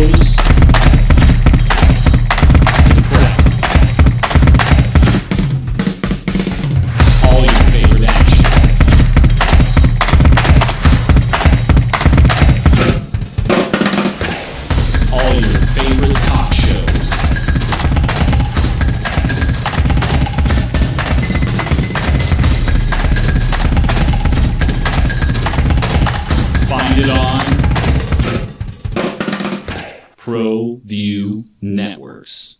shows to prep. All your favorite action. All your favorite talk shows. Find it on ProView Networks.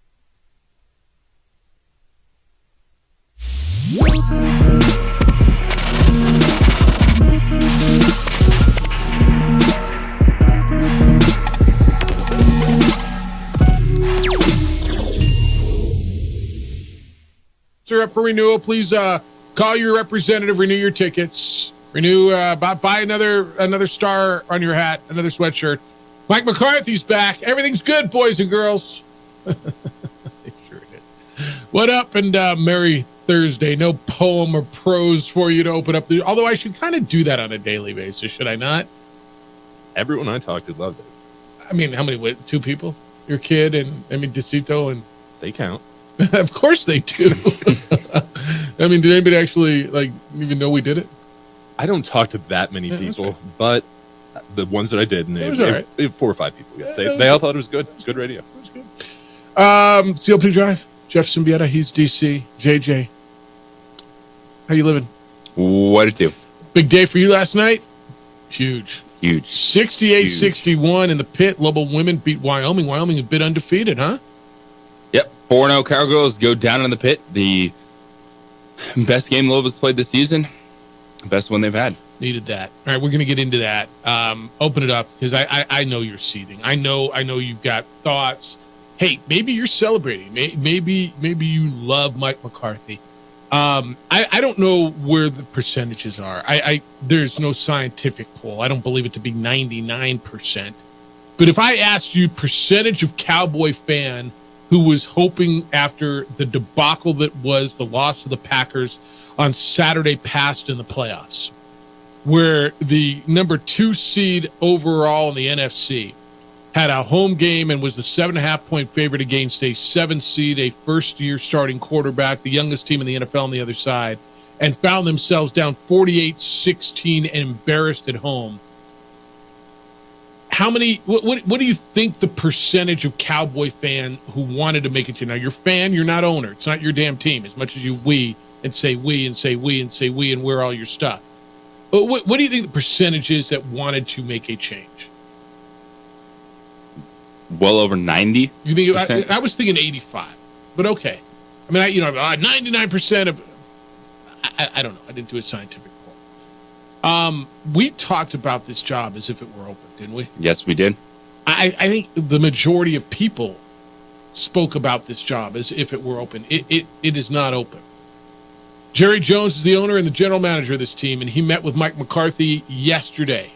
Up for renewal, please call your representative, renew your tickets, renew, buy another star on your hat, another sweatshirt. Mike McCarthy's back. Everything's good, boys and girls. Sure is. What up, and Merry Thursday. No poem or prose for you to open up although I should kind of do that on a daily basis, should I not? Everyone I talked to loved it. I mean, how many? Two people? Your kid and DeCito and they count. Of course they do. I mean, did anybody actually even know we did it? I don't talk to that many people, right. But the ones that I did, and it was all right. 4 or 5 people. Yeah, they all thought it was good. It's good radio. It was good. Steel Pig Drive. Jeff Symbieta, he's DC. JJ, how you living? What it do? Big day for you last night. Huge. 68-61 in the pit. Lowell women beat Wyoming. Wyoming a bit undefeated, huh? Yep. 4-0 Cowgirls go down in the pit. The best game Lobos played this season. Best one they've had. Needed that. All right, we're going to get into that. Open it up, because I know you're seething. I know you've got thoughts. Hey, maybe you're celebrating. Maybe you love Mike McCarthy. I don't know where the percentages are. There's no scientific poll. I don't believe it to be 99%. But if I asked you percentage of Cowboy fan who was hoping after the debacle that was the loss of the Packers on Saturday past in the playoffs, where the number 2 seed overall in the NFC had a home game and was the 7.5-point favorite against a 7 seed, a first-year starting quarterback, the youngest team in the NFL on the other side, and found themselves down 48-16 and embarrassed at home. How many? What do you think the percentage of Cowboy fan who wanted to make it? Now, you're fan, you're not owner. It's not your damn team. As much as you we and say we and say we and say we and wear all your stuff. But what do you think the percentage is that wanted to make a change? Well over 90. You think? I was thinking 85, but okay. I mean, 99% of. I don't know. I didn't do a scientific poll. We talked about this job as if it were open, didn't we? Yes, we did. I think the majority of people spoke about this job as if it were open. It is not open. Jerry Jones is the owner and the general manager of this team, and he met with Mike McCarthy yesterday.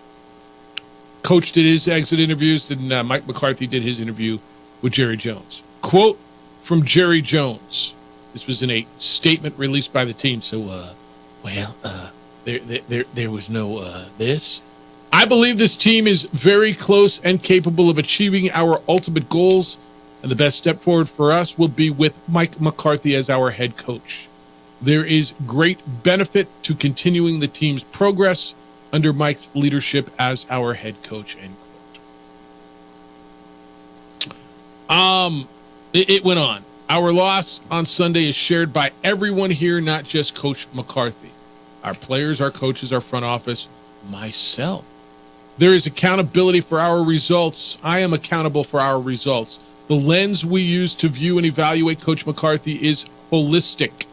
Coach did his exit interviews, and Mike McCarthy did his interview with Jerry Jones. Quote from Jerry Jones. This was in a statement released by the team. So, there was no this. I believe this team is very close and capable of achieving our ultimate goals, and the best step forward for us will be with Mike McCarthy as our head coach. There is great benefit to continuing the team's progress under Mike's leadership as our head coach, end quote. It went on. Our loss on Sunday is shared by everyone here, not just Coach McCarthy. Our players, our coaches, our front office, myself. There is accountability for our results. I am accountable for our results. The lens we use to view and evaluate Coach McCarthy is holistic.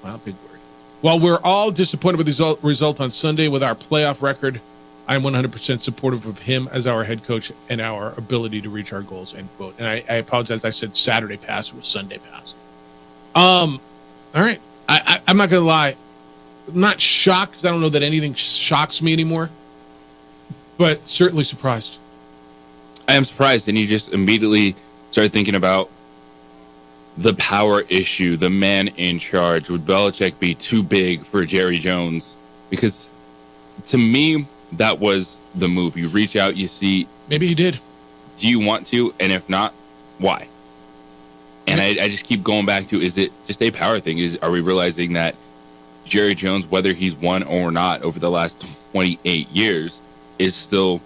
Wow, big word. While we're all disappointed with the result on Sunday with our playoff record, I'm 100% supportive of him as our head coach and our ability to reach our goals, end quote. And I apologize. I said Saturday pass. It was Sunday pass. All right. I'm not going to lie. I'm not shocked because I don't know that anything shocks me anymore, but certainly surprised. I am surprised. And you just immediately start thinking about the power issue, the man in charge. Would Belichick be too big for Jerry Jones? Because to me, that was the move. You reach out, you see. Maybe he did. do you want to? And if not, why? And I just keep going back to, is it just a power thing? Are we realizing that Jerry Jones, whether he's won or not over the last 28 years, is still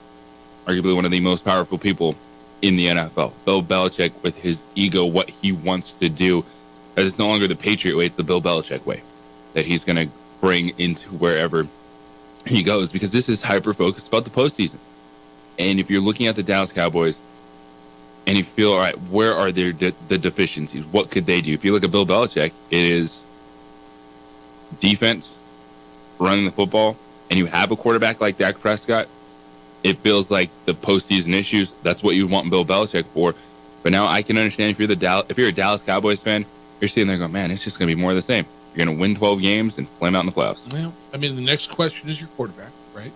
arguably one of the most powerful people in the NFL? Bill Belichick, with his ego, what he wants to do, it's no longer the Patriot way, it's the Bill Belichick way that he's going to bring into wherever he goes, because this is hyper-focused about the postseason. And if you're looking at the Dallas Cowboys and you feel, all right, where are the deficiencies? What could they do? If you look at Bill Belichick, it is defense, running the football, and you have a quarterback like Dak Prescott, it feels like the postseason issues, that's what you want Bill Belichick for. But now I can understand if you're a Dallas Cowboys fan, you're sitting there going, man, it's just going to be more of the same. You're going to win 12 games and flame out in the playoffs. Well, I mean, the next question is your quarterback, right?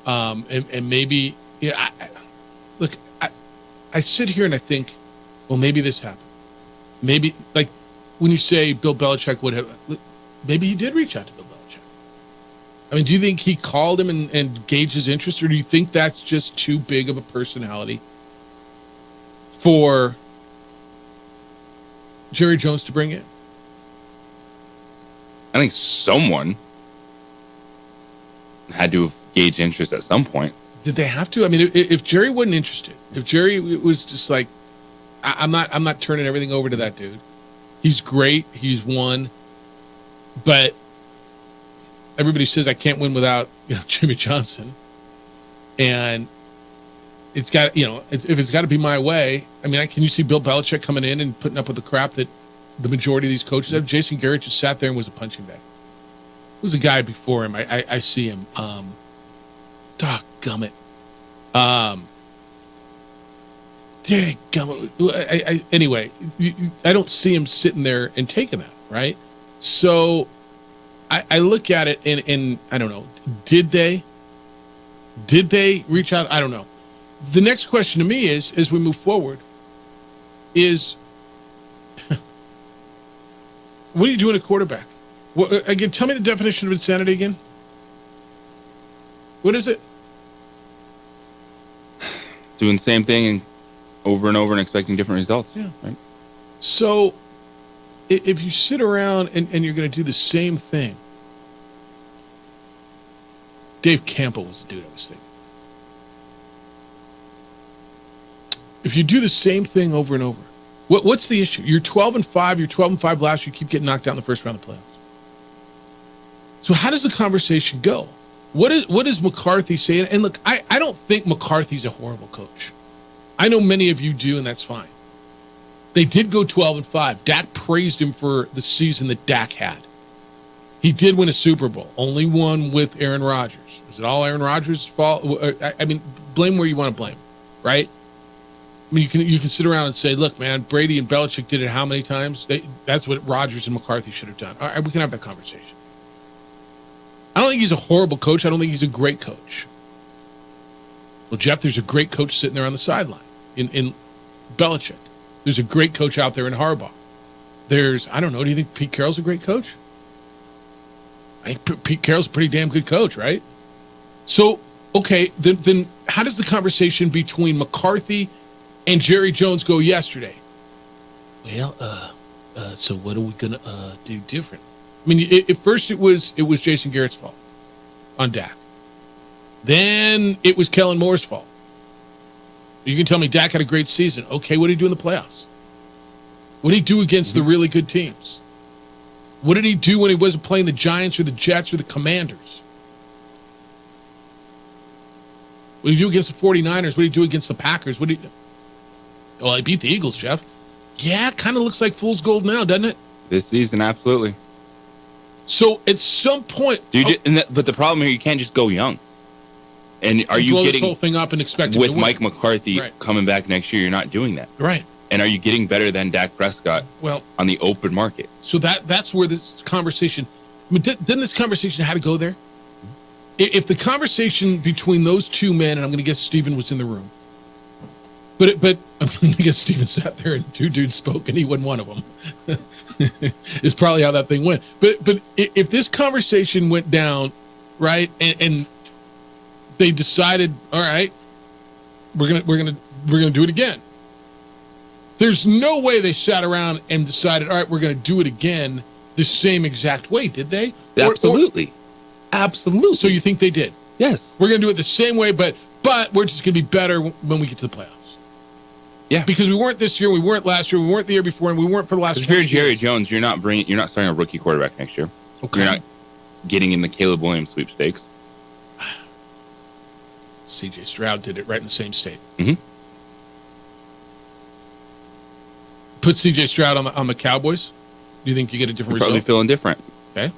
And maybe, I sit here and I think, well, maybe this happened. Maybe, like, when you say Bill Belichick would have, maybe he did reach out to Bill Belichick. I mean, do you think he called him and gauged his interest, or do you think that's just too big of a personality for Jerry Jones to bring in? I think someone had to have gauged interest at some point. Did they have to? I mean, if Jerry wasn't interested, if Jerry was just like, I'm not turning everything over to that dude. He's great. He's won. But everybody says I can't win without, Jimmy Johnson. And it's got, if it's got to be my way. I mean, can you see Bill Belichick coming in and putting up with the crap that the majority of these coaches have? Jason Garrett just sat there and was a punching bag. There was a guy before him. I see him. Gummit. Anyway, I don't see him sitting there and taking that, right? So I look at it and I don't know. Did they reach out? I don't know. The next question to me is, as we move forward, is what are you doing at quarterback? Again, tell me the definition of insanity again. What is it? Doing the same thing and over and expecting different results. Yeah. Right? So if you sit around and you're going to do the same thing, Dave Campbell was the dude I was thinking. If you do the same thing over and over, what's the issue? You're 12-5. You're 12-5 last year. You keep getting knocked out in the first round of the playoffs. So how does the conversation go? What is McCarthy saying? And look, I don't think McCarthy's a horrible coach. I know many of you do, and that's fine. They did go 12-5. Dak praised him for the season that Dak had. He did win a Super Bowl, only one with Aaron Rodgers. Is it all Aaron Rodgers' fault? I mean, blame where you want to blame, right? I mean, you can sit around and say, look, man, Brady and Belichick did it how many times? That's what Rodgers and McCarthy should have done. All right, we can have that conversation. I don't think he's a horrible coach. I don't think he's a great coach. Well, Jeff, there's a great coach sitting there on the sideline in Belichick. There's a great coach out there in Harbaugh. I don't know, do you think Pete Carroll's a great coach? I think Pete Carroll's a pretty damn good coach, right? So, okay, then how does the conversation between McCarthy and Jerry Jones go yesterday? Well, so what are we going to do different? I mean, at first it was Jason Garrett's fault on Dak. Then it was Kellen Moore's fault. You can tell me Dak had a great season. Okay, what did he do in the playoffs? What did he do against the really good teams? What did he do when he wasn't playing the Giants or the Jets or the Commanders? What did he do against the 49ers? What did he do against the Packers? Well, I beat the Eagles, Jeff. Yeah, kind of looks like fool's gold now, doesn't it? This season, absolutely. So at some point, but the problem here, you can't just go young. And are you blow getting this whole thing up and expect with to Mike McCarthy coming back next year? You're not doing that, right? And are you getting better than Dak Prescott? Well, on the open market. So that's where this conversation. I mean, didn't this conversation have to go there? If the conversation between those two men, and I'm going to guess Steven was in the room, but I'm going to guess Steven sat there and two dudes spoke and he wasn't one of them. Is probably how that thing went. But if this conversation went down, right, and they decided, all right, we're gonna we're going to do it again. There's no way they sat around and decided, all right, we're going to do it again the same exact way, did they? Absolutely. Absolutely. So you think they did? Yes. We're going to do it the same way, but we're just going to be better when we get to the playoffs. Yeah. Because we weren't this year, we weren't last year, we weren't the year before, and we weren't for the last. If you're 20 Jerry years. Jones, you're not starting a rookie quarterback next year. Okay. You're not getting in the Caleb Williams sweepstakes. CJ Stroud did it right in the same state. Mhm. Put CJ Stroud on the Cowboys. Do you think you get a different You're probably result? feeling different. Okay.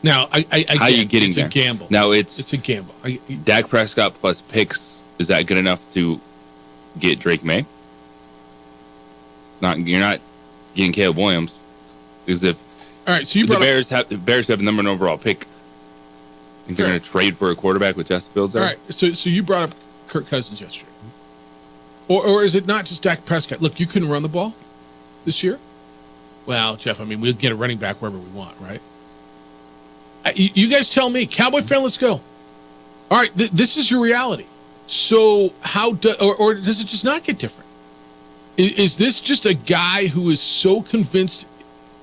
Now, How are you getting it's there? a gamble. Now It's a gamble. Dak Prescott plus picks. Is that good enough to get Drake May? You're not getting Caleb Williams, because if All right, so you the brought up, Bears have the number 1 overall pick, I think they're Sure. going to trade for a quarterback with Justin Fields all there. right, so you brought up Kirk Cousins yesterday, or is it not just Dak Prescott? Look, you couldn't run the ball this year. Well, Jeff, I mean, we'll get a running back wherever we want, right? You guys tell me, Cowboy fan, let's go. All right, this is your reality. So how or does it just not get different? Is this just a guy who is so convinced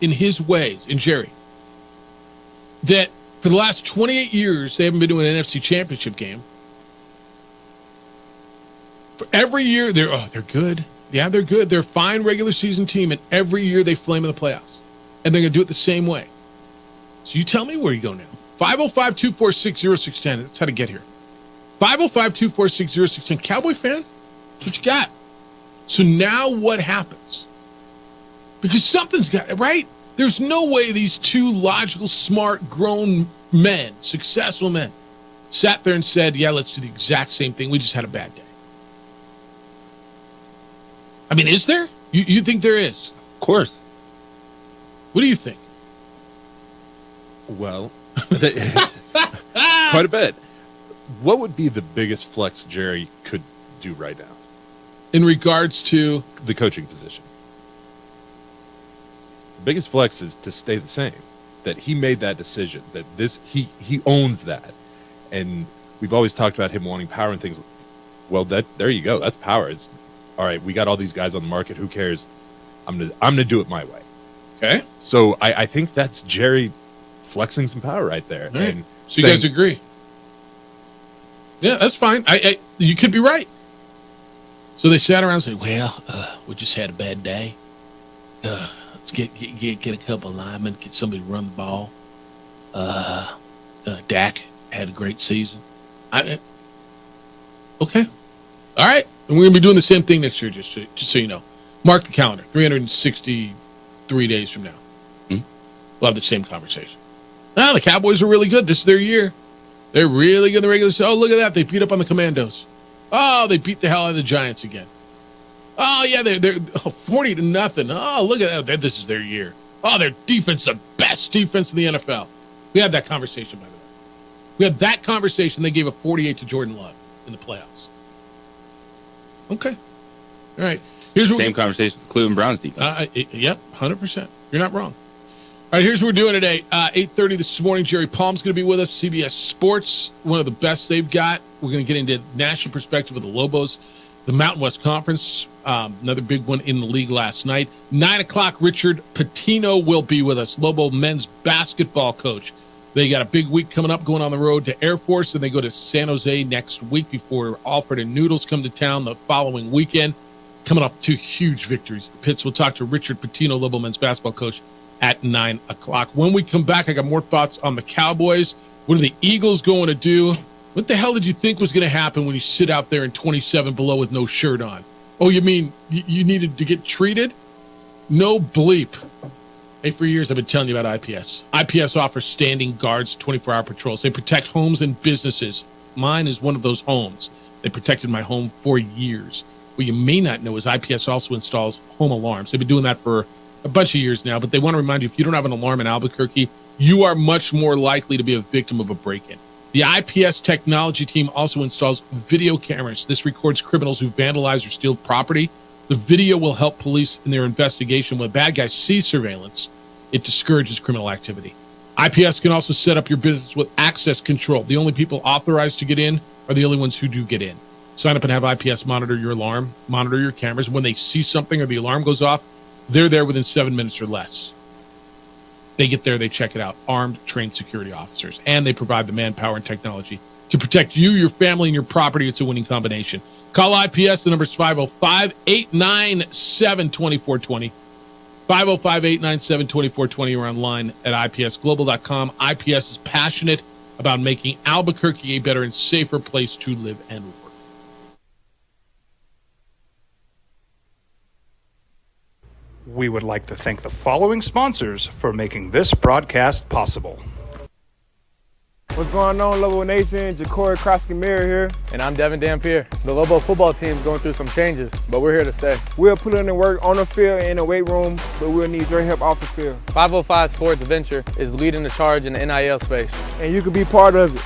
in his ways, in Jerry, that for the last 28 years they haven't been to an NFC Championship game? For every year they're good. Yeah, they're good. They're a fine regular season team, and every year they flame in the playoffs, and they're going to do it the same way. So you tell me where you go now. 505-246-0610. That's how to get here. 505-246-0610. Cowboy fan, that's what you got. So now what happens? Because something's got, right? There's no way these two logical, smart, grown men, successful men, sat there and said, yeah, let's do the exact same thing. We just had a bad day. I mean, is there? You think there is? Of course. What do you think? Well, quite a bit. What would be the biggest flex Jerry could do right now? In regards to The coaching position. The biggest flex is to stay the same. That he made that decision. That he owns that. And we've always talked about him wanting power and things. Well, there you go. That's power. It's all right. We got all these guys on the market. Who cares? I'm gonna do it my way. okay. So I think that's Jerry flexing some power right there. All right. And So you guys agree? Yeah, that's fine. You could be right. So they sat around and said, well, we just had a bad day. Let's get a couple of linemen, get somebody to run the ball. Dak had a great season. Okay. All right. And we're going to be doing the same thing next year, just so you know. Mark the calendar, 363 days from now. We'll have the same conversation. The Cowboys are really good. This is their year. They're really good in the regular season. Oh, look at that. They beat up on the Commandos. Oh, they beat the hell out of the Giants again. Oh, yeah, they're 40-0. Oh, look at that. This is their year. Oh, their defense, the best defense in the NFL. We had that conversation, by the way. We had that conversation. They gave a 48 to Jordan Love in the playoffs. Okay. All right. Here's what Same conversation with the Cleveland Browns defense. Yep, 100%. You're not wrong. All right, here's what we're doing today. 8:30 this morning. Jerry Palm's going to be with us. CBS Sports, one of the best they've got. We're going to get into national perspective with the Lobos, the Mountain West Conference, another big one in the league last night. 9 o'clock, Richard Pitino will be with us, Lobo men's basketball coach. They got a big week coming up, going on the road to Air Force, and they go to San Jose next week before Alfred and Noodles come to town the following weekend, coming off 2 huge victories. The Pits will talk to Richard Pitino, Lobo men's basketball coach, at 9 o'clock. When we come back, I got more thoughts on the Cowboys. What are the Eagles going to do? What the hell did you think was going to happen when you sit out there in 27 below with no shirt on? Oh, you mean you needed to get treated? No bleep. Hey, for years I've been telling you about IPS. IPS offers standing guards, 24-hour patrols. They protect homes and businesses. Mine is one of those homes. They protected my home for years. What you may not know is IPS also installs home alarms. They've been doing that for a bunch of years now, but they want to remind you, if you don't have an alarm in Albuquerque, you are much more likely to be a victim of a break-in. The IPS technology team also installs video cameras. This records criminals who vandalize or steal property. The video will help police in their investigation. When bad guys see surveillance, it discourages criminal activity. IPS can also set up your business with access control. The only people authorized to get in are the only ones who do get in. Sign up and have IPS monitor your alarm, monitor your cameras. When they see something or the alarm goes off, they're there within 7 minutes or less. They get there, they check it out. Armed, trained security officers. And they provide the manpower and technology to protect you, your family, and your property. It's a winning combination. Call IPS. The number is 505-897-2420. 505-897-2420 or online at ipsglobal.com. IPS is passionate about making Albuquerque a better and safer place to live and work. We would like to thank the following sponsors for making this broadcast possible. What's going on, Lobo Nation? Ja'Cory Krosky-Mirror here. And I'm Devin Dampier. The Lobo football team's going through some changes, but we're here to stay. We'll put in the work on the field and in the weight room, but we'll need your help off the field. 505 Sports Venture is leading the charge in the NIL space. And you can be part of it.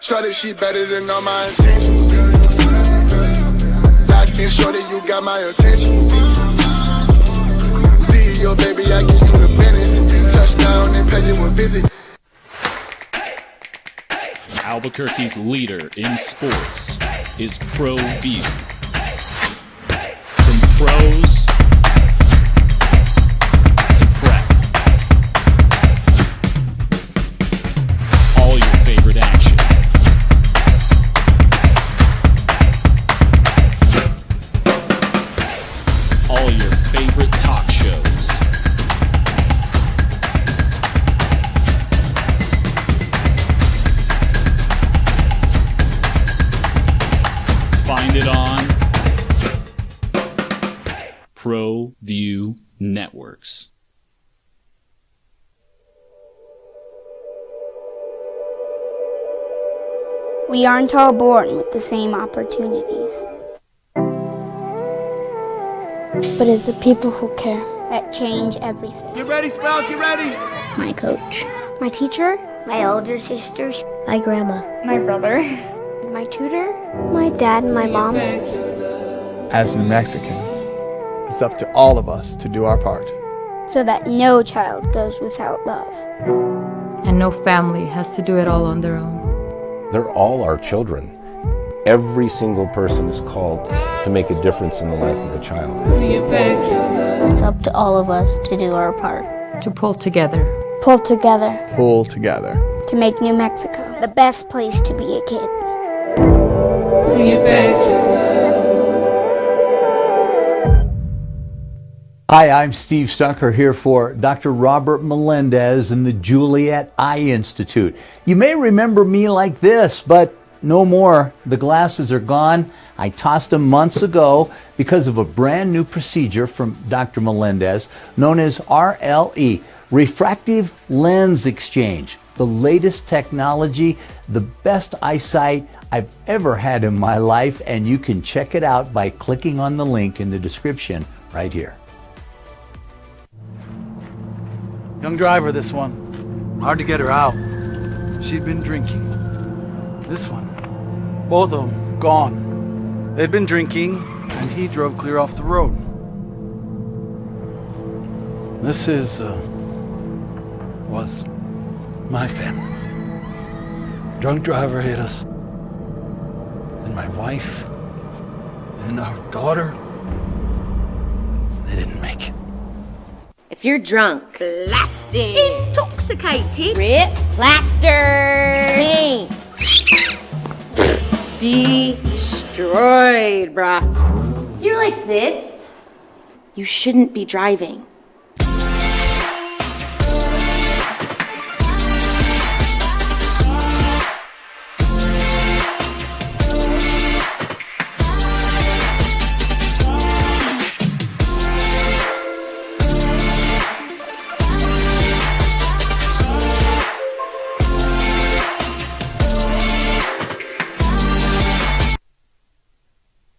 Shorty, she better than all my intentions. Locked in, shorty, you got my attention. See your baby, I get you the business. Touchdown and pay you a visit. Albuquerque's leader in sports is ProView. From pros to prep, all your favorite action. All your favorite talk shows. Find it on ProView Networks. We aren't all born with the same opportunities. But it's the people who care that change everything. Get ready, Sprout, get ready. My coach, my teacher, my older sisters, my grandma, my brother, my tutor, my dad, and my mom. As New Mexicans, it's up to all of us to do our part. So that no child goes without love. And no family has to do it all on their own. They're all our children. Every single person is called to make a difference in the life of a child. It's up to all of us to do our part. To pull together. Pull together. Pull together. To make New Mexico the best place to be a kid. Hi, I'm Steve Stucker here for Dr. Robert Melendez and the Juliet Eye Institute. You may remember me like this, but no more. The glasses are gone. I tossed them months ago because of a brand new procedure from Dr. Melendez known as RLE, Refractive Lens Exchange. The latest technology, the best eyesight I've ever had in my life, and you can check it out by clicking on the link in the description right here. Young driver, this one. Hard to get her out. She'd been drinking. This one. Both of them gone. They'd been drinking, and he drove clear off the road. This was my family. Drunk driver hit us. And my wife and our daughter, they didn't make it. If you're drunk, blasted, intoxicated, ripped, plastered, destroyed, bruh. If you're like this, you shouldn't be driving.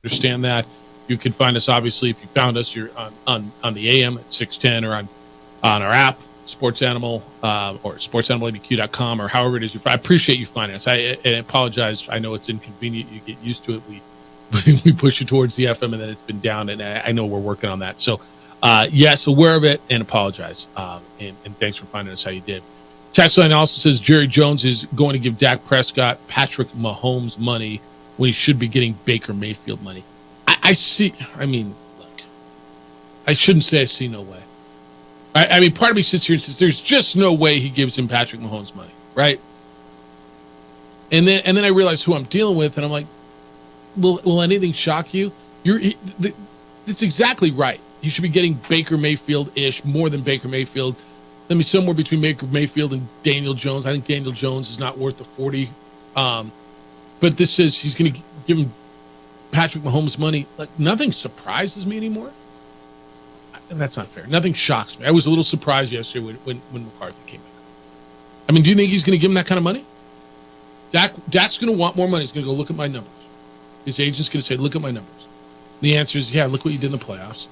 Understand that. You can find us, obviously, if you found us, you're on the AM at 610 or on our app, Sports Animal, or sportsanimalabq.com, or however it is. I appreciate you finding us. I apologize. I know it's inconvenient. You get used to it. We push you towards the FM, and then it's been down, and I know we're working on that. So, yes, aware of it, and apologize. And thanks for finding us how you did. Text line also says Jerry Jones is going to give Dak Prescott Patrick Mahomes money when he should be getting Baker Mayfield money. I shouldn't say I see no way. I mean, part of me sits here and says there's just no way he gives him Patrick Mahomes money, right? And then I realize who I'm dealing with, and I'm like, will anything shock you? That's exactly right. He should be getting Baker Mayfield-ish, more than Baker Mayfield. I mean, somewhere between Baker Mayfield and Daniel Jones. I think Daniel Jones is not worth the 40. But this says he's going to give him Patrick Mahomes money. Like, nothing surprises me anymore. And that's not fair. Nothing shocks me. I was a little surprised yesterday when McCarthy came back. I mean, do you think he's going to give him that kind of money? Dak's going to want more money. He's going to go look at my numbers. His agent's going to say, look at my numbers. The answer is, yeah, look what you did in the playoffs.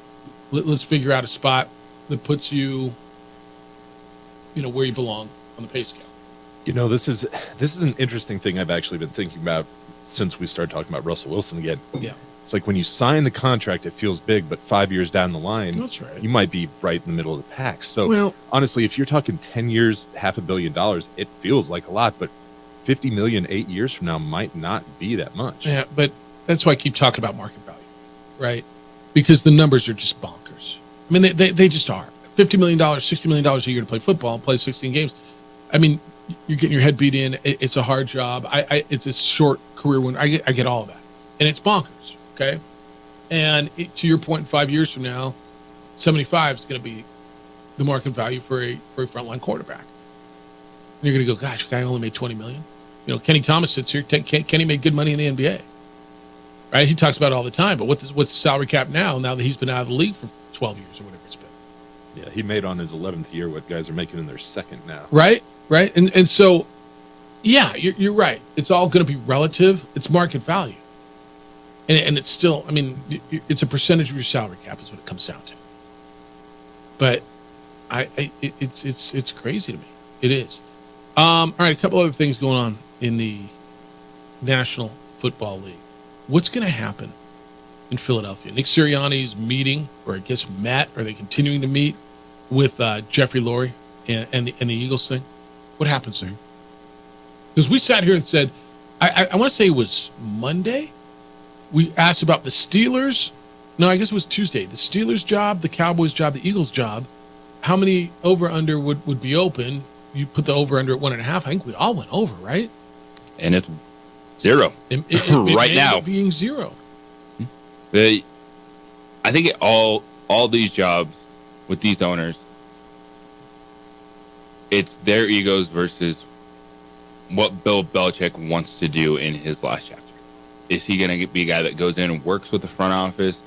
Let's figure out a spot that puts you, where you belong on the pay scale. This is an interesting thing I've actually been thinking about since we started talking about Russell Wilson again. Yeah. It's like when you sign the contract, it feels big, but 5 years down the line, that's right, you might be right in the middle of the pack. So honestly, if you're talking 10 years, $500 million, it feels like a lot, but 50 million 8 years from now might not be that much. Yeah, but that's why I keep talking about market value, right? Because the numbers are just bonkers. I mean, they just are. $50 million, $60 million a year to play football and play 16 games. I mean, you're getting your head beat in. It's a hard job. It's a short career when I get all of that. And it's bonkers, okay? And to your point, 5 years from now, 75 is going to be the market value for a frontline quarterback. And you're going to go, gosh, guy only made $20 million. Kenny Thomas sits here. Kenny made good money in the NBA, right? He talks about it all the time. But what's the salary cap now that he's been out of the league for 12 years or whatever it's been? Yeah, he made on his 11th year what guys are making in their second now. Right. And so, yeah, you're right. It's all going to be relative. It's market value. And it's still, I mean, it's a percentage of your salary cap is what it comes down to. But it's crazy to me. It is. All right, a couple other things going on in the National Football League. What's going to happen in Philadelphia? Nick Sirianni's meeting, or I guess met, or are they continuing to meet with Jeffrey Lurie and the Eagles thing? What happens there? Because we sat here and said, I want to say it was Monday. We asked about the Steelers. No, I guess it was Tuesday. The Steelers job, the Cowboys job, the Eagles job. How many over-under would be open? You put the over-under at 1.5. I think we all went over, right? And it's 0 right now. Being 0. I think all these jobs with these owners, it's their egos versus what Bill Belichick wants to do in his last chapter. Is he going to be a guy that goes in and works with the front office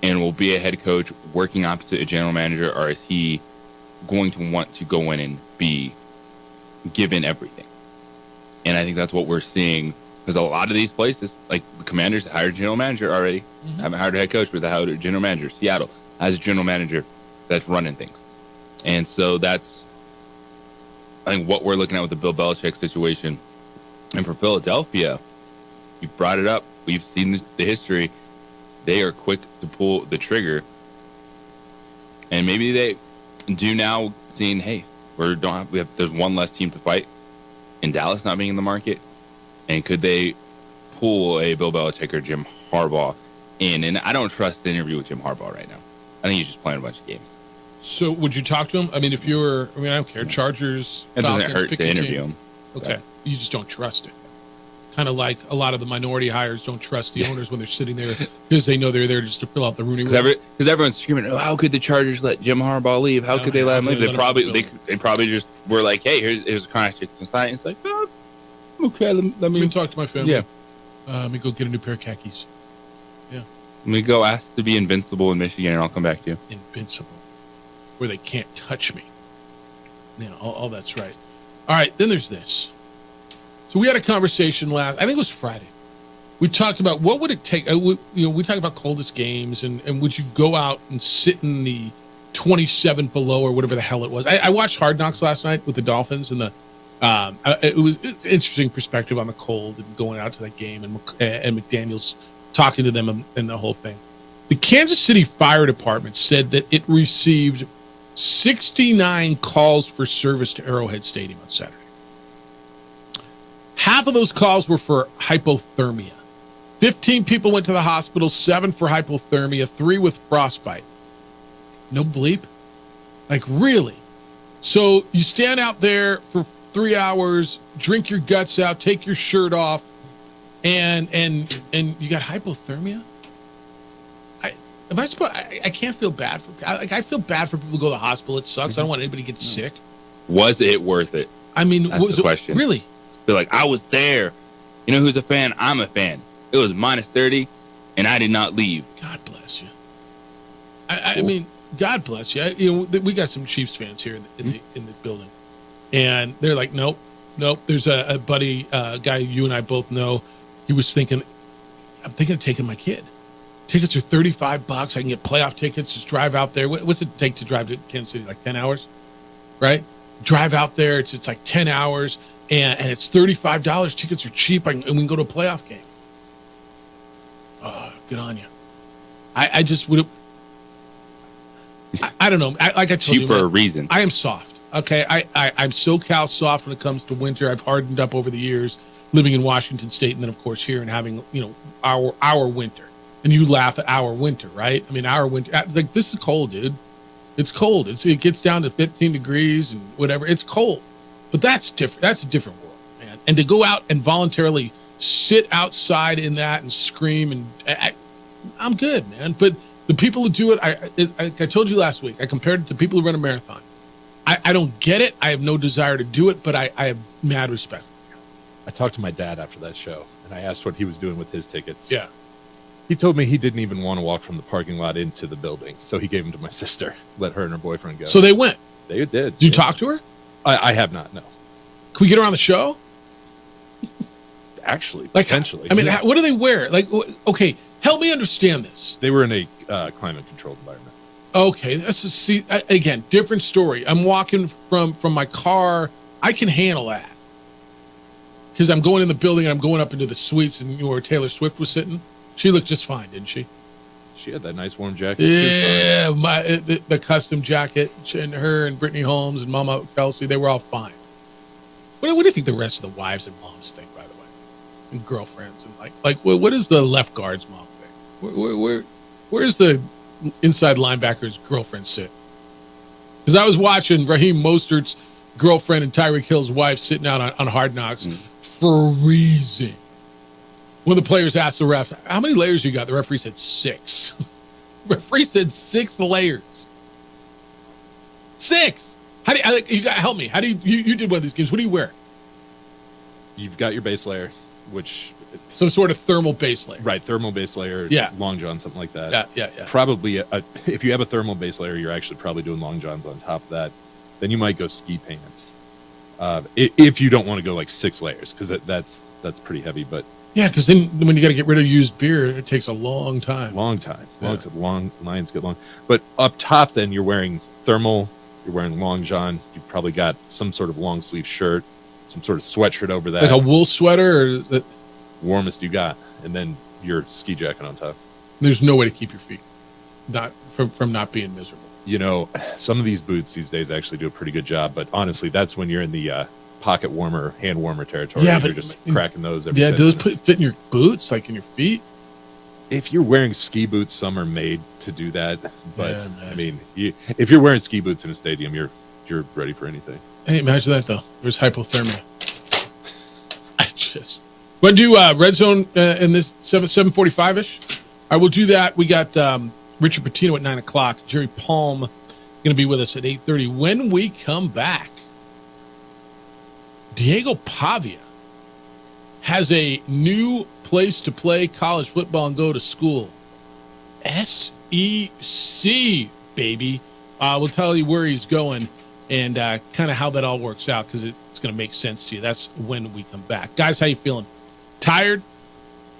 and will be a head coach working opposite a general manager, or is he going to want to go in and be given everything? And I think that's what we're seeing, because a lot of these places, like the Commanders, hired a general manager already. Haven't hired a head coach, but they hired a general manager. Seattle has a general manager that's running things. And so that's, I think, what we're looking at with the Bill Belichick situation. And for Philadelphia, you brought it up. We've seen the history. They are quick to pull the trigger. And maybe they do now, seeing, hey, there's one less team to fight in Dallas not being in the market. And could they pull a Bill Belichick or Jim Harbaugh in? And I don't trust the interview with Jim Harbaugh right now. I think he's just playing a bunch of games. So would you talk to him? I mean, I don't care. Chargers, it doesn't Falcons, hurt to interview him. Okay. Yeah. You just don't trust it. Kind of like a lot of the minority hires don't trust the owners when they're sitting there because they know they're there just to fill out the Rooney Rule. Because everyone's screaming, "Oh, how could the Chargers let Jim Harbaugh leave? How could they let him leave?" They probably just were like, "Hey, here's a contract you can sign." It's like, "Oh, okay, let me talk to my family. Yeah, let me go get a new pair of khakis. Yeah, let me go ask to be invincible in Michigan, and I'll come back to you. Invincible, where they can't touch me. Yeah, all that's right. All right, then there's this. So we had a conversation I think it was Friday. We talked about what would it take. We talked about coldest games and would you go out and sit in the 27 below or whatever the hell it was. I watched Hard Knocks last night with the Dolphins, and it's an interesting perspective on the cold and going out to that game, and McDaniels talking to them and the whole thing. The Kansas City Fire Department said that it received 69 calls for service to Arrowhead Stadium on Saturday. Half of those calls were for hypothermia. 15 people went to the hospital, 7 for hypothermia, 3 with frostbite. No bleep? Like, really? So you stand out there for 3 hours, drink your guts out, take your shirt off, and you got hypothermia? I can't feel bad for, I feel bad for people who go to the hospital. It sucks. I don't want anybody to get sick. Was it worth it? I mean, that's the question. Really? Feel like I was there. You know who's a fan? I'm a fan. It was minus 30, and I did not leave. God bless you. I mean, God bless you. You know, we got some Chiefs fans here in the building, and they're like, nope. There's a buddy, guy you and I both know. He was thinking, I'm thinking of taking my kid. Tickets are $35. I can get playoff tickets. Just drive out there. What's it take to drive to Kansas City? Like 10 hours, right? Drive out there. It's like 10 hours, and it's $35. Tickets are cheap, and we can go to a playoff game. Good on you. I just would have. I don't know. Like I told you, cheap for a reason. I am soft. Okay, I'm SoCal soft when it comes to winter. I've hardened up over the years, living in Washington State, and then of course here and having our winter. And you laugh at our winter, right? I mean, our winter. Like, this is cold, dude. It's cold. It gets down to 15 degrees and whatever. It's cold, but that's different. That's a different world, man. And to go out and voluntarily sit outside in that and scream, and I'm good, man. But the people who do it, I told you last week, I compared it to people who run a marathon. I don't get it. I have no desire to do it, but I have mad respect. I talked to my dad after that show, and I asked what he was doing with his tickets. Yeah. He told me he didn't even want to walk from the parking lot into the building, so he gave them to my sister, let her and her boyfriend go. So they went. They did. Did you talk to her? I have not, no. Can we get her on the show? Actually, like, potentially. I mean, what do they wear? Like, okay, help me understand this. They were in a climate-controlled environment. Okay, see, again, different story. I'm walking from my car. I can handle that because I'm going in the building and I'm going up into the suites, and where Taylor Swift was sitting. She looked just fine, didn't she? She had that nice warm jacket. Yeah, the custom jacket, and her and Brittany Holmes and Mama Kelsey, they were all fine. What do you think the rest of the wives and moms think, by the way, and girlfriends, and like what does the left guard's mom think? Where's the inside linebacker's girlfriend sit? Because I was watching Raheem Mostert's girlfriend and Tyreek Hill's wife sitting out on Hard Knocks, freezing. When the players asked the ref, how many layers you got? The referee said 6. Referee said 6 layers. 6. How do you got help me? How do you did one of these games? What do you wear? You've got your base layer, which some sort of thermal base layer. Right, thermal base layer. Yeah, long john, something like that. Yeah. Probably, if you have a thermal base layer, you're actually probably doing long johns on top of that. Then you might go ski pants. If you don't want to go like 6 layers, because that's pretty heavy, but. Yeah, because then when you got to get rid of used beer, it takes a long time. Long lines get long. But up top, then you're wearing thermal. You're wearing long john. You've probably got some sort of long sleeve shirt, some sort of sweatshirt over that. Like a wool sweater, or that warmest you got, and then your ski jacket on top. There's no way to keep your feet not from not being miserable. You know, some of these boots these days actually do a pretty good job. But honestly, that's when you're in the pocket warmer, hand warmer territory. Yeah, but you're just cracking those. Do those fit in your boots, like in your feet? If you're wearing ski boots, some are made to do that. But I mean, if you're wearing ski boots in a stadium, you're ready for anything. Hey, imagine that though. There's hypothermia. Want to do Red Zone in this 7:45 ish? I will do that. We got Richard Pitino at 9:00. Jerry Palm going to be with us at 8:30. When we come back, Diego Pavia has a new place to play college football and go to school. SEC, baby. We'll tell you where he's going and kind of how that all works out, because it's going to make sense to you. That's when we come back. Guys, how you feeling? Tired?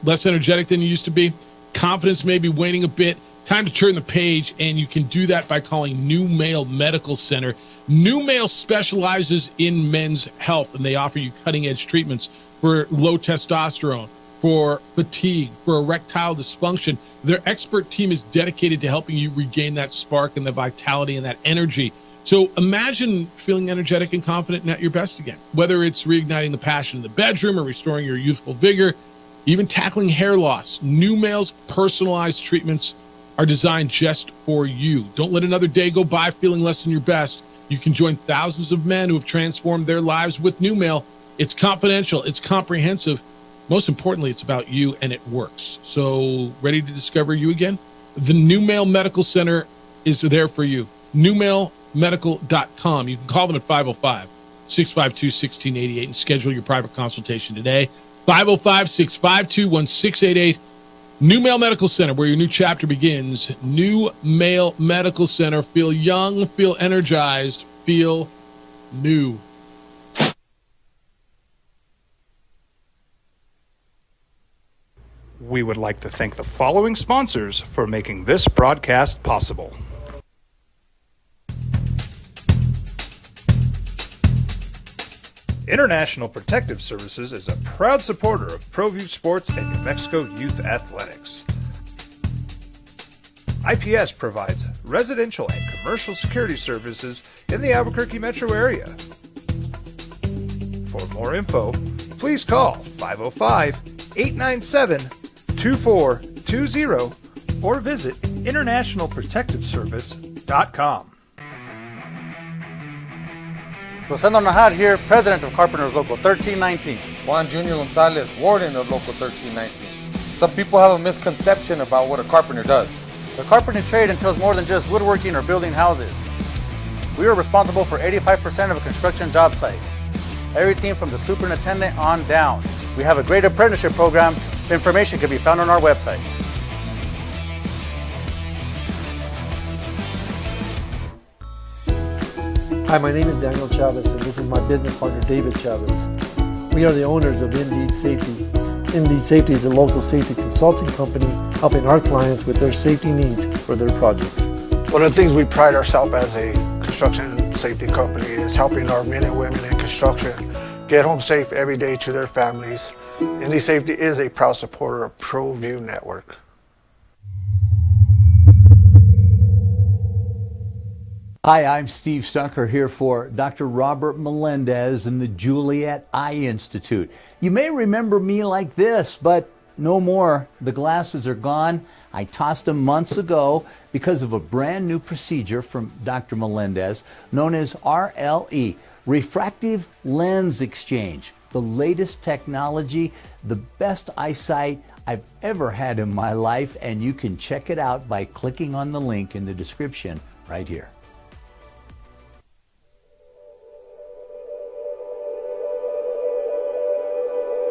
Less energetic than you used to be? Confidence may be waning a bit? Time to turn the page, and you can do that by calling New Male Medical Center. New Male specializes in men's health, and they offer you cutting-edge treatments for low testosterone, for fatigue, for erectile dysfunction. Their expert team is dedicated to helping you regain that spark and the vitality and that energy So imagine feeling energetic and confident and at your best again, whether it's reigniting the passion in the bedroom or restoring your youthful vigor, even tackling hair loss. NuMale's personalized treatments are designed just for you. Don't let another day go by feeling less than your best. You can join thousands of men who have transformed their lives with NuMale. It's confidential, it's comprehensive. Most importantly, it's about you and it works. So, ready to discover you again? The NuMale Medical Center is there for you. NuMaleMedical.com. You can call them at 505-652-1688 and schedule your private consultation today. 505-652-1688. NuMale Medical Center, where your new chapter begins. NuMale Medical Center. Feel young, feel energized, feel new. We would like to thank the following sponsors for making this broadcast possible. International Protective Services is a proud supporter of ProView Sports and New Mexico Youth Athletics. IPS provides residential and commercial security services in the Albuquerque metro area. For more info, please call 505-897-2420 or visit internationalprotectiveservice.com. Rosendo Najar here, President of Carpenters Local 1319. Juan Junior Gonzalez, Warden of Local 1319. Some people have a misconception about what a carpenter does. The carpentry trade entails more than just woodworking or building houses. We are responsible for 85% of a construction job site. Everything from the superintendent on down. We have a great apprenticeship program. Information can be found on our website. Hi, my name is Daniel Chavez, and this is my business partner, David Chavez. We are the owners of Indeed Safety. Indeed Safety is a local safety consulting company helping our clients with their safety needs for their projects. One of the things we pride ourselves as a construction safety company is helping our men and women in construction get home safe every day to their families. Indeed Safety is a proud supporter of ProView Network. Hi, I'm Steve Stucker here for Dr. Robert Melendez and the Juliet Eye Institute. You may remember me like this, but no more. The glasses are gone. I tossed them months ago because of a brand new procedure from Dr. Melendez known as RLE, Refractive Lens Exchange. The latest technology, the best eyesight I've ever had in my life, and you can check it out by clicking on the link in the description right here.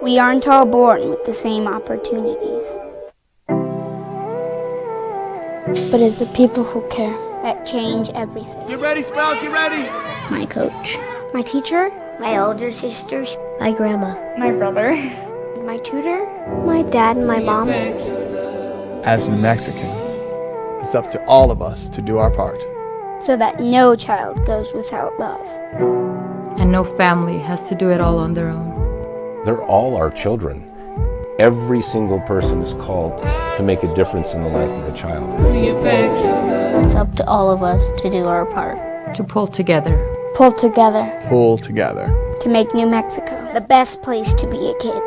We aren't all born with the same opportunities. But it's the people who care that change everything. Get ready, Sprout, get ready! My coach, my teacher, my older sisters, my grandma, my brother, my tutor, my dad, and my mom. As New Mexicans, it's up to all of us to do our part. So that no child goes without love. And no family has to do it all on their own. They're all our children. Every single person is called to make a difference in the life of a child. It's up to all of us to do our part. To pull together. Pull together. Pull together. To make New Mexico the best place to be a kid.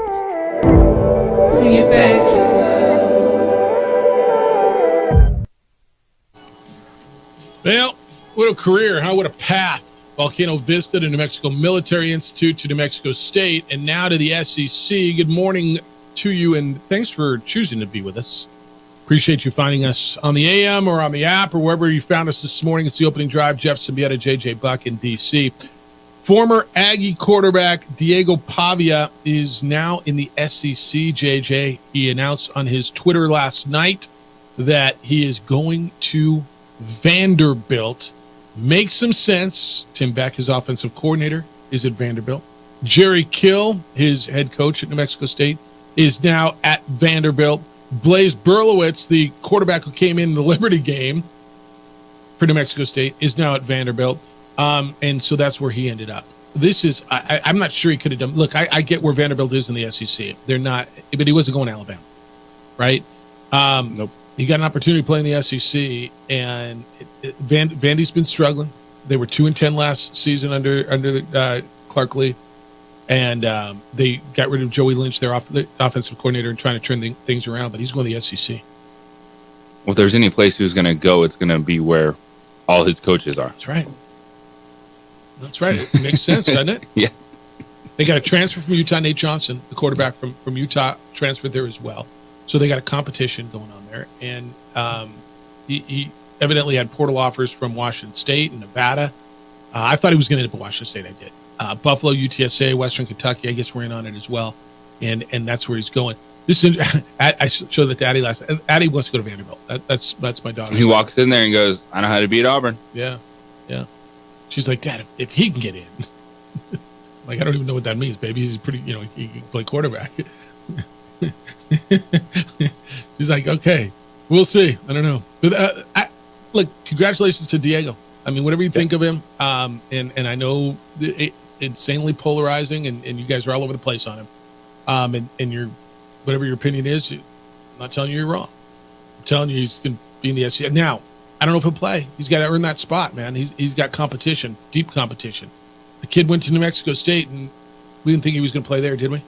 Well, what a career, huh? What a path. Volcano Vista to New Mexico Military Institute to New Mexico State, and now to the SEC. Good morning to you, and thanks for choosing to be with us. Appreciate you finding us on the AM or on the app or wherever you found us this morning. It's the opening drive. Jeff Symbieta, JJ Buck in D.C. Former Aggie quarterback Diego Pavia is now in the SEC, JJ. He announced on his Twitter last night that he is going to Vanderbilt. Makes some sense. Tim Beck, his offensive coordinator, is at Vanderbilt. Jerry Kill, his head coach at New Mexico State, is now at Vanderbilt. Blaise Berlowitz, the quarterback who came in the Liberty game for New Mexico State, is now at Vanderbilt. And so that's where he ended up. This is, I'm not sure he could have done. Look, I get where Vanderbilt is in the SEC. They're not, but he wasn't going to Alabama, right? Nope. He got an opportunity to play in the SEC, and Vandy's been struggling. They were 2-10 last season under Clark Lee, and they got rid of Joey Lynch, their offensive coordinator, and trying to turn things around. But he's going to the SEC. Well, if there's any place who's going to go, it's going to be where all his coaches are. That's right. That's right. It makes sense, doesn't it? Yeah. They got a transfer from Utah. Nate Johnson, the quarterback from Utah, transferred there as well. So they got a competition going on there. And he evidently had portal offers from Washington State and Nevada. I thought he was going to end up at Washington State. I did. Buffalo, UTSA, Western Kentucky. I guess we're in on it as well. And that's where he's going. I showed that to Addie last night. Addie wants to go to Vanderbilt. That's my daughter. He walks in there and goes, I know how to beat Auburn. Yeah. She's like, Dad, if he can get in. Like, I don't even know what that means, baby. He's pretty, he can play quarterback. She's like, okay, we'll see. I don't know. But look, congratulations to Diego. I mean, whatever you think of him, and I know it's insanely polarizing, and you guys are all over the place on him. And your whatever your opinion is, I'm not telling you you're wrong. I'm telling you he's going to be in the SEC. Now, I don't know if he'll play. He's got to earn that spot, man. He's got competition, deep competition. The kid went to New Mexico State, and we didn't think he was going to play there, did we?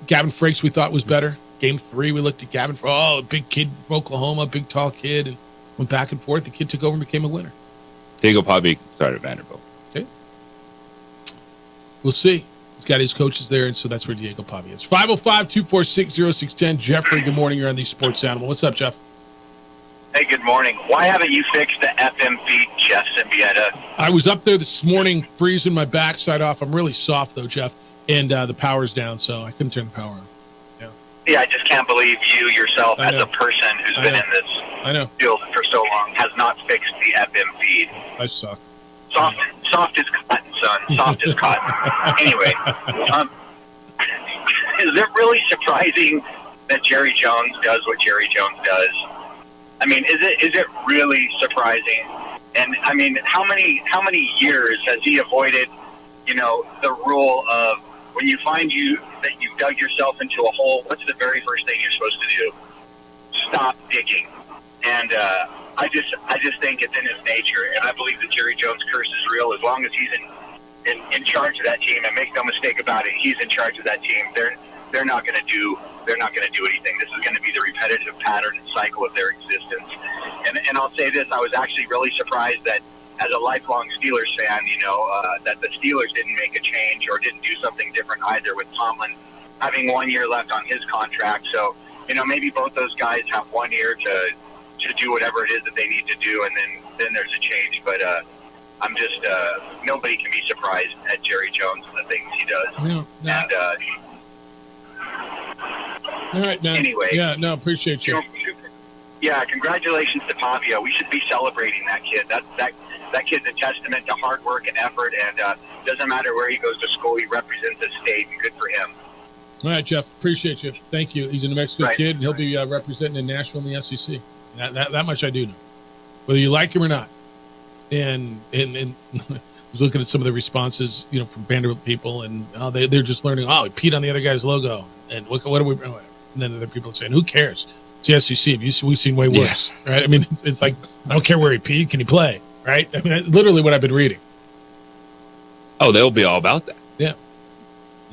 Gavin Frakes we thought was better. Game 3, we looked at Gavin. Oh, big kid from Oklahoma, big tall kid, and went back and forth. The kid took over and became a winner. Diego Pavia started at Vanderbilt. Okay. We'll see. He's got his coaches there, and so that's where Diego Pavia is. 505-246-0610. Jeffrey, good morning. You're on the Sports Animal. What's up, Jeff? Hey, good morning. Why haven't you fixed the FM feed, Jeff Symbieta? I was up there this morning freezing my backside off. I'm really soft, though, Jeff, and the power's down, so I couldn't turn the power on. Yeah, I just can't believe you yourself, as a person who's been in this field for so long, has not fixed the FM feed. I suck. Soft as cotton, son. Soft as cotton. Anyway, is it really surprising that Jerry Jones does what Jerry Jones does? I mean, is it really surprising? And I mean, how many years has he avoided, the rule of when you find that you've dug yourself into a hole, what's the very first thing you're supposed to do? Stop digging. And I just think it's in his nature, and I believe that Jerry Jones' curse is real. As long as he's in charge of that team, and make no mistake about it, he's in charge of that team. They're not going to do anything. This is going to be the repetitive pattern and cycle of their existence. And I'll say this: I was actually really surprised that, as a lifelong Steelers fan, that the Steelers didn't make a change or didn't do something different either, with Tomlin having 1 year left on his contract. So, maybe both those guys have 1 year to do whatever it is that they need to do, and then there's a change. But I'm just nobody can be surprised at Jerry Jones and the things he does. Yeah. And all right, man. Anyway, appreciate you. Yeah, congratulations to Pavia. We should be celebrating that kid. That kid's a testament to hard work and effort, and doesn't matter where he goes to school, he represents the state, and good for him. All right, Jeff. Appreciate you. Thank you. He's a New Mexico kid, and he'll be representing in Nashville in the SEC. That much I do know, whether you like him or not. And I was looking at some of the responses, from Vanderbilt people, and they're just learning. Oh, he peed on the other guy's logo, and what are we? And then other people are saying, "Who cares? It's the SEC. We've seen way worse, right?" I mean, it's like, I don't care where he peed. Can he play? Right? I mean, that's literally what I've been reading. Oh, they'll be all about that. Yeah.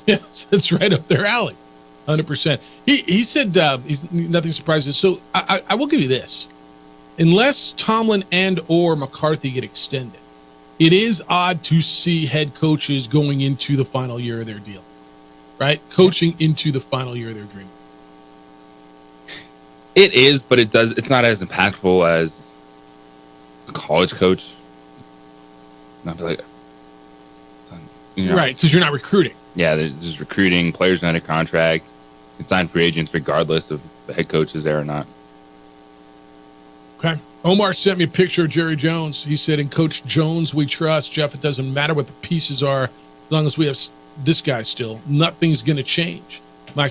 Yes, that's right up their alley. 100%. He said he's nothing surprises. So I will give you this. Unless Tomlin and or McCarthy get extended, it is odd to see head coaches going into the final year of their deal, right? Coaching into the final year of their agreement. It is, but it's not as impactful as a college coach. Not like, right, because you're not recruiting. Yeah, there's recruiting, players under contract, and sign free agents regardless of the head coach is there or not. Okay. Omar sent me a picture of Jerry Jones. He said, "In Coach Jones we trust. Jeff, it doesn't matter what the pieces are, as long as we have this guy still, nothing's going to change. My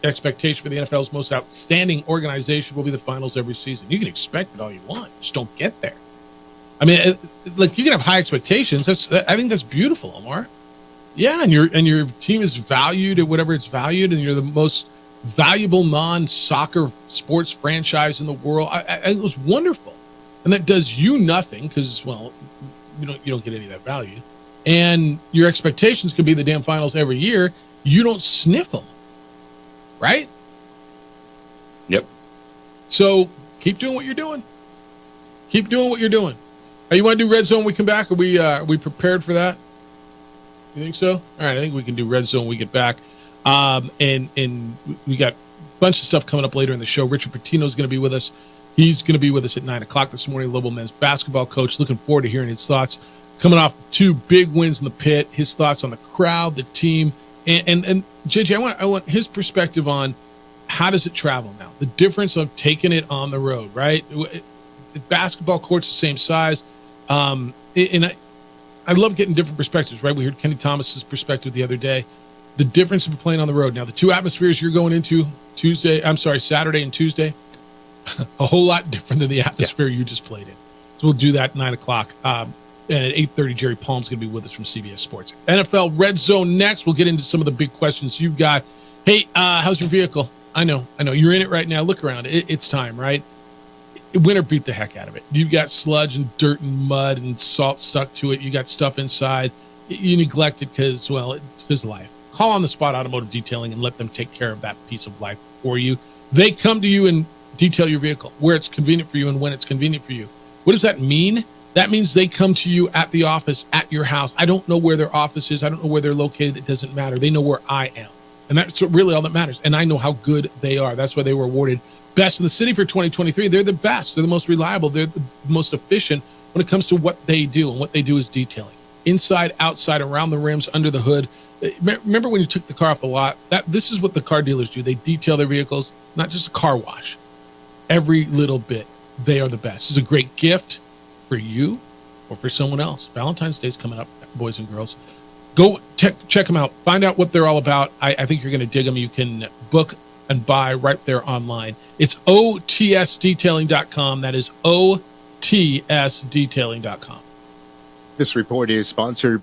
expectation for the NFL's most outstanding organization will be the finals every season." You can expect it all you want. Just don't get there. I mean, like, you can have high expectations. I think that's beautiful, Omar. Yeah, and your team is valued at whatever it's valued, and you're the most valuable non-soccer sports franchise in the world. It was wonderful. and that does you nothing because, well, you don't get any of that value. And your expectations could be the damn finals every year. You don't sniff them, right? Yep. So keep doing what you're doing. Keep doing what you're doing. Hey, you want to do Red Zone when we come back? Are we prepared for that? You think so? All right, I think we can do Red Zone when we get back. And we got a bunch of stuff coming up later in the show. Richard Pitino is going to be with us. He's going to be with us at 9 o'clock this morning, Lobo men's basketball coach. Looking forward to hearing his thoughts. Coming off 2 big wins in the pit, his thoughts on the crowd, the team, and JJ, I want his perspective on how does it travel now? The difference of taking it on the road, right? The basketball court's the same size. And I love getting different perspectives, right? We heard Kenny Thomas's perspective the other day. The difference of playing on the road. Now, the 2 atmospheres you're going into Saturday and Tuesday, a whole lot different than the atmosphere you just played in. So we'll do that at 9 o'clock. And at 8:30, Jerry Palm's going to be with us from CBS Sports. NFL Red Zone next. We'll get into some of the big questions you've got. Hey, how's your vehicle? I know. You're in it right now. Look around. It's time, right? Winter beat the heck out of it. You've got sludge and dirt and mud and salt stuck to it. You got stuff inside. You neglect it because of life. Call On the Spot Automotive Detailing and let them take care of that piece of life for you. They come to you and detail your vehicle where it's convenient for you and when it's convenient for you. What does that mean? That means they come to you at the office, at your house. I don't know where their office is. I don't know where they're located. It doesn't matter. They know where I am. And that's really all that matters. And I know how good they are. That's why they were awarded Best in the City for 2023. They're the best. They're the most reliable. They're the most efficient when it comes to what they do. And what they do is detailing. Inside, outside, around the rims, under the hood. Remember when you took the car off the lot? This is what the car dealers do. They detail their vehicles, not just a car wash. Every little bit. They are the best. It's a great gift for you or for someone else. Valentine's Day's coming up, boys and girls. Go check them out. Find out what they're all about. I think you're going to dig them. You can book and buy right there online. It's otsdetailing.com. That is otsdetailing.com. This report is sponsored.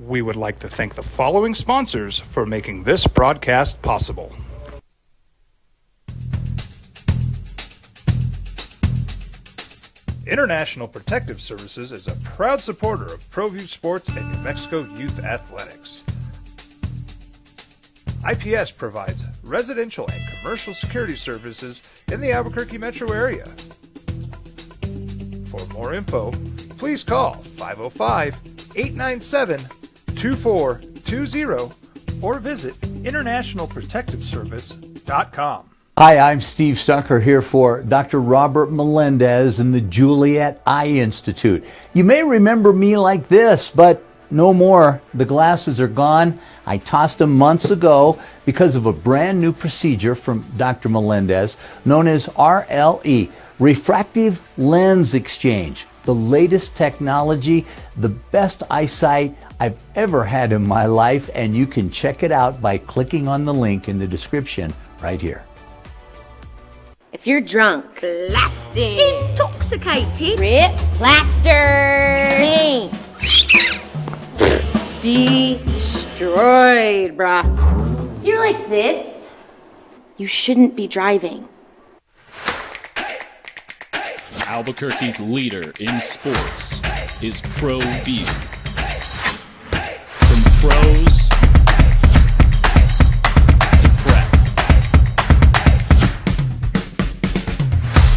We would like to thank the following sponsors for making this broadcast possible. International Protective Services is a proud supporter of ProView Sports and New Mexico Youth Athletics. IPS provides residential and commercial security services in the Albuquerque metro area. For more info, please call 505-897-2420 or visit internationalprotectiveservice.com. Hi, I'm Steve Stucker here for Dr. Robert Melendez and the Juliet Eye Institute. You may remember me like this, but no more. The glasses are gone. I tossed them months ago because of a brand new procedure from Dr. Melendez known as RLE, Refractive Lens Exchange. The latest technology, the best eyesight I've ever had in my life, and you can check it out by clicking on the link in the description right here. If you're drunk, blasted, intoxicated, ripped, plastered, destroyed, bruh. If you're like this, you shouldn't be driving. Albuquerque's leader in sports is ProView. From pros to prep.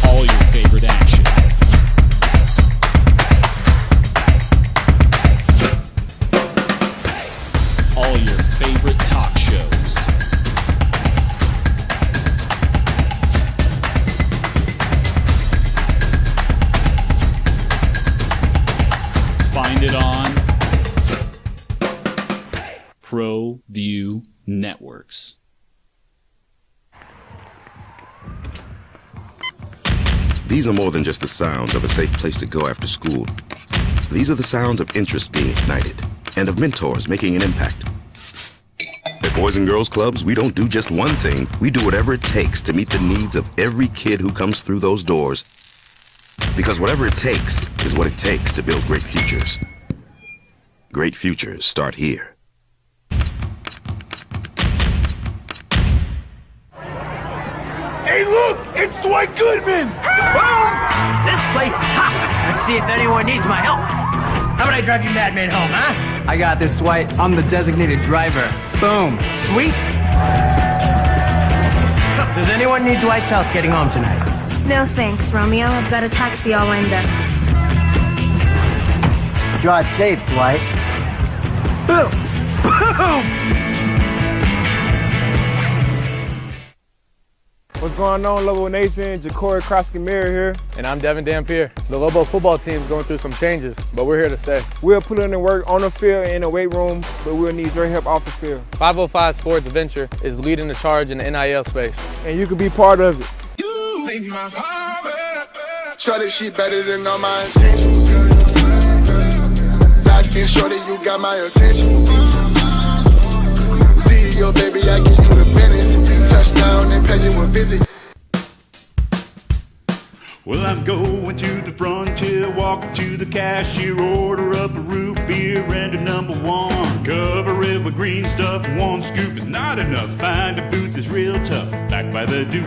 All your favorite action. All your favorite talk shows. Find it on ProView Networks. These are more than just the sounds of a safe place to go after school. These are the sounds of interest being ignited and of mentors making an impact. At Boys and Girls Clubs, we don't do just one thing. We do whatever it takes to meet the needs of every kid who comes through those doors. Because whatever it takes is what it takes to build great futures. Great futures start here. Hey, look! It's Dwight Goodman! Boom! This place is hot. Let's see if anyone needs my help. How about I drive you madman home, huh? I got this, Dwight. I'm the designated driver. Boom. Sweet. Does anyone need Dwight's help getting home tonight? No thanks, Romeo. I've got a taxi all lined up. Drive safe, Dwight. Boom! Boom! What's going on, Lobo Nation? Ja'Cory Cross-Camara here. And I'm Devin Dampier. The Lobo football team's going through some changes, but we're here to stay. We'll put in the work on the field and in the weight room, but we'll need your help off the field. 505 Sports Venture is leading the charge in the NIL space. And you can be part of it. You make my heart better. Try this shit better than all my intentions. Life been short that you got my attention. See your baby, I get you the business. Touchdown and pay you a visit. Well, I'm going to the frontier, walk up to the cashier, order up a root beer and a number one. Cover it with green stuff, one scoop is not enough. Find a booth is real tough, back by the Duke.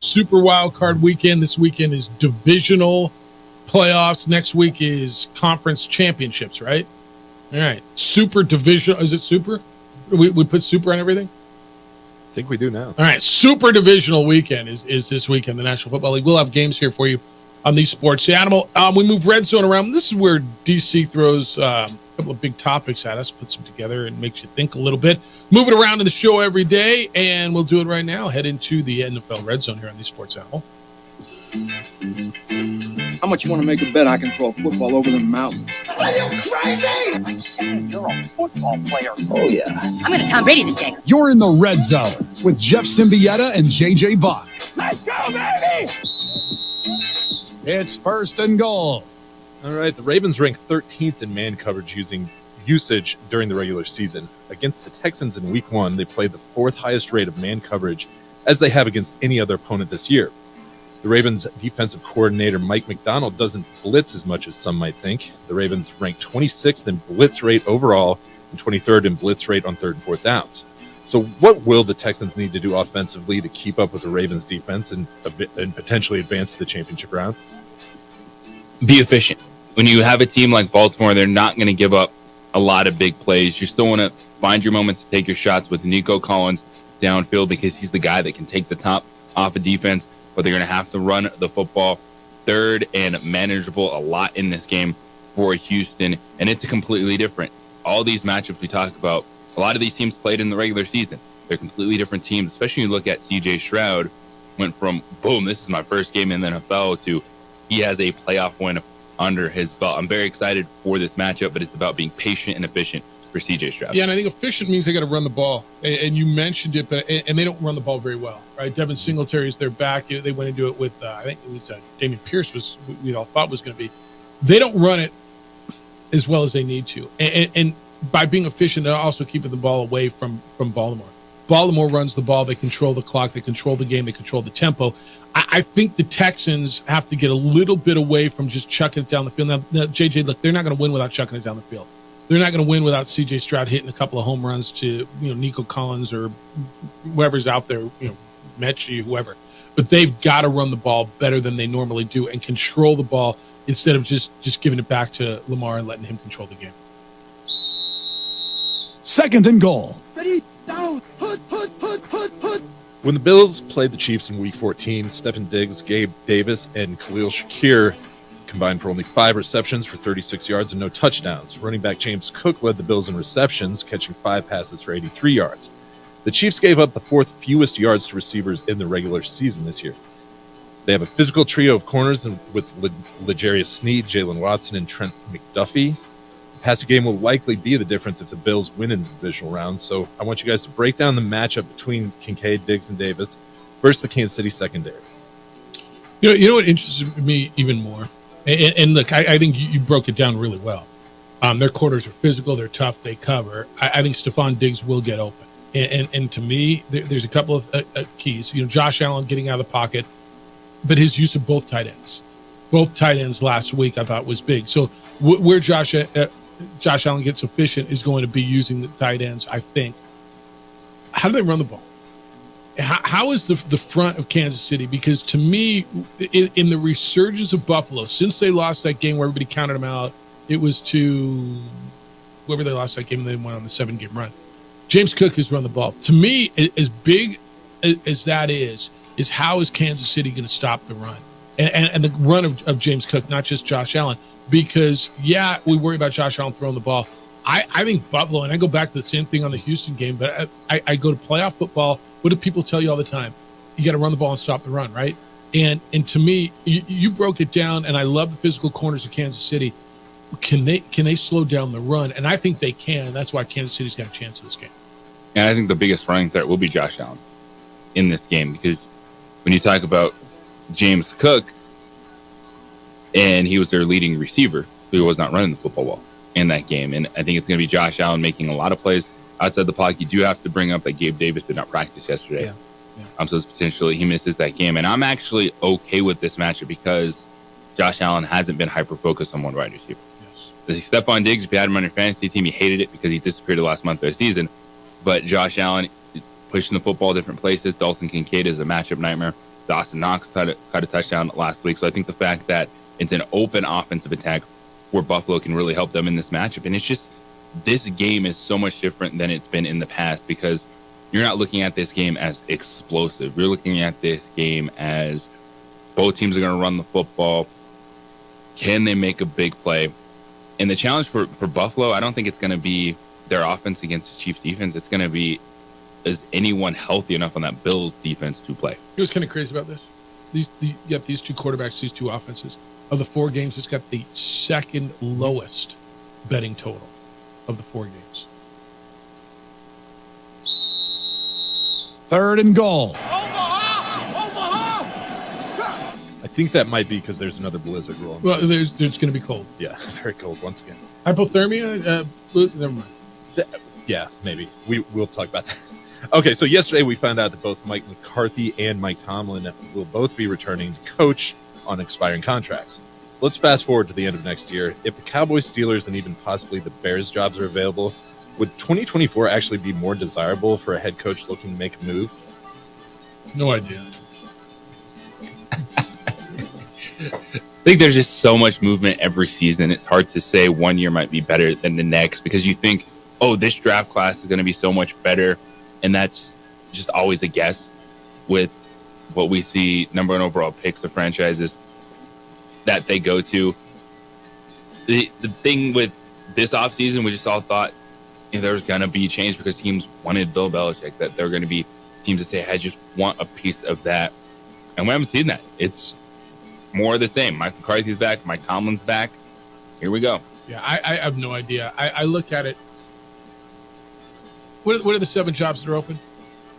Super wild card weekend. This weekend is divisional playoffs. Next week is conference championships, right? All right. Super division. Is it super? We put super on everything? I think we do now. All right. Super divisional weekend is this weekend, the National Football League. We'll have games here for you on these sports. The Animal, we move Red Zone around. This is where DC throws a couple of big topics at us, puts them together, and makes you think a little bit. Move it around in the show every day, and we'll do it right now. Head into the NFL Red Zone here on the Sports Animal. How much you want to make a bet I can throw a football over the mountains? Are you crazy? I'm saying you're a football player. Oh, yeah. I'm going to Tom Brady this game. You're in the Red Zone with Jeff Symbieta and JJ Bach. Let's go, baby! It's first and goal. All right, the Ravens ranked 13th in man coverage usage during the regular season. Against the Texans in Week 1, they played the fourth highest rate of man coverage as they have against any other opponent this year. The Ravens defensive coordinator Mike Macdonald doesn't blitz as much as some might think. The Ravens ranked 26th in blitz rate overall and 23rd in blitz rate on third and fourth downs. So what will the Texans need to do offensively to keep up with the Ravens defense and potentially advance to the championship round? Be efficient. When you have a team like Baltimore, they're not going to give up a lot of big plays. You still want to find your moments to take your shots with Nico Collins downfield because he's the guy that can take the top off a defense, but they're going to have to run the football third and manageable a lot in this game for Houston, and it's a completely different. All these matchups we talk about, a lot of these teams played in the regular season. They're completely different teams, especially when you look at C.J. Stroud, went from, boom, this is my first game in the NFL, to he has a playoff win under his belt. I'm very excited for this matchup, but it's about being patient and efficient for C.J. Stroud. Yeah, and I think efficient means they got to run the ball. And you mentioned it, but and they don't run the ball very well, right? Devin Singletary is their back. They went into it with, I think it was Damian Pierce was we all thought was going to be. They don't run it as well as they need to. And by being efficient, they're also keeping the ball away from Baltimore. Baltimore runs the ball. They control the clock. They control the game. They control the tempo. I think the Texans have to get a little bit away from just chucking it down the field. Now JJ, look, they're not going to win without chucking it down the field. They're not going to win without C.J. Stroud hitting a couple of home runs to, Nico Collins or whoever's out there, Mechie, whoever. But they've got to run the ball better than they normally do and control the ball instead of just giving it back to Lamar and letting him control the game. Second and goal. When the Bills played the Chiefs in Week 14, Stefon Diggs, Gabe Davis, and Khalil Shakir combined for only 5 receptions for 36 yards and no touchdowns. Running back James Cook led the Bills in receptions, catching 5 passes for 83 yards. The Chiefs gave up the 4th fewest yards to receivers in the regular season this year. They have a physical trio of corners with L'Jarius Sneed, Jalen Watson, and Trent McDuffie. The passing game will likely be the difference if the Bills win in the divisional round, so I want you guys to break down the matchup between Kincaid, Diggs, and Davis versus the Kansas City secondary. You know what interests me even more? And look, I think you broke it down really well. Their corners are physical. They're tough. They cover. I think Stefon Diggs will get open. And to me, there's a couple of keys. Josh Allen getting out of the pocket, but his use of both tight ends last week I thought was big. So where Josh Allen gets efficient is going to be using the tight ends, I think. How do they run the ball? how is the front of Kansas City? Because to me, in the resurgence of Buffalo, since they lost that game where everybody counted them out, it was to whoever they lost that game and they went on the 7-game run. James Cook has run the ball. To me, as big as that is how is Kansas City going to stop the run? And the run of James Cook, not just Josh Allen. Because, yeah, we worry about Josh Allen throwing the ball. I think Buffalo, and I go back to the same thing on the Houston game, but I go to playoff football. What do people tell you all the time? You got to run the ball and stop the run, right? And to me, you broke it down, and I love the physical corners of Kansas City. Can they slow down the run? And I think they can. That's why Kansas City's got a chance in this game. And I think the biggest running threat will be Josh Allen in this game, because when you talk about James Cook, and he was their leading receiver, who was not running the football well in that game. And I think it's going to be Josh Allen making a lot of plays outside the pocket. You do have to bring up that Gabe Davis did not practice yesterday. Yeah. So potentially he misses that game. And I'm actually okay with this matchup because Josh Allen hasn't been hyper-focused on one wide receiver. Yes. Stephon Diggs, if you had him on your fantasy team, you hated it because he disappeared the last month of the season. But Josh Allen pushing the football different places. Dalton Kincaid is a matchup nightmare. Dawson Knox caught a touchdown last week. So I think the fact that it's an open offensive attack where Buffalo can really help them in this matchup. And it's just, this game is so much different than it's been in the past because you're not looking at this game as explosive. You're looking at this game as both teams are going to run the football. Can they make a big play? And the challenge for Buffalo, I don't think it's going to be their offense against the Chiefs defense. It's going to be, is anyone healthy enough on that Bills defense to play? You know what's kind of crazy about this? You have these two quarterbacks, these two offenses. Of the 4 games, it's got the second lowest betting total of the 4 games. 3rd and goal. I think that might be because there's another blizzard rolling. Well, there's going to be cold. Yeah, very cold once again. Hypothermia? Never mind. Yeah, maybe. We'll talk about that. Okay, so yesterday we found out that both Mike McCarthy and Mike Tomlin will both be returning to coach on expiring contracts. So let's fast forward to the end of next year. If the Cowboys, Steelers, and even possibly the Bears jobs are available, would 2024 actually be more desirable for a head coach looking to make a move? No idea. I think there's just so much movement every season. It's hard to say one year might be better than the next because you think, oh, this draft class is going to be so much better. And that's just always a guess with what we see number 1 overall picks of franchises that they go to. The thing with this offseason, we just all thought there was going to be change because teams wanted Bill Belichick, that there were going to be teams that say, I just want a piece of that. And we haven't seen that. It's more of the same. Mike McCarthy's back. Mike Tomlin's back. Here we go. Yeah, I have no idea. I look at it. What are the 7 jobs that are open?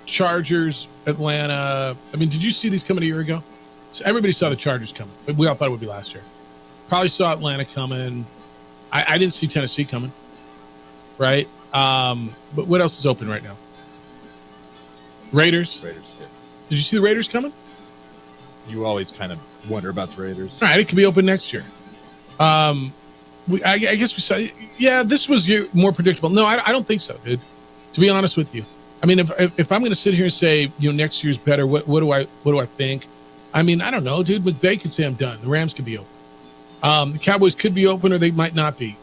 Chargers, Atlanta. I mean, did you see these coming a year ago? So everybody saw the Chargers coming. But we all thought it would be last year. Probably saw Atlanta coming. I didn't see Tennessee coming. Right? But what else is open right now? Raiders. Yeah. Did you see the Raiders coming? You always kind of wonder about the Raiders. All right, it could be open next year. I guess we saw. Yeah, this was more predictable. No, I don't think so, dude. To be honest with you, I mean, if I'm going to sit here and say, next year's better, what do I think? I mean, I don't know, dude. McVay could say I'm done. The Rams could be open. The Cowboys could be open, or they might not be.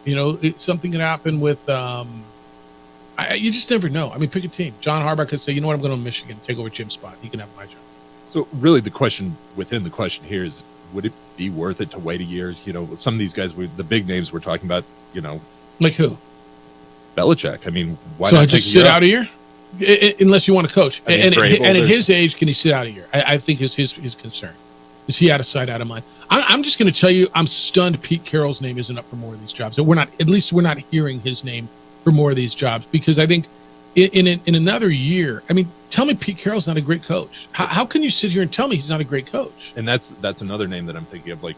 Something could happen with. You just never know. I mean, pick a team. John Harbaugh could say, you know what, I'm going to Michigan, take over Jim's spot. He can have my job. So really, the question within the question here is, would it be worth it to wait a year? Some of these guys, the big names we're talking about, like who? Belichick. I mean, why so not I just sit out a year? Unless you want to coach. I mean, and Vrabel, at his age, can he sit out a year? I think is his concern. Is he out of sight, out of mind? I'm just going to tell you, I'm stunned Pete Carroll's name isn't up for more of these jobs. We're not hearing his name for more of these jobs because I think in another year, I mean, tell me Pete Carroll's not a great coach. How can you sit here and tell me he's not a great coach? And that's another name that I'm thinking of. Like,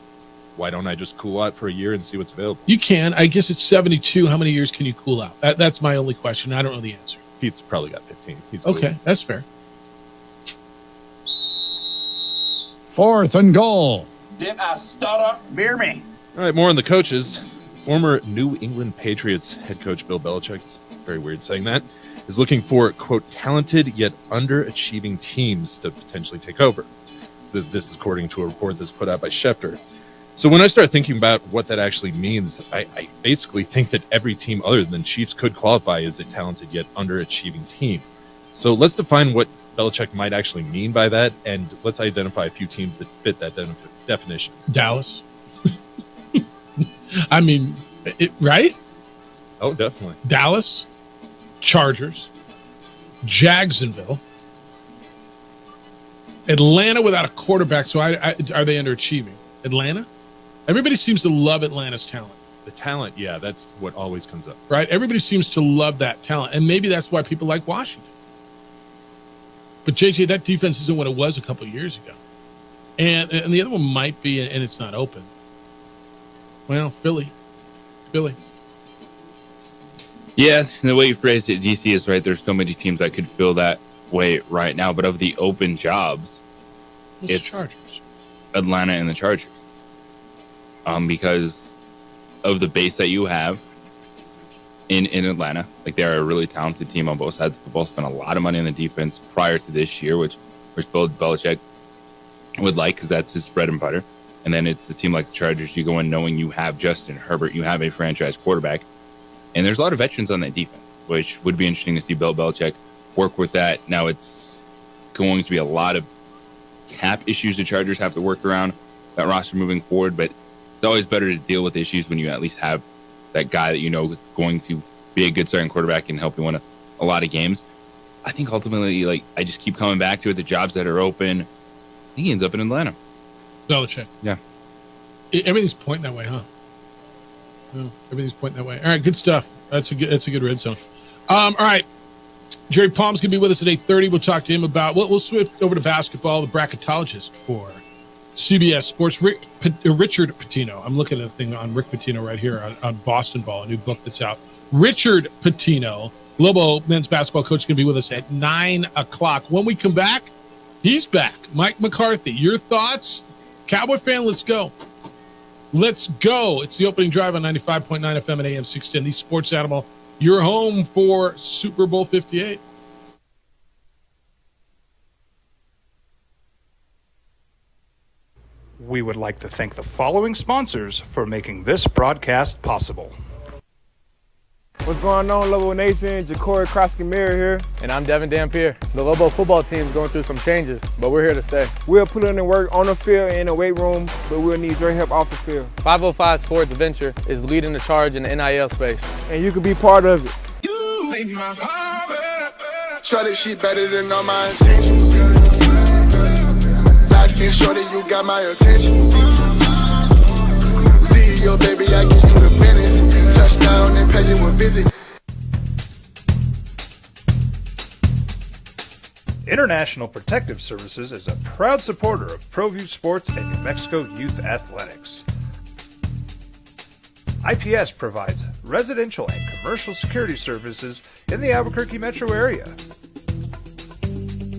why don't I just cool out for a year and see what's available? You can. I guess it's 72. How many years can you cool out? That's my only question. I don't know the answer. Pete's probably got 15. He's okay. Cool. That's fair. 4th and goal. Did I stutter? Beer me. All right, more on the coaches. Former New England Patriots head coach Bill Belichick, it's very weird saying that, is looking for, quote, talented yet underachieving teams to potentially take over. So this is according to a report that's put out by Schefter. So when I start thinking about what that actually means, I basically think that every team other than Chiefs could qualify as a talented yet underachieving team. So let's define what Belichick might actually mean by that, and let's identify a few teams that fit that definition. Dallas. I mean, right? Oh, definitely. Dallas, Chargers, Jacksonville, Atlanta without a quarterback. So are they underachieving? Atlanta? Everybody seems to love Atlanta's talent. The talent, yeah, that's what always comes up. Right? Everybody seems to love that talent. And maybe that's why people like Washington. But, JJ, that defense isn't what it was a couple of years ago. And the other one might be, and it's not open. Well, Philly. Yeah, the way you phrased it, GC is right. There's so many teams that could feel that way right now. But of the open jobs, it's Chargers. Atlanta and the Chargers. Because of the base that you have in Atlanta. Like, they're a really talented team on both sides of the ball. Spent a lot of money on the defense prior to this year, which Bill Belichick would like because that's his bread and butter. And then it's a team like the Chargers. You go in knowing you have Justin Herbert. You have a franchise quarterback. And there's a lot of veterans on that defense, which would be interesting to see Bill Belichick work with that. Now, it's going to be a lot of cap issues the Chargers have to work around that roster moving forward, but it's always better to deal with issues when you at least have that guy that you know is going to be a good starting quarterback and help you win a lot of games. I think ultimately, like, I just keep coming back to it. The jobs that are open, I think he ends up in Atlanta. Belichick. Yeah. Everything's pointing that way, huh? No, everything's pointing that way. All right, good stuff. That's a good red zone. All right. Jerry Palm's going to be with us at 8:30. We'll talk to him about, we'll swift over to basketball, the bracketologist for CBS Sports, Richard Pitino. I'm looking at a thing on Rick Pitino right here on Boston Ball, a new book that's out. Richard Pitino, Lobo men's basketball coach, is going to be with us at 9 o'clock. When we come back, he's back. Mike McCarthy, your thoughts? Cowboy fan, let's go. Let's go. It's the opening drive on 95.9 FM and AM 610. The Sports Animal, your home for Super Bowl 58. We would like to thank the following sponsors for making this broadcast possible. What's going on, Lobo Nation? Ja'Cory Cross-Camara here. And I'm Devin Dampier. The Lobo football team's going through some changes, but we're here to stay. We'll put in the work on the field and in the weight room, but we'll need your help off the field. 505 Sports Venture is leading the charge in the NIL space. And you can be part of it. Shorty, she better than all my intentions. Locked in, shorty, you got my attention. CEO, baby, I get you the business. Touchdown and pay you a visit. International Protective Services is a proud supporter of ProView Sports and New Mexico Youth Athletics. IPS provides residential and commercial security services in the Albuquerque metro area.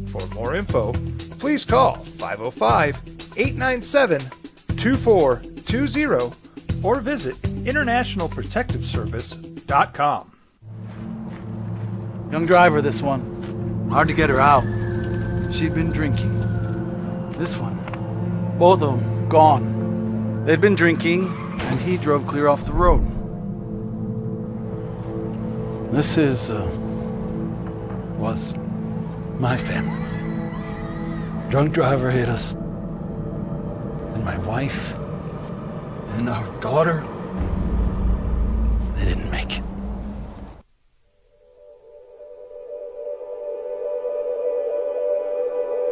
For more info, please call 505-897-2420 or visit internationalprotectiveservice.com. Young driver, this one. Hard to get her out. She'd been drinking. This one. Both of them gone. They'd been drinking, and he drove clear off the road. This was my family. Drunk driver hit us. And my wife and our daughter, they didn't make it.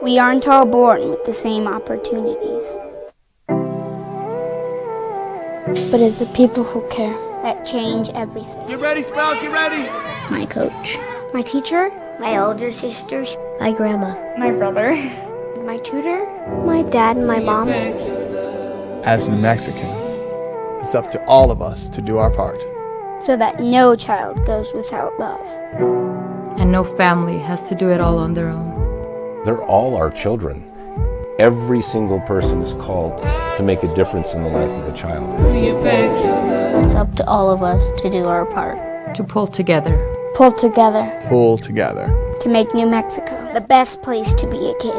We aren't all born with the same opportunities. But it's the people who care that change everything. Get ready, Sprout, get ready! My coach, my teacher, my older sisters, my grandma, my brother, my tutor, my dad, and my mom. As New Mexicans, it's up to all of us to do our part. So that no child goes without love. And no family has to do it all on their own. They're all our children. Every single person is called to make a difference in the life of a child. It's up to all of us to do our part. To pull together. Pull together Pull together. to make New Mexico the best place to be a kid.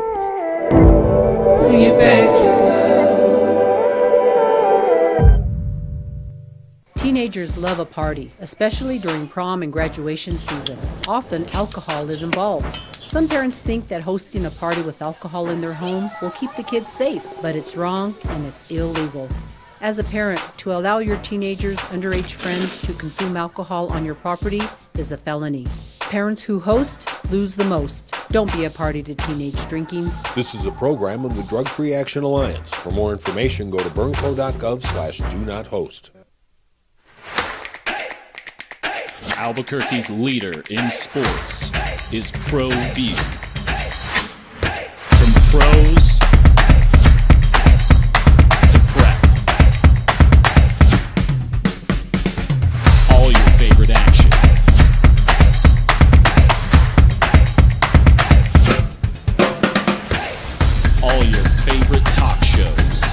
Teenagers love a party, especially during prom and graduation season. Often, alcohol is involved. Some parents think that hosting a party with alcohol in their home will keep the kids safe, but it's wrong and it's illegal. As a parent, to allow your teenagers' underage friends to consume alcohol on your property is a felony. Parents who host lose the most. Don't be a party to teenage drinking. This is a program of the Drug Free Action Alliance. For more information, go to burnco.gov/do-not-host. Albuquerque's leader in sports is ProView. From pros to prep, all your favorite action. All your favorite talk shows.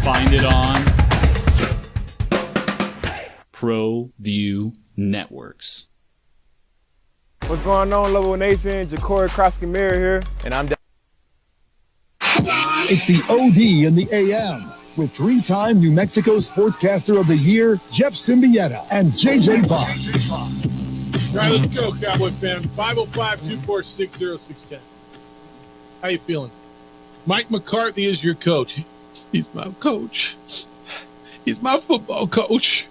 Find it on ProView Networks. What's going on, Lobo Nation? Ja'Cory Cross-Camara here, and I'm It's the OD in the AM with three-time New Mexico Sportscaster of the Year, Jeff Symbieta and JJ Bach. All right, let's go, Cowboy fan. 505-246-0610. How you feeling? Mike McCarthy is your coach. He's my coach. He's my football coach.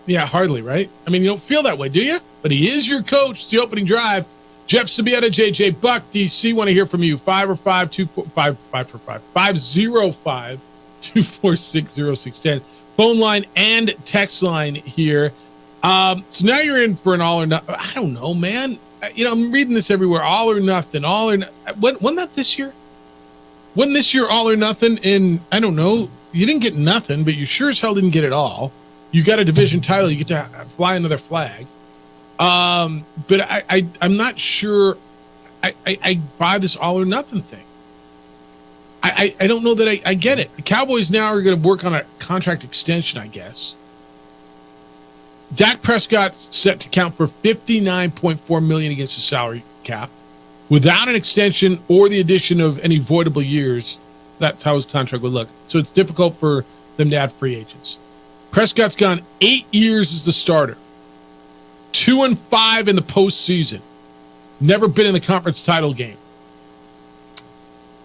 Yeah, hardly, right? I mean, you don't feel that way, do you? But he is your coach. It's the opening drive. Jeff Symbieta, JJ Buck, DC, want to hear from you. 505-246-0610. Phone line and text line here. So now you're in for an all or nothing. I don't know, man. I'm reading this everywhere. All or nothing. Wasn't that this year? Wasn't this year all or nothing? And I don't know. You didn't get nothing, but you sure as hell didn't get it all. You got a division title. You get to fly another flag. But I'm not sure I buy this all or nothing thing. I don't know that I get it. The Cowboys now are going to work on a contract extension, I guess. Dak Prescott's set to count for $59.4 million against the salary cap. Without an extension or the addition of any voidable years, that's how his contract would look. So it's difficult for them to add free agents. Prescott's gone 8 years as the starter. 2-5 in the postseason. Never been in the conference title game.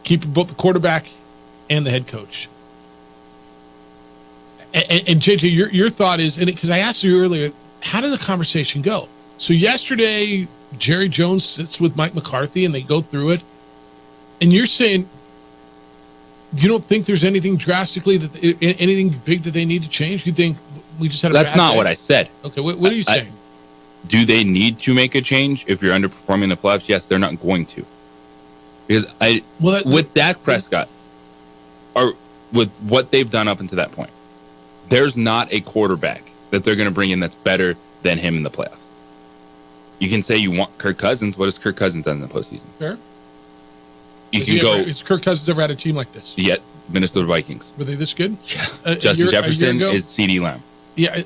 Keeping both the quarterback and the head coach. And JJ, your thought is, and because I asked you earlier, how did the conversation go? So yesterday, Jerry Jones sits with Mike McCarthy and they go through it. And you're saying you don't think there's anything drastically anything big that they need to change? You think we just had a That's bad not day? what I said. Okay, what are you saying? Do they need to make a change if you're underperforming in the playoffs? Yes, they're not going to. Because with Dak Prescott, or with what they've done up until that point, there's not a quarterback that they're going to bring in that's better than him in the playoffs. You can say you want Kirk Cousins. What has Kirk Cousins done in the postseason? Fair. Is Kirk Cousins ever had a team like this? Yet, Minnesota Vikings. Were they this good? Yeah. Justin Jefferson is CeeDee Lamb. Yeah.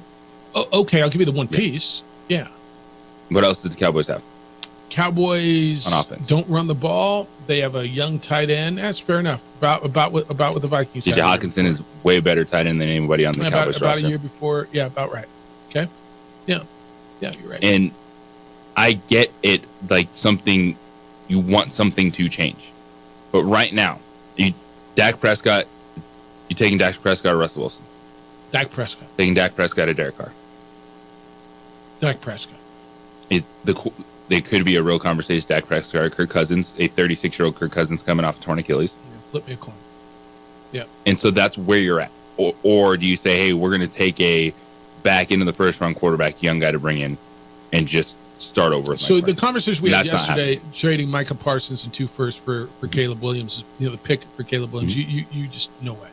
Okay, I'll give you the one piece. Yeah. What else did the Cowboys have? Cowboys on offense don't run the ball. They have a young tight end. That's fair enough. About what the Vikings. DJ Hawkinson is way better tight end than anybody on the Cowboys roster. About a year before. Yeah, about right. Okay. Yeah, you're right. And I get it, like you want something to change, but right now, Dak Prescott, you taking Dak Prescott or Russell Wilson? Dak Prescott. Taking Dak Prescott or Derek Carr? Dak Prescott. They could be a real conversation. Dak Prescott or Kirk Cousins, a 36-year-old Kirk Cousins coming off a torn Achilles. Yeah, flip me a coin. Yeah. And so that's where you're at. Or do you say, hey, we're going to take a back into the first round quarterback, young guy to bring in, and just start over with So the conversation we had yesterday, trading Micah Parsons and 2 firsts for Caleb Williams, the pick for Caleb Williams, you just, no way.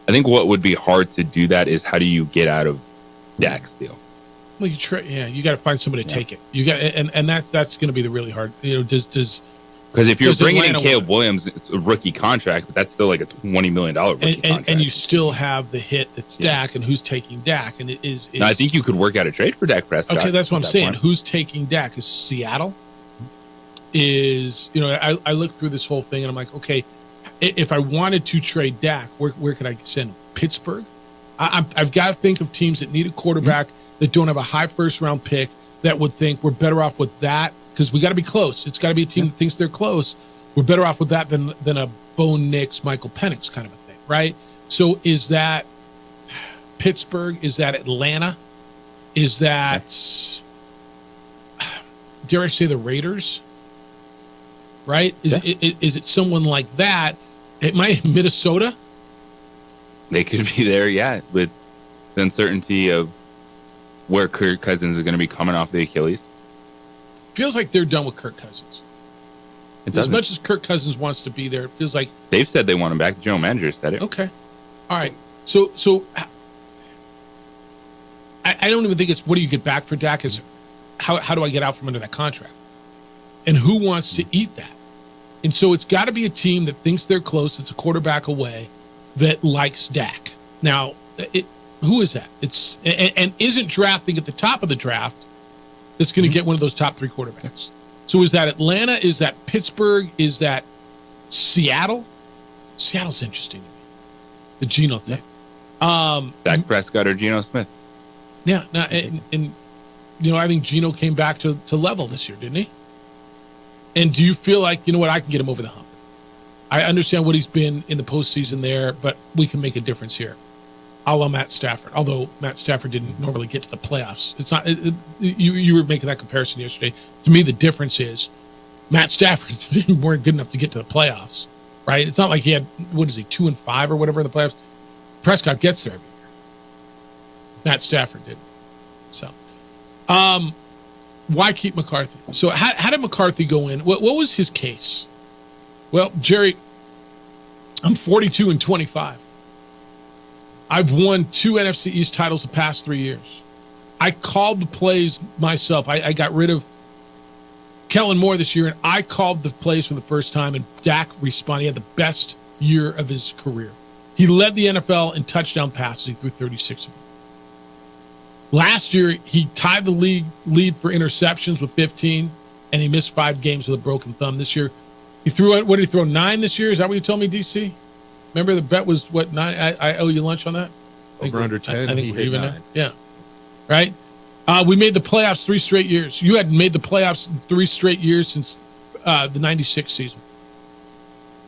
I think what would be hard to do that is how do you get out of Dak's deal? Well, you got to find somebody to take it. You got, and that's going to be the really hard. Does Because if you're Does bringing in Atlanta Caleb Williams, it's a rookie contract, but that's still like a $20 million rookie contract. And you still have the hit that's Dak, and who's taking Dak? And it is. Now, I think you could work out a trade for Dak Prescott. Okay, that's what I'm saying. point. Who's taking Dak? Is Seattle? Is, I look through this whole thing and I'm like, okay, if I wanted to trade Dak, where could I send him? Pittsburgh? I've got to think of teams that need a quarterback that don't have a high first round pick that would think we're better off with that, because we got to be close. It's got to be a team that thinks they're close. We're better off with that than a Bo Nix, Michael Penix kind of a thing, right? So is that Pittsburgh? Is that Atlanta? Is that, dare I say, the Raiders? Right? Is it someone like that? It might Minnesota. They could be there, with the uncertainty of where Kirk Cousins is going to be coming off the Achilles. Feels like they're done with Kirk Cousins. As much as Kirk Cousins wants to be there, it feels like they've said they want him back. The general manager said it. Okay, all right. So I don't even think it's what do you get back for Dak? Is how do I get out from under that contract? And who wants to eat that? And so it's got to be a team that thinks they're close. It's a quarterback away that likes Dak. Now, who is that? It's and isn't drafting at the top of the draft that's going to get one of those top 3 quarterbacks. So is that Atlanta? Is that Pittsburgh? Is that Seattle? Seattle's interesting to me. The Geno thing. Dak Prescott or Geno Smith. Yeah, no, and I think Geno came back to level this year, didn't he? And do you feel like, you know what, I can get him over the hump? I understand what he's been in the postseason there, but we can make a difference here. A la Matt Stafford, although Matt Stafford didn't normally get to the playoffs. It's not. You were making that comparison yesterday. To me, the difference is Matt Stafford weren't good enough to get to the playoffs, right? It's not like he had, 2-5 or whatever in the playoffs. Prescott gets there every year. Matt Stafford didn't. So, why keep McCarthy? So how did McCarthy go in? What was his case? Well, Jerry, I'm 42 and 25. I've won 2 NFC East titles the past 3 years. I called the plays myself. I got rid of Kellen Moore this year, and I called the plays for the first time, and Dak responded. He had the best year of his career. He led the NFL in touchdown passes. He threw 36 of them. Last year, he tied the lead for interceptions with 15, and he missed 5 games with a broken thumb. This year, he threw, what did he throw, 9 this year? Is that what you told me, DC? Remember the bet was, 9? I owe you lunch on that? Over under 10, I think he we're hit even 9. now. Yeah. Right? We made the playoffs 3 straight years. You hadn't made the playoffs 3 straight years since the 96 season.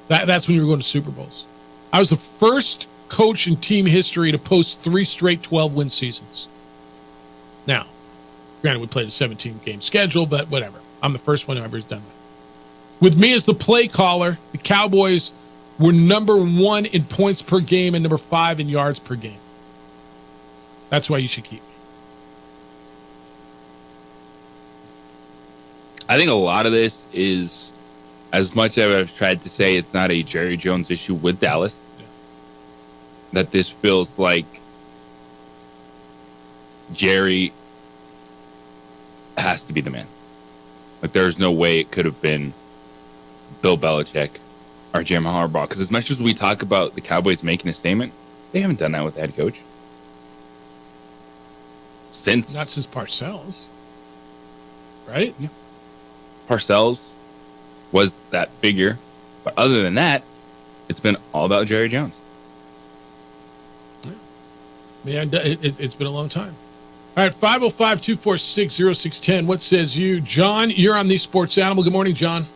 That's when you were going to Super Bowls. I was the first coach in team history to post 3 straight 12-win seasons. Now, granted, we played a 17-game schedule, but whatever. I'm the first one who ever has done that. With me as the play caller, the Cowboys were number 1 in points per game and number 5 in yards per game. That's why you should keep me. I think a lot of this is, as much as I've tried to say it's not a Jerry Jones issue with Dallas, that this feels like Jerry has to be the man. Like, there's no way it could have been Bill Belichick or Jim Harbaugh. Because as much as we talk about the Cowboys making a statement, they haven't done that with the head coach. Not since Parcells. Right? Yeah. Parcells was that figure. But other than that, it's been all about Jerry Jones. Yeah, it's been a long time. All right, 505-246-0610. What says you? John, you're on the Sports Animal. Good morning, John.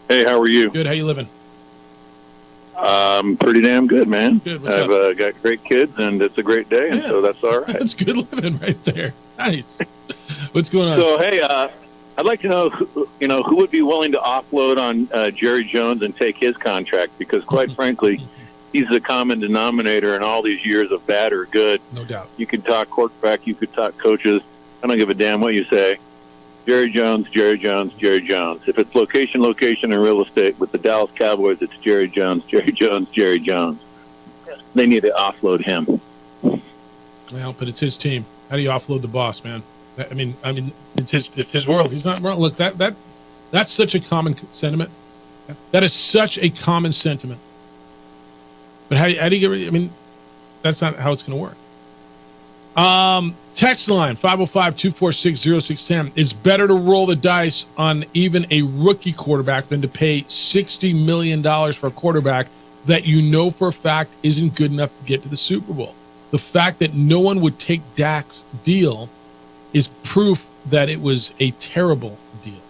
Hey, how are you? Good. How you living? Pretty damn good, man. Good. What's I've got great kids, and it's a great day, and so that's all right. That's good living right there. Nice. What's going on? So, hey, I'd like to know, who would be willing to offload on Jerry Jones and take his contract? Because, quite frankly, he's the common denominator in all these years of bad or good. No doubt. You could talk quarterback, you could talk coaches. I don't give a damn what you say. Jerry Jones, Jerry Jones, Jerry Jones. If it's location, and real estate, with the Dallas Cowboys, it's Jerry Jones, Jerry Jones, Jerry Jones. They need to offload him. Well, but it's his team. How do you offload the boss, man? I mean, it's his world. He's not wrong. Look, that That's such a common sentiment. That is such a common sentiment. But how do you get rid? I mean, that's not how it's going to work. Text line 505-246-0610. It's better to roll the dice on even a rookie quarterback than to pay $60 million for a quarterback that you know for a fact isn't good enough to get to the Super Bowl. The fact that no one would take Dak's deal is proof that it was a terrible deal.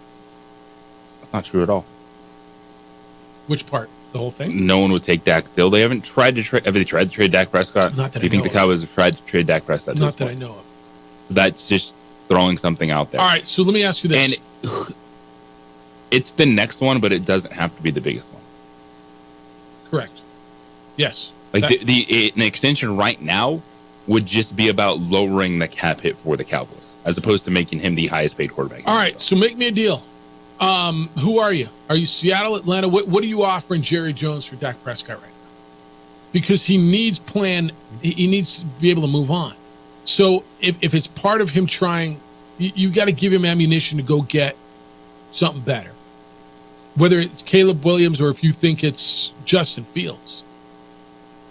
That's not true at all. Which part? The whole thing? No one would take Dak deal. They haven't tried to trade. Have they tried to trade Dak Prescott? Not that Do you think the Cowboys have tried to trade Dak Prescott? Not that I know of. That's just throwing something out there. All right, so let me ask you this. And it's the next one, but it doesn't have to be the biggest one. Correct. Yes. Like an extension right now would just be about lowering the cap hit for the Cowboys, as opposed to making him the highest paid quarterback. All right, so make me a deal. Who are you? Are you Seattle, Atlanta? What are you offering Jerry Jones for Dak Prescott right now? Because he needs he needs to be able to move on. So if it's part of him trying, you got to give him ammunition to go get something better. Whether it's Caleb Williams or if you think it's Justin Fields.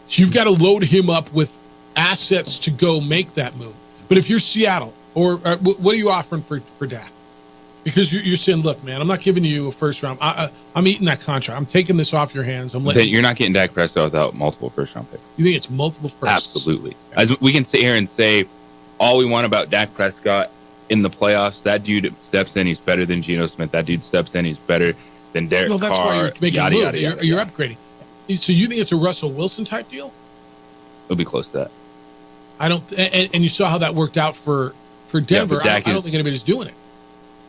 So you've got to load him up with assets to go make that move. But if you're Seattle, or what are you offering for Dak? Because you're saying, look, man, I'm not giving you a first round. I'm eating that contract. I'm taking this off your hands. You're not getting Dak Prescott without multiple first round picks. You think it's multiple firsts? Absolutely. As we can sit here and say all we want about Dak Prescott in the playoffs, that dude steps in, he's better than Geno Smith. That dude steps in, he's better than Derek Carr. Well, that's why you're making a move. Yada, you're upgrading. So you think it's a Russell Wilson type deal? It'll be close to that. I don't. And you saw how that worked out for Denver. Yeah, I don't think anybody's doing it.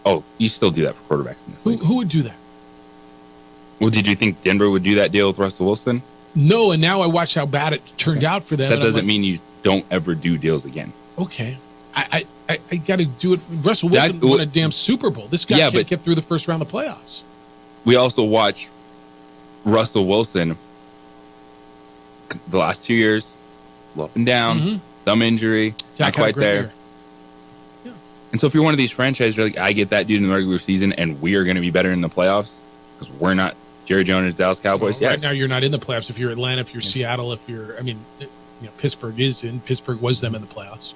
Oh, you still do that for quarterbacks in this league. Who would do that? Well, did you think Denver would do that deal with Russell Wilson? No, and now I watched how bad it turned out for them. That doesn't mean you don't ever do deals again. Okay. I got to do it. Russell Wilson won a damn Super Bowl. This guy can't get through the first round of the playoffs. We also watch Russell Wilson the last 2 years, up and down, thumb injury, not quite there. Yeah. And so if you're one of these franchises, you're like, I get that dude in the regular season, and we are going to be better in the playoffs because we're not Jerry Jones, Dallas Cowboys. Well, right now, you're not in the playoffs. If you're Atlanta, if you're Seattle, if you're, Pittsburgh is in. Pittsburgh was them in the playoffs.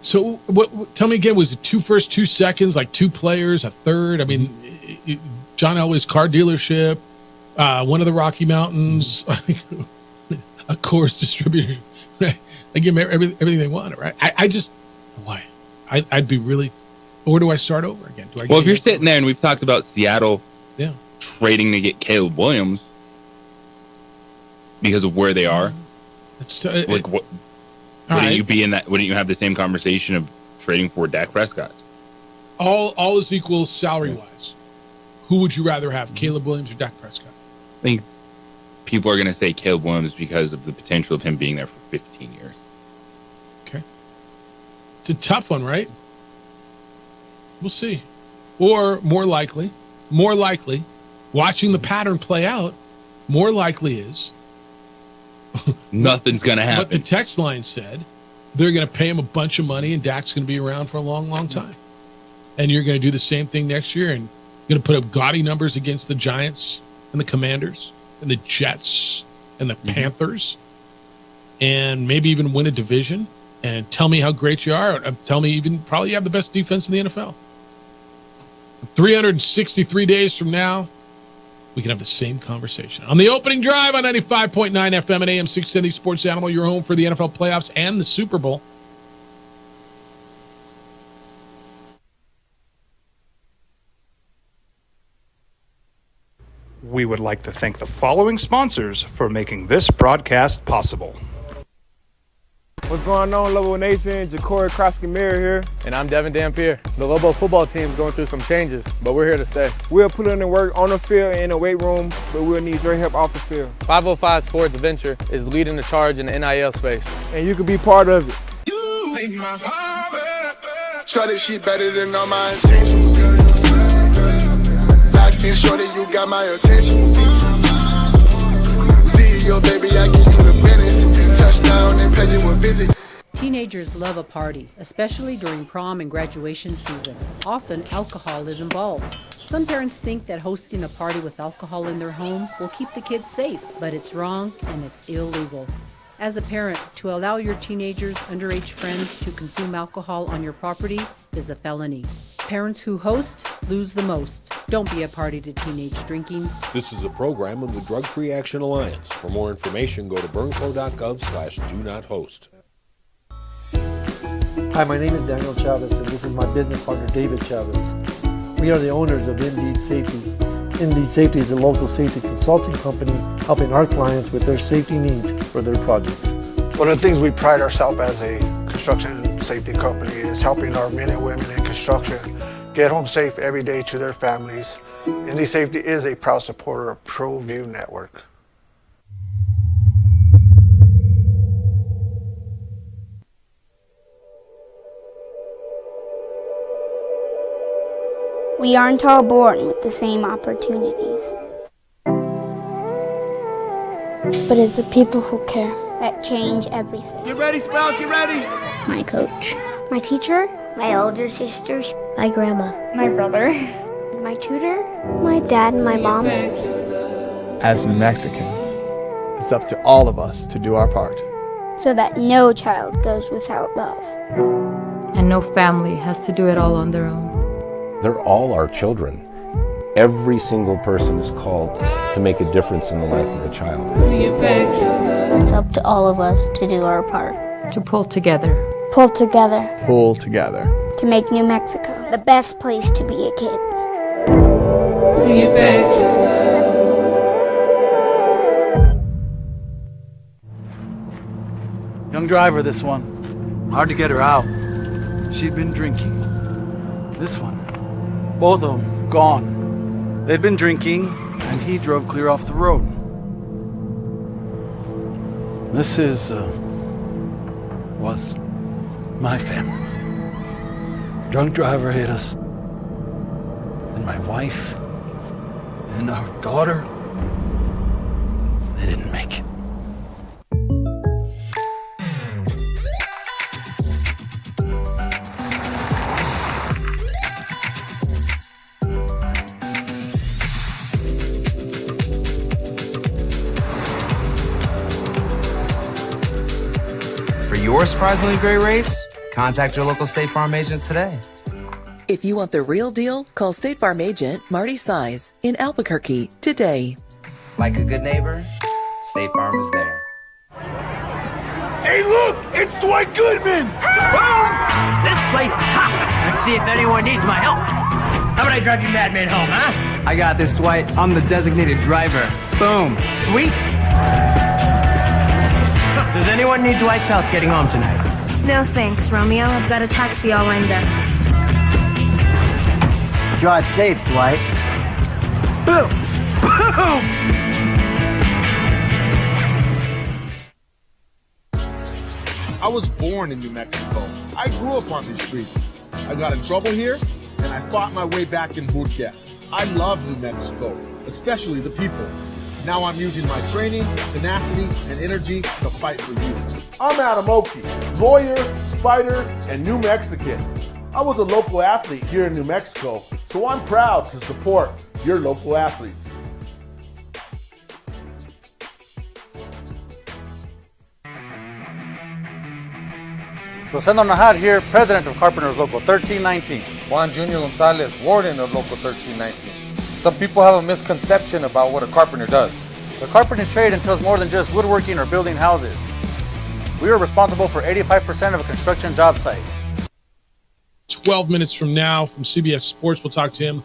So, what? Tell me again. Was it 2 firsts, 2 seconds, like 2 players, a third? I mean, John Elway's car dealership, one of the Rocky Mountains, a Coors distributor. Right? They give them everything they want, right? I just why? I'd be really. Or do I start over again? Well, if you're sitting there and we've talked about Seattle, trading to get Caleb Williams because of where they are, like what? Wouldn't you be in that? Wouldn't you have the same conversation of trading for Dak Prescott? All is equal salary wise. Who would you rather have, Caleb Williams or Dak Prescott? I think people are going to say Caleb Williams because of the potential of him being there for 15 years. Okay, it's a tough one, right? We'll see. Or more likely, watching the pattern play out, more likely is nothing's going to happen. What the text line said, they're going to pay him a bunch of money and Dak's going to be around for a long, long time. And you're going to do the same thing next year and you're going to put up gaudy numbers against the Giants and the Commanders and the Jets and the Panthers and maybe even win a division and tell me how great you are. Tell me even probably you have the best defense in the NFL. 363 days from now, we can have the same conversation. On the opening drive on 95.9 FM and AM 670 Sports Animal, your home for the NFL playoffs and the Super Bowl. We would like to thank the following sponsors for making this broadcast possible. What's going on, Lobo Nation? Ja'Cory Krosky-Miller here. And I'm Devin Dampier. The Lobo football team's going through some changes, but we're here to stay. We'll put in the work on the field and in the weight room, but we'll need your help off the field. 505 Sports Venture is leading the charge in the NIL space. And you can be part of it. Try this shit better than all my intentions. Locked in shorty, you got my attention. See your baby, I get you the business. Touchdown and pay you a visit. Teenagers Teenagers love a party, especially during prom and graduation season. Often, alcohol is involved. Some parents think that hosting a party with alcohol in their home will keep the kids safe, but it's wrong and it's illegal. As a parent, to allow your teenagers' underage friends to consume alcohol on your property is a felony. Parents who host lose the most. Don't be a party to teenage drinking. This is a program of the Drug Free Action Alliance. For more information, go to burnco.gov/do-not-host. Hi, my name is Daniel Chavez, and this is my business partner, David Chavez. We are the owners of Indeed Safety. Indeed Safety is a local safety consulting company helping our clients with their safety needs for their projects. One of the things we pride ourselves as a construction safety company is helping our men and women in construction get home safe every day to their families. Indeed Safety is a proud supporter of ProView Network. We aren't all born with the same opportunities. But it's the people who care that change everything. Get ready, Sprout, get ready! My coach, my teacher, my older sisters, my grandma, my brother, my tutor, my dad, and my mom. As New Mexicans, it's up to all of us to do our part. So that no child goes without love. And no family has to do it all on their own. They're all our children. Every single person is called to make a difference in the life of a child. It's up to all of us to do our part. To pull together. Pull together. Pull together. To make New Mexico the best place to be a kid. Young driver, this one. Hard to get her out. She'd been drinking. This one. Both of them gone. They'd been drinking, and he drove clear off the road. This was my family. Drunk driver hit us. And my wife and our daughter, they didn't make it. For your surprisingly great rates, contact your local State Farm agent today. If you want the real deal, call State Farm agent Marty Size in Albuquerque today. Like a good neighbor, State Farm is there. Hey, look! It's Dwight Goodman! Boom! This place is hot. Let's see if anyone needs my help. How about I drive you madman home, huh? I got this, Dwight. I'm the designated driver. Boom. Sweet. Does anyone need Dwight's help getting home tonight? No thanks, Romeo. I've got a taxi all lined up. Drive safe, Dwight. Boom! Boom! I was born in New Mexico. I grew up on these streets. I got in trouble here, and I fought my way back in Burquia. I love New Mexico, especially the people. Now I'm using my training, tenacity, and energy to fight for you. I'm Adam Oki, lawyer, fighter, and New Mexican. I was a local athlete here in New Mexico, so I'm proud to support your local athletes. Rosendo Najar here, president of Carpenters Local 1319. Juan Junior Gonzalez, warden of Local 1319. Some people have a misconception about what a carpenter does. The carpentry trade entails more than just woodworking or building houses. We are responsible for 85% of a construction job site. 12 minutes from now from CBS Sports, we'll talk to him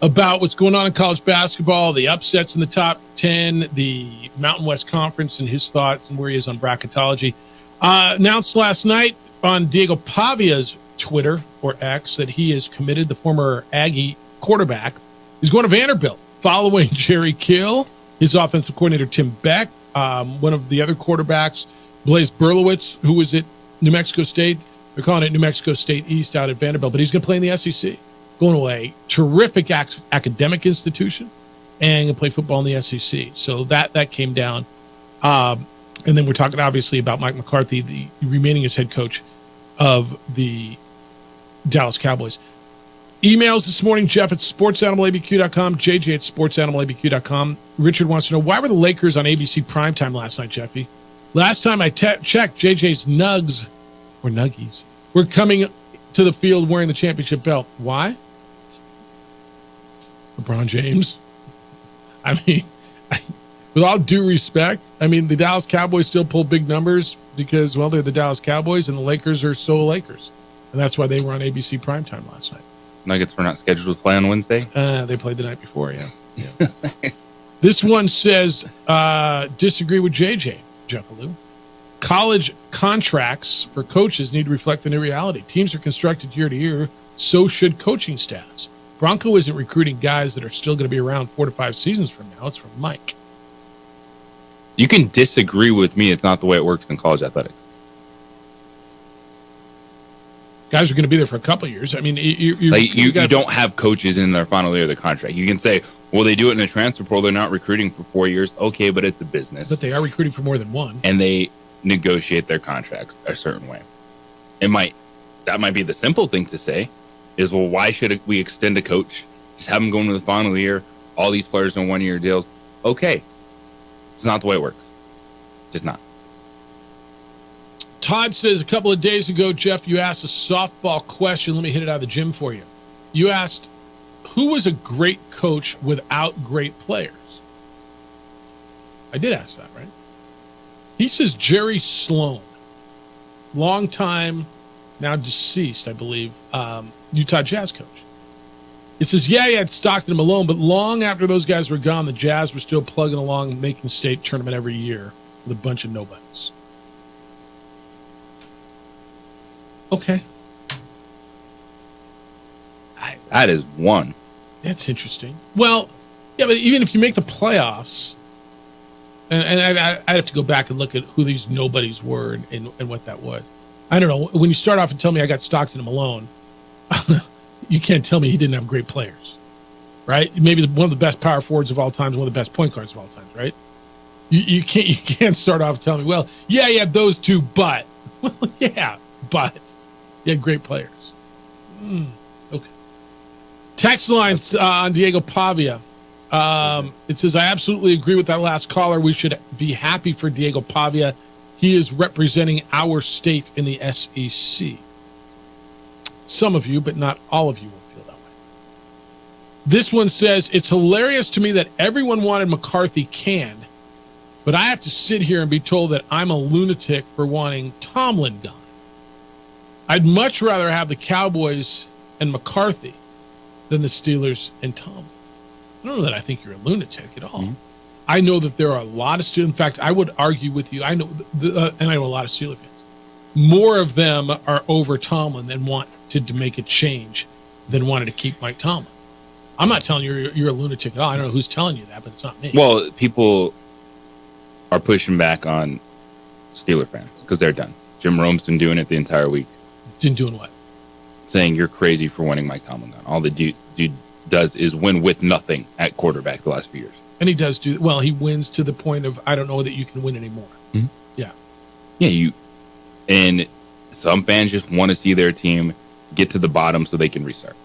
about what's going on in college basketball, the upsets in the top 10, the Mountain West Conference, and his thoughts and where he is on bracketology. Announced last night on Diego Pavia's Twitter, or X, that he is committed. The former Aggie quarterback is going to Vanderbilt following Jerry Kill, his offensive coordinator Tim Beck, one of the other quarterbacks, Blaise Berlowitz, who was at New Mexico State. They're calling it New Mexico State East out at Vanderbilt, but he's going to play in the SEC. Going away, terrific academic institution, and going to play football in the SEC. So that came down. And then we're talking obviously about Mike McCarthy, the remaining as head coach of the Dallas Cowboys. Emails this morning, Jeff at sportsanimalabq.com, JJ at sportsanimalabq.com. Richard wants to know, why were the Lakers on ABC primetime last night, Jeffy? Last time I checked, JJ's Nuggies were coming to the field wearing the championship belt. Why? LeBron James. I mean, with all due respect, I mean, the Dallas Cowboys still pull big numbers because, well, they're the Dallas Cowboys and the Lakers are still the Lakers. And that's why they were on ABC primetime last night. Nuggets were not scheduled to play on Wednesday? They played the night before, yeah. This one says, disagree with JJ, Jeff Alou. College contracts for coaches need to reflect the new reality. Teams are constructed year to year, so should coaching staffs. Bronco isn't recruiting guys that are still going to be around 4 to 5 seasons from now. It's from Mike. You can disagree with me. It's not the way it works in college athletics. Guys are going to be there for a couple of years. I mean, you don't have coaches in their final year of their contract. You can say, well, they do it in the transfer portal. They're not recruiting for 4 years. Okay, but it's a business. But they are recruiting for more than one. And they negotiate their contracts a certain way. That might be the simple thing to say is, well, why should we extend a coach? Just have them go into the final year. All these players on 1-year deals. Okay. It's not the way it works. Just not. Todd says, a couple of days ago, Jeff, you asked a softball question. Let me hit it out of the gym for you. You asked, who was a great coach without great players? I did ask that, right? He says Jerry Sloan, long time, now deceased, I believe, Utah Jazz coach. It says, yeah, he had Stockton and Malone, but long after those guys were gone, the Jazz were still plugging along, making state tournament every year with a bunch of nobodies. Okay. That is one. That's interesting. Well, yeah, but even if you make the playoffs, and I'd have to go back and look at who these nobodies were and what that was. I don't know. When you start off and tell me I got Stockton and Malone, you can't tell me he didn't have great players, right? Maybe one of the best power forwards of all time, one of the best point guards of all time, right? You can't start off telling me, well, yeah, you had those two, but well, yeah, but you had great players. Okay. Text line on Diego Pavia. It says, I absolutely agree with that last caller. We should be happy for Diego Pavia. He is representing our state in the SEC. Some of you, but not all of you, will feel that way. This one says, it's hilarious to me that everyone wanted McCarthy canned, but I have to sit here and be told that I'm a lunatic for wanting Tomlin gone. I'd much rather have the Cowboys and McCarthy than the Steelers and Tomlin. I don't know that I think you're a lunatic at all. Mm-hmm. I know that there are a lot of Steelers. In fact, I would argue with you. I know, and I know a lot of Steelers fans. More of them are over Tomlin than wanted to make a change than wanted to keep Mike Tomlin. I'm not telling you you're a lunatic at all. I don't know who's telling you that, but it's not me. Well, people are pushing back on Steeler fans because they're done. Jim Rome's been doing it the entire week. Been doing what? Saying you're crazy for wanting Mike Tomlin gone. All the dude does is win with nothing at quarterback the last few years. And he does do well. He wins to the point of I don't know that you can win anymore. Mm-hmm. Yeah. Yeah, and some fans just want to see their team get to the bottom so they can restart.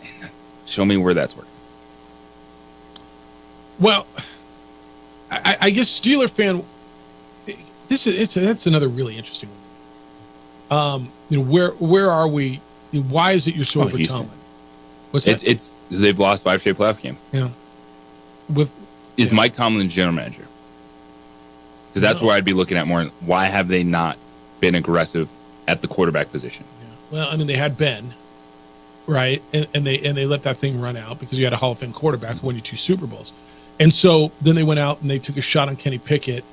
And show me where that's working. Well, I guess Steeler fan. That's another really interesting one. Where are we? Why is it you're so over Tomlin? What's that? It's they've lost 5 straight playoff games. Yeah. Is Mike Tomlin general manager? Because that's where I'd be looking at more. Why have they not been aggressive at the quarterback position? Yeah. Well, I mean, they had Ben, right, and they let that thing run out because you had a Hall of Fame quarterback who won you 2 Super Bowls, and so then they went out and they took a shot on Kenny Pickett,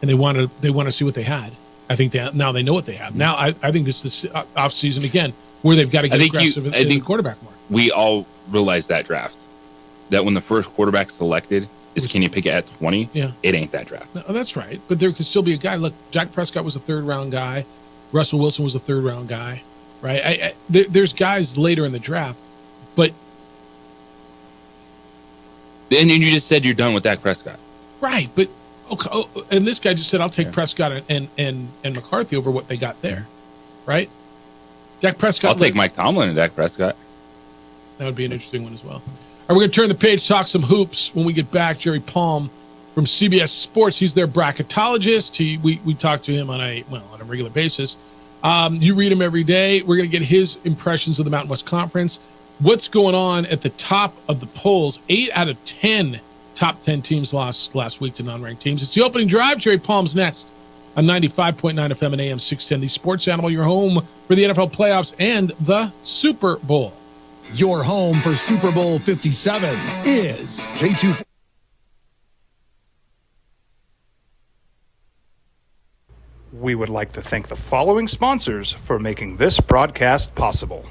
and they want to see what they had. I think now they know what they have. Mm-hmm. Now I think this is the off season again where they've got to get aggressive in the quarterback more. We all realized that draft, that when the first quarterback selected is Kenny Pickett at 20, it ain't that draft. No, that's right. But there could still be a guy. Look, Dak Prescott was a 3rd-round guy. Russell Wilson was a 3rd-round guy, right? There's guys later in the draft, but... And you just said you're done with Dak Prescott. Right, but Okay. Oh, and this guy just said, I'll take Prescott and McCarthy over what they got there, right? Dak Prescott. I'll take Mike Tomlin and Dak Prescott. That would be an interesting one as well. All right, we're going to turn the page, talk some hoops. When we get back, Jerry Palm from CBS Sports. He's their bracketologist. We talk to him on a regular basis. You read him every day. We're going to get his impressions of the Mountain West Conference. What's going on at the top of the polls? 8 out of 10 top 10 teams lost last week to non-ranked teams. It's the opening drive. Jerry Palm's next on 95.9 FM and AM 610. The Sports Animal, your home for the NFL playoffs and the Super Bowl. Your home for Super Bowl 57 is J2. We would like to thank the following sponsors for making this broadcast possible.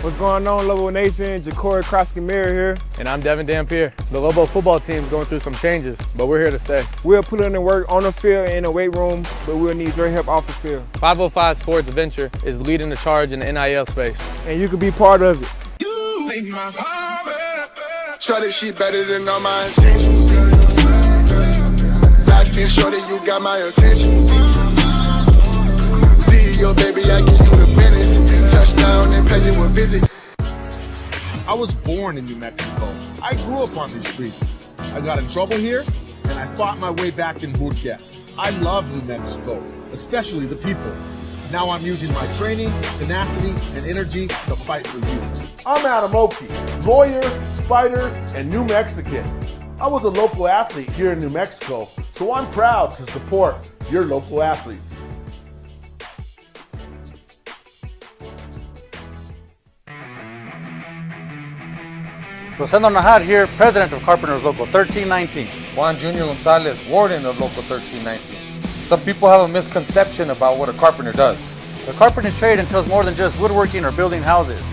What's going on, Lobo Nation? Ja'Cory Krosky-Miller here. And I'm Devin Dampier. The Lobo football team's going through some changes, but we're here to stay. We'll put in the work on the field and in the weight room, but we'll need your help off the field. 505 Sports Venture is leading the charge in the NIL space. And you can be part of it. You make my heart better. Try this shit better than all my intentions. Locked in shorty, you got my attention. CEO, baby, I get you the business. Touchdown and pay you a visit. I was born in New Mexico. I grew up on these streets. I got in trouble here, and I fought my way back in boot camp. I love New Mexico, especially the people. Now I'm using my training, tenacity, and energy to fight for you. I'm Adam Oki, lawyer, fighter, and New Mexican. I was a local athlete here in New Mexico, so I'm proud to support your local athletes. Rosendo Najar here, president of Carpenters Local 1319. Juan Junior Gonzalez, warden of Local 1319. Some people have a misconception about what a carpenter does. The carpentry trade entails more than just woodworking or building houses.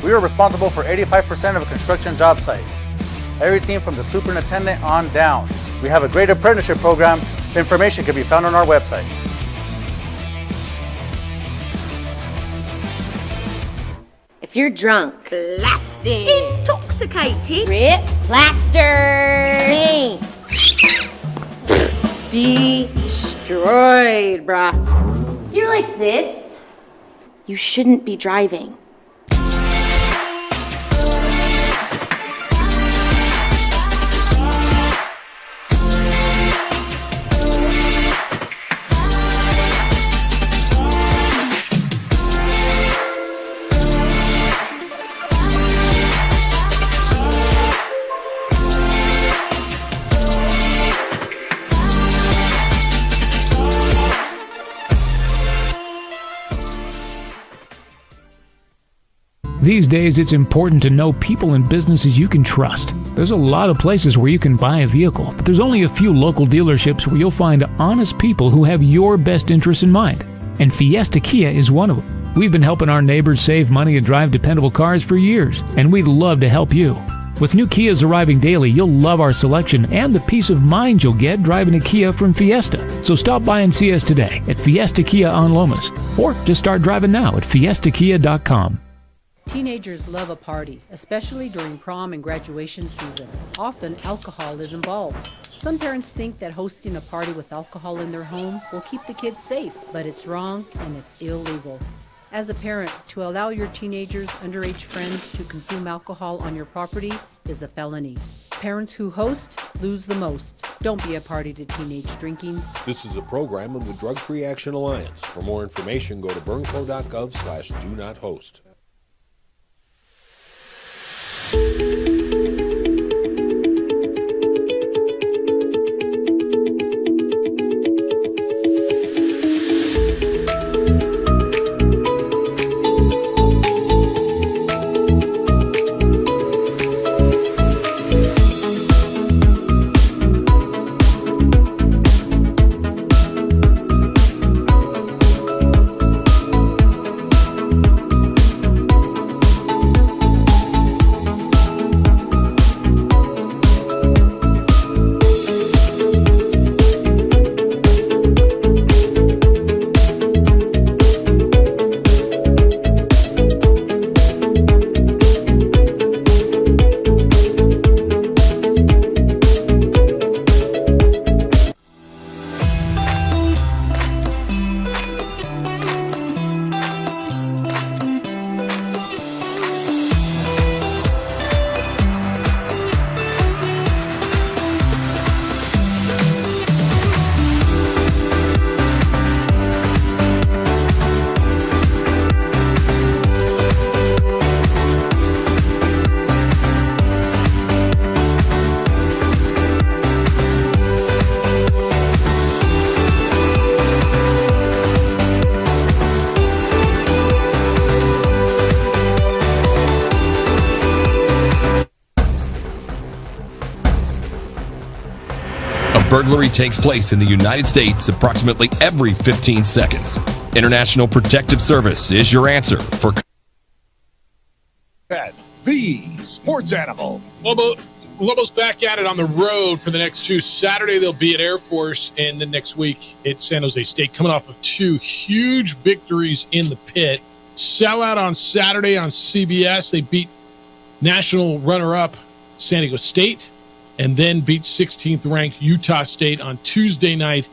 We are responsible for 85% of a construction job site. Everything from the superintendent on down. We have a great apprenticeship program. Information can be found on our website. If you're drunk, blasted, Intoxicated, ripped, plastered, destroyed, bruh. If you're like this, you shouldn't be driving. These days, it's important to know people and businesses you can trust. There's a lot of places where you can buy a vehicle, but there's only a few local dealerships where you'll find honest people who have your best interests in mind. And Fiesta Kia is one of them. We've been helping our neighbors save money and drive dependable cars for years, and we'd love to help you. With new Kias arriving daily, you'll love our selection and the peace of mind you'll get driving a Kia from Fiesta. So stop by and see us today at Fiesta Kia on Lomas, or just start driving now at fiestakia.com. Teenagers love a party, especially during prom and graduation season. Often, alcohol is involved. Some parents think that hosting a party with alcohol in their home will keep the kids safe, but it's wrong and it's illegal. As a parent, to allow your teenagers' underage friends to consume alcohol on your property is a felony. Parents who host lose the most. Don't be a party to teenage drinking. This is a program of the Drug Free Action Alliance. For more information, go to burnco.gov/do-not-host. A burglary takes place in the United States approximately every 15 seconds. International Protective Service is your answer for The sports animal. Lobos back at it on the road for the next two. Saturday, they'll be at Air Force, and then next week at San Jose State, coming off of two huge victories in the pit. Sellout on Saturday on CBS. They beat national runner-up San Diego State, and then beat 16th-ranked Utah State on Tuesday night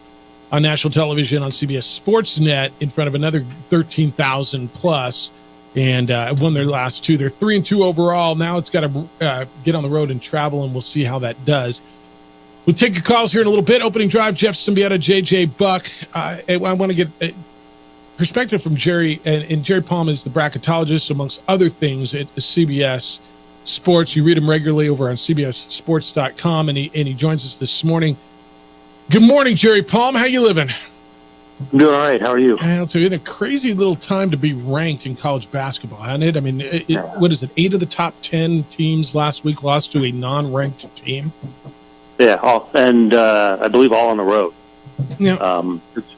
on national television on CBS Sportsnet in front of another 13,000-plus. And won their last two. They're 3-2 overall. Now it's got to get on the road and travel, and we'll see how that does. We'll take your calls here in a little bit. Opening drive, Jeff Symbieta, JJ Buck. I want to get a perspective from Jerry, and Jerry Palm is the bracketologist, amongst other things, at CBS Sports. You read him regularly over on CBSSports.com, and he joins us this morning. Good morning, Jerry Palm. How you living? I'm doing all right. How are you? It's been a crazy little time to be ranked in college basketball, hasn't it? I mean, what is it? 8 of the top 10 teams last week lost to a non-ranked team. Yeah, and I believe all on the road. Yeah,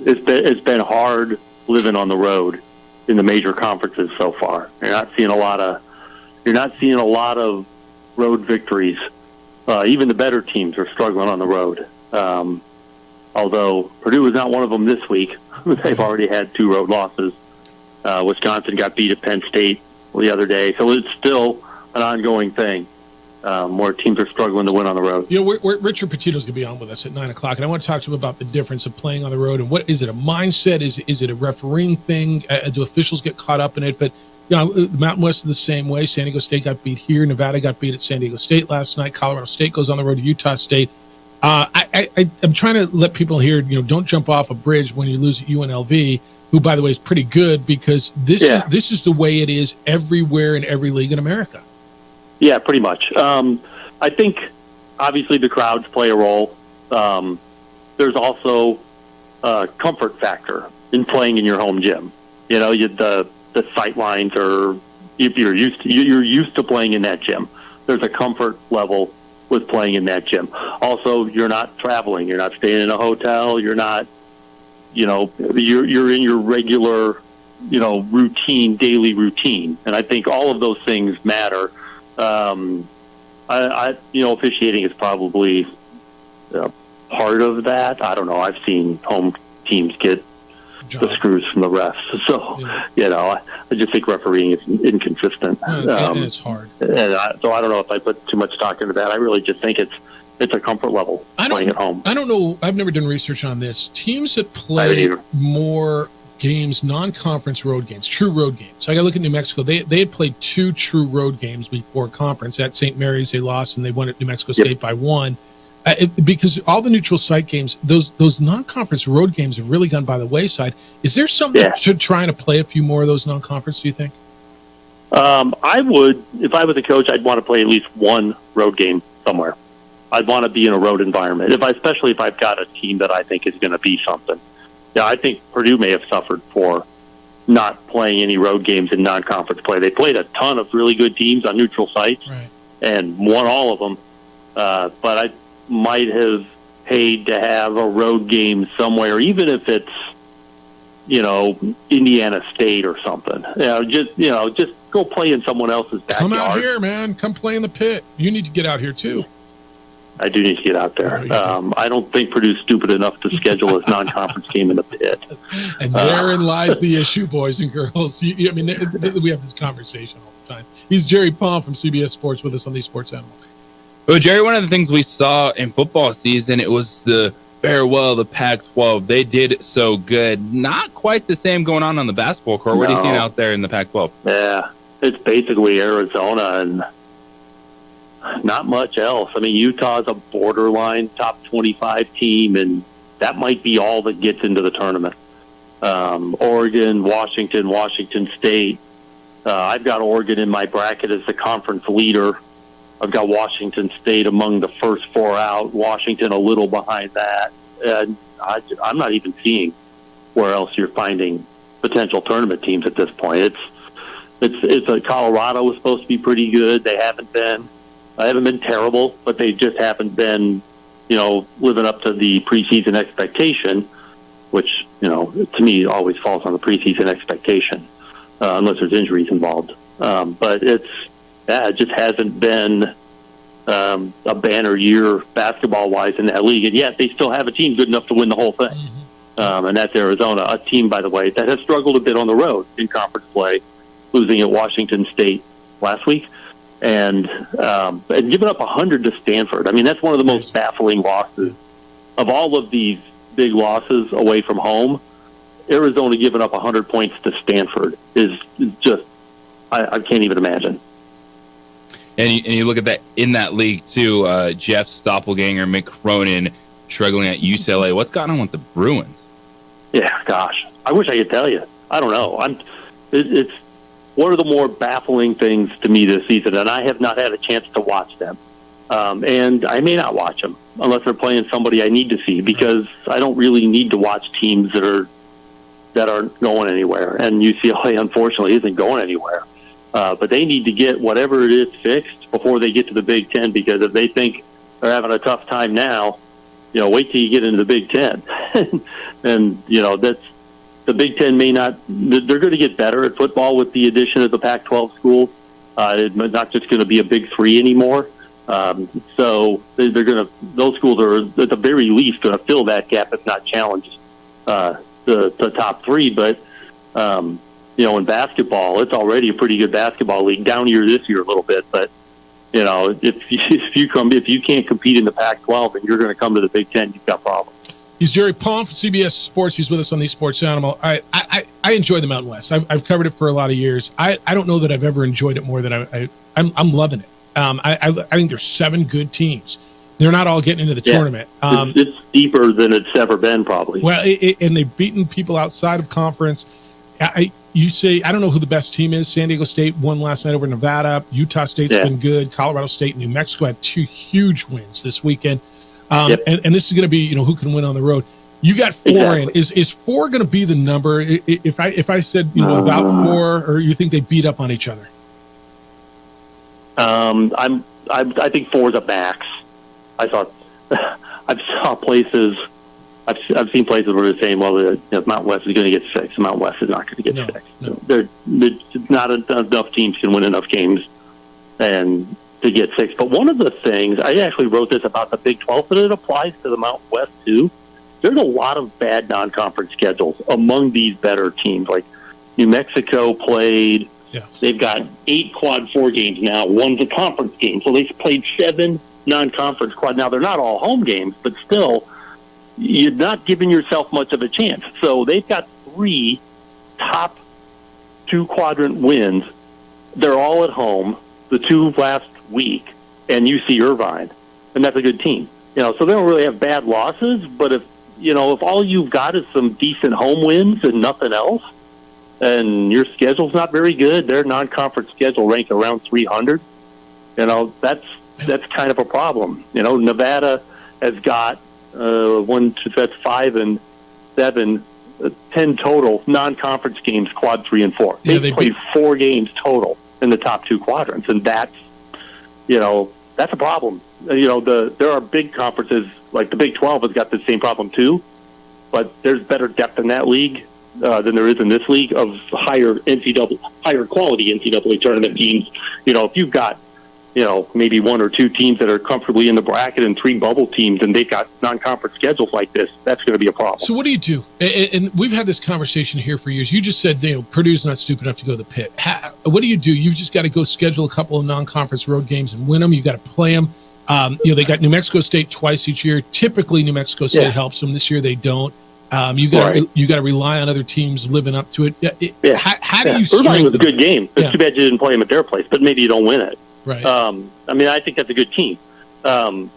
it's been hard living on the road in the major conferences so far. You're not seeing a lot of road victories. Even the better teams are struggling on the road. Although Purdue is not one of them this week. They've already had 2 road losses. Wisconsin got beat at Penn State the other day. So it's still an ongoing thing where teams are struggling to win on the road. Richard Petito's going to be on with us at 9 o'clock, and I want to talk to him about the difference of playing on the road. And what is it, a mindset? Is it a refereeing thing? Do officials get caught up in it? But, the Mountain West is the same way. San Diego State got beat here. Nevada got beat at San Diego State last night. Colorado State goes on the road to Utah State. I'm trying to let people hear, don't jump off a bridge when you lose at UNLV, who, by the way, is pretty good, because this is the way it is everywhere in every league in America. Yeah, pretty much. I think, obviously, the crowds play a role. There's also a comfort factor in playing in your home gym. The sight lines are, if you're used to playing in that gym. There's a comfort level with playing in that gym. Also, you're not traveling. You're not staying in a hotel. You're not, you're in your regular, daily routine. And I think all of those things matter. Officiating is probably part of that. I don't know. I've seen home teams get the screws from the refs. So, I just think refereeing is inconsistent. And it's hard. So I don't know if I put too much stock into that. I really just think it's a comfort level playing at home. I don't know. I've never done research on this. Teams that play more games, non-conference road games, true road games. I got to look at New Mexico. They had played 2 true road games before conference. At St. Mary's, they lost, and they won at New Mexico State by 1. Because all the neutral site games, those non-conference road games have really gone by the wayside. Is there something to trying to play a few more of those non-conference, do you think? I would, if I was a coach, I'd want to play at least one road game somewhere. I'd want to be in a road environment, especially if I've got a team that I think is going to be something. Yeah, I think Purdue may have suffered for not playing any road games in non-conference play. They played a ton of really good teams on neutral sites and won all of them. But I might have paid to have a road game somewhere, even if it's, Indiana State or something. Just go play in someone else's backyard. Come out here, man. Come play in the pit. You need to get out here too. I do need to get out there. I don't think Purdue's stupid enough to schedule a non-conference game in the pit. And therein lies the issue, boys and girls. We have this conversation all the time. He's Jerry Palm from CBS Sports with us on the Sports Animal. Well, Jerry, one of the things we saw in football season, it was the farewell of the Pac-12. They did it so good. Not quite the same going on the basketball court. What are you seeing out there in the Pac-12? Yeah, it's basically Arizona and not much else. I mean, Utah's a borderline top 25 team, and that might be all that gets into the tournament. Oregon, Washington State. I've got Oregon in my bracket as the conference leader. I've got Washington State among the first 4 out, Washington a little behind that. And I'm not even seeing where else you're finding potential tournament teams at this point. It's Colorado was supposed to be pretty good. They haven't been terrible, but they just haven't been, living up to the preseason expectation, which, to me always falls on the preseason expectation, unless there's injuries involved. But it just hasn't been a banner year basketball-wise in that league. And yet they still have a team good enough to win the whole thing. And that's Arizona, a team, by the way, that has struggled a bit on the road in conference play, losing at Washington State last week. And giving up 100 to Stanford. I mean, that's one of the most baffling losses. Of all of these big losses away from home, Arizona giving up 100 points to Stanford is just, I can't even imagine. And you look at that in that league, too, Jeff Stoppelganger, Mick Cronin struggling at UCLA. What's going on with the Bruins? Yeah, gosh. I wish I could tell you. I don't know. It's one of the more baffling things to me this season, and I have not had a chance to watch them. And I may not watch them unless they're playing somebody I need to see, because I don't really need to watch teams that aren't going anywhere. And UCLA, unfortunately, isn't going anywhere. But they need to get whatever it is fixed before they get to the Big Ten, because if they think they're having a tough time now, wait till you get into the Big Ten. And, that's the Big Ten may not, they're going to get better at football with the addition of the Pac-12 schools. It's not just going to be a Big Three anymore. So they're going to, those schools are at the very least going to fill that gap, if not challenge the top three. But, in basketball, it's already a pretty good basketball league. Down here this year a little bit, but if you can't compete in the Pac-12 and you're going to come to the Big Ten, you've got problems. He's Jerry Palm from CBS Sports. He's with us on the Sports Animal. I enjoy the Mountain West. I've covered it for a lot of years. I don't know that I've ever enjoyed it more than I'm loving it. I think there's 7 good teams. They're not all getting into the tournament. It's deeper than it's ever been, probably. Well, and they've beaten people outside of conference. You say, I don't know who the best team is. San Diego State won last night over Nevada. Utah State's been good. Colorado State and New Mexico had 2 huge wins this weekend. And this is going to be, who can win on the road. You got 4 in. Is 4 going to be the number? If I said, about 4, or you think they beat up on each other? I think 4 is a max. I've seen places where they're saying, well, the Mountain West is going to get 6. The Mountain West is not going to get 6. No. They're not enough teams can win enough games and to get 6. But one of the things, I actually wrote this about the Big 12, but it applies to the Mountain West too. There's a lot of bad non-conference schedules among these better teams. Like New Mexico played, they've got 8 quad 4 games now. One's a conference game. So they've played 7 non-conference quad. Now, they're not all home games, but still, you're not giving yourself much of a chance. So they've got 3 top 2 quadrant wins. They're all at home, the 2 last week, and UC Irvine, and that's a good team. So they don't really have bad losses, but if all you've got is some decent home wins and nothing else, and your schedule's not very good, their non-conference schedule ranked around 300, that's kind of a problem. Nevada has got 5 and 7, 10 total non-conference games, quad 3 and 4. They played 4 games total in the top 2 quadrants, and that's a problem. There are big conferences like the Big 12 has got the same problem too, but there's better depth in that league than there is in this league of higher quality NCAA tournament teams. If you've got maybe 1 or 2 teams that are comfortably in the bracket and 3 bubble teams, and they've got non-conference schedules like this, that's going to be a problem. So what do you do? And we've had this conversation here for years. You just said, Purdue's not stupid enough to go to the pit. What do? You've just got to go schedule a couple of non-conference road games and win them. You got to play them. They got New Mexico State twice each year. Typically, New Mexico State helps them. This year, they don't. You got to rely on other teams living up to it. How do you strengthen? Irvine was a good game. It's too bad you didn't play them at their place, but maybe you don't win it. Right. I think that's a good team. And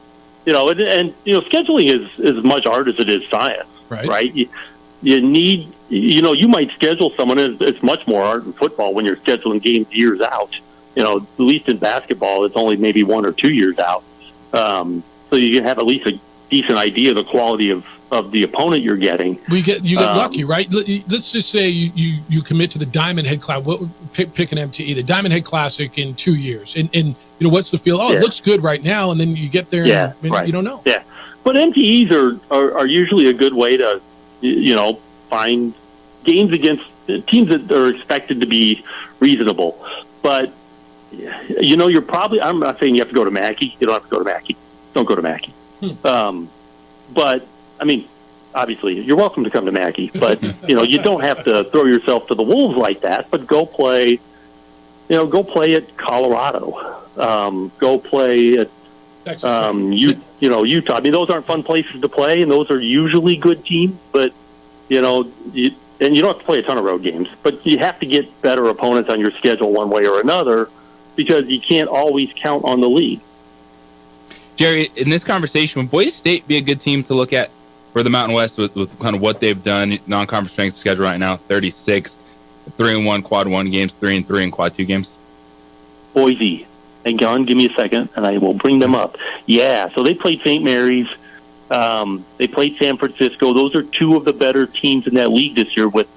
scheduling is as much art as it is science. Right. You need, you might schedule someone. It's much more art in football when you're scheduling games years out. At least in basketball, it's only maybe 1 or 2 years out. So you can have at least a decent idea of the quality of the opponent you're getting. You get lucky, right? Let's just say you commit to the Diamond Head Classic. Pick an MTE, the Diamond Head Classic in 2 years, and what's the feel? It looks good right now, and then you get there, and you don't know. Yeah, But MTEs are usually a good way to, find games against teams that are expected to be reasonable. But, you're probably, I'm not saying you have to go to Mackey. You don't have to go to Mackey. Don't go to Mackey. But, I mean, obviously, you're welcome to come to Mackey. But, you don't have to throw yourself to the wolves like that. But go play at Colorado. Go play at Utah. I mean, those aren't fun places to play, and those are usually good teams. But you don't have to play a ton of road games, but you have to get better opponents on your schedule one way or another, because you can't always count on the league. Jerry, in this conversation, would Boise State be a good team to look at for the Mountain West with kind of what they've done? Non-conference strength schedule right now, 36th, 3-1 quad 1 games, 3-3 in quad 2 games. Boise. Hang on, give me a second, and I will bring them up. Yeah, so they played St. Mary's. They played San Francisco. Those are two of the better teams in that league this year, with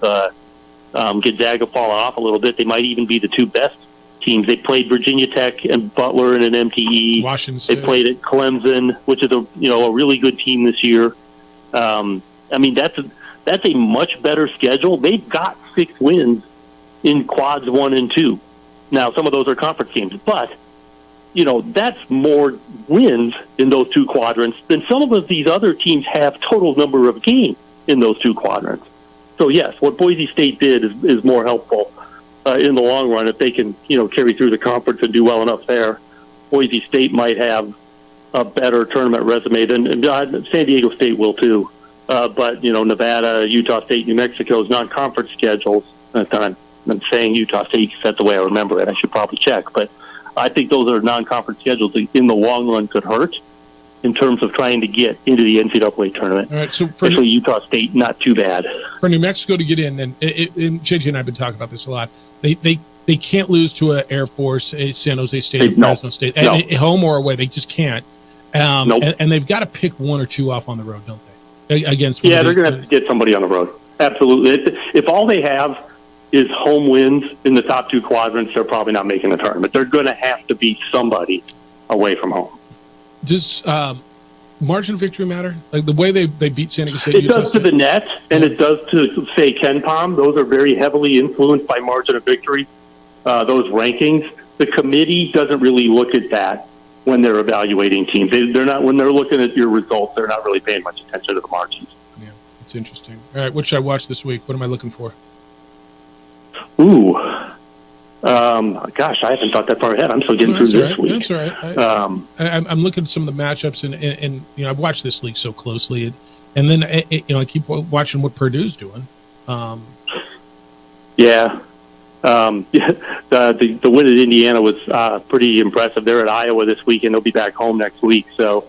Gonzaga falling off a little bit. They might even be the two best teams. They played Virginia Tech and Butler in an MTE. Washington State. They played at Clemson, which is a really good team this year. I mean, that's a much better schedule. They've got 6 wins in quads 1 and 2. Now, some of those are conference games, but that's more wins in those 2 quadrants than some of these other teams have total number of games in those 2 quadrants. So, yes, what Boise State did is more helpful in the long run. If they can, carry through the conference and do well enough there, Boise State might have a better tournament resume than San Diego State will too. But, Nevada, Utah State, New Mexico's non-conference schedules, I'm saying Utah State, that's the way I remember it. I should probably check, but I think those are non-conference schedules that in the long run could hurt in terms of trying to get into the NCAA tournament. All right, so especially Utah State, not too bad. For New Mexico to get in, and JJ and I have been talking about this a lot, they can't lose to an Air Force, a San Jose State, Fresno State, home or away. They just can't. And they've got to pick 1 or 2 off on the road, don't they? Against they're going to have to get somebody on the road. Absolutely. If all they have is home wins in the top 2 quadrants, they're probably not making the tournament. They're going to have to beat somebody away from home. Does margin of victory matter? Like the way they beat San Diego State? It does to the net, and it does to, say, KenPom. Those are very heavily influenced by margin of victory, those rankings. The committee doesn't really look at that when they're evaluating teams. They're not, when they're looking at your results, they're not really paying much attention to the margins. Yeah, it's interesting. All right, what should I watch this week? What am I looking for? Ooh, gosh, I haven't thought that far ahead. I'm still getting through this week. That's all right. I'm looking at some of the matchups, and I've watched this league so closely, and then I keep watching what Purdue's doing. Yeah, the win at Indiana was pretty impressive. They're at Iowa this week, and they'll be back home next week. So,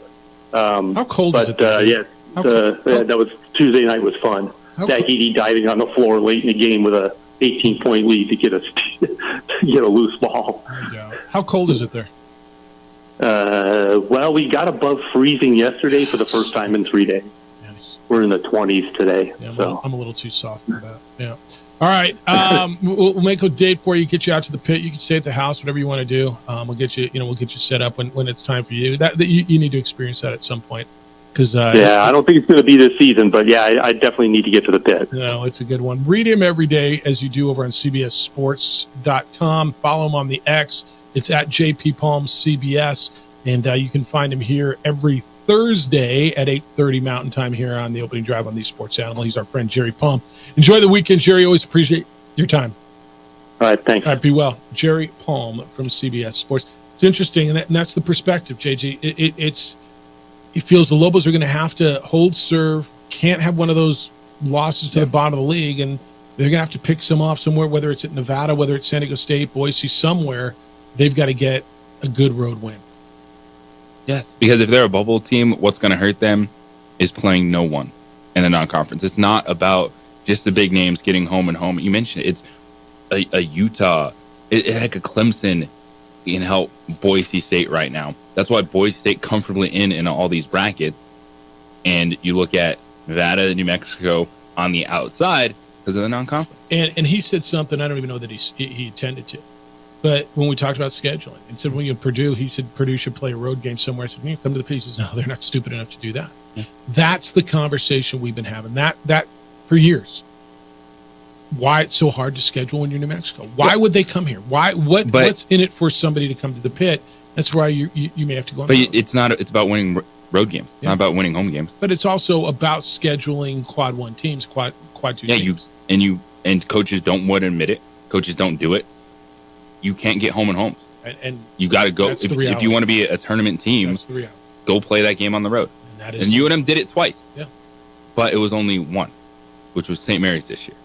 how cold is it? That was Tuesday night was fun. Zach Edey diving on the floor late in the game with a 18-point lead to get a loose ball. How cold is it there? Well, we got above freezing yesterday for the first time in 3 days. Nice. We're in the 20s today. Yeah, so I'm a little too soft for that. Yeah. All right. We'll make a date for you. Get you out to the pit. You can stay at the house, whatever you want to do. We'll get you. We'll get you set up when it's time for you. That you need to experience that at some point. I don't think it's going to be this season, but yeah, I definitely need to get to the pit. No, it's a good one. Read him every day as you do over on CBSSports.com. Follow him on the X. It's at JP Palm CBS, and you can find him here every Thursday at 8:30 Mountain Time here on the Opening Drive on the Sports Animal. He's our friend Jerry Palm. Enjoy the weekend, Jerry. Always appreciate your time. All right, thanks. All right, be well. Jerry Palm from CBS Sports. It's interesting, and that's the perspective, JG. It feels the Lobos are going to have to hold serve, can't have one of those losses to the bottom of the league, and they're going to have to pick some off somewhere, whether it's at Nevada, whether it's San Diego State, Boise, somewhere. They've got to get a good road win. Yes, because if they're a bubble team, what's going to hurt them is playing no one in a non-conference. It's not about just the big names getting home and home. You mentioned it's a Utah, heck, a Clemson can help Boise State right now. That's why Boise State comfortably in all these brackets. And you look at Nevada, New Mexico on the outside because of the non-conference. And he said something I don't even know that he intended to. But when we talked about scheduling, and said when you Purdue, he said Purdue should play a road game somewhere. I said, come to the pieces. No, they're not stupid enough to do that. That's the conversation we've been having. That for years. Why it's so hard to schedule when you're in New Mexico? Why would they come here? What's in it for somebody to come to the pit? That's why you may have to go on. But it's not. It's about winning road games, not about winning home games. But it's also about scheduling quad one teams, quad two teams. And coaches don't want to admit it. Coaches don't do it. You can't get home and homes. And you got to go if you want to be a tournament team. Go play that game on the road. And UNM did it twice. Yeah, but it was only one, which was St. Mary's this year.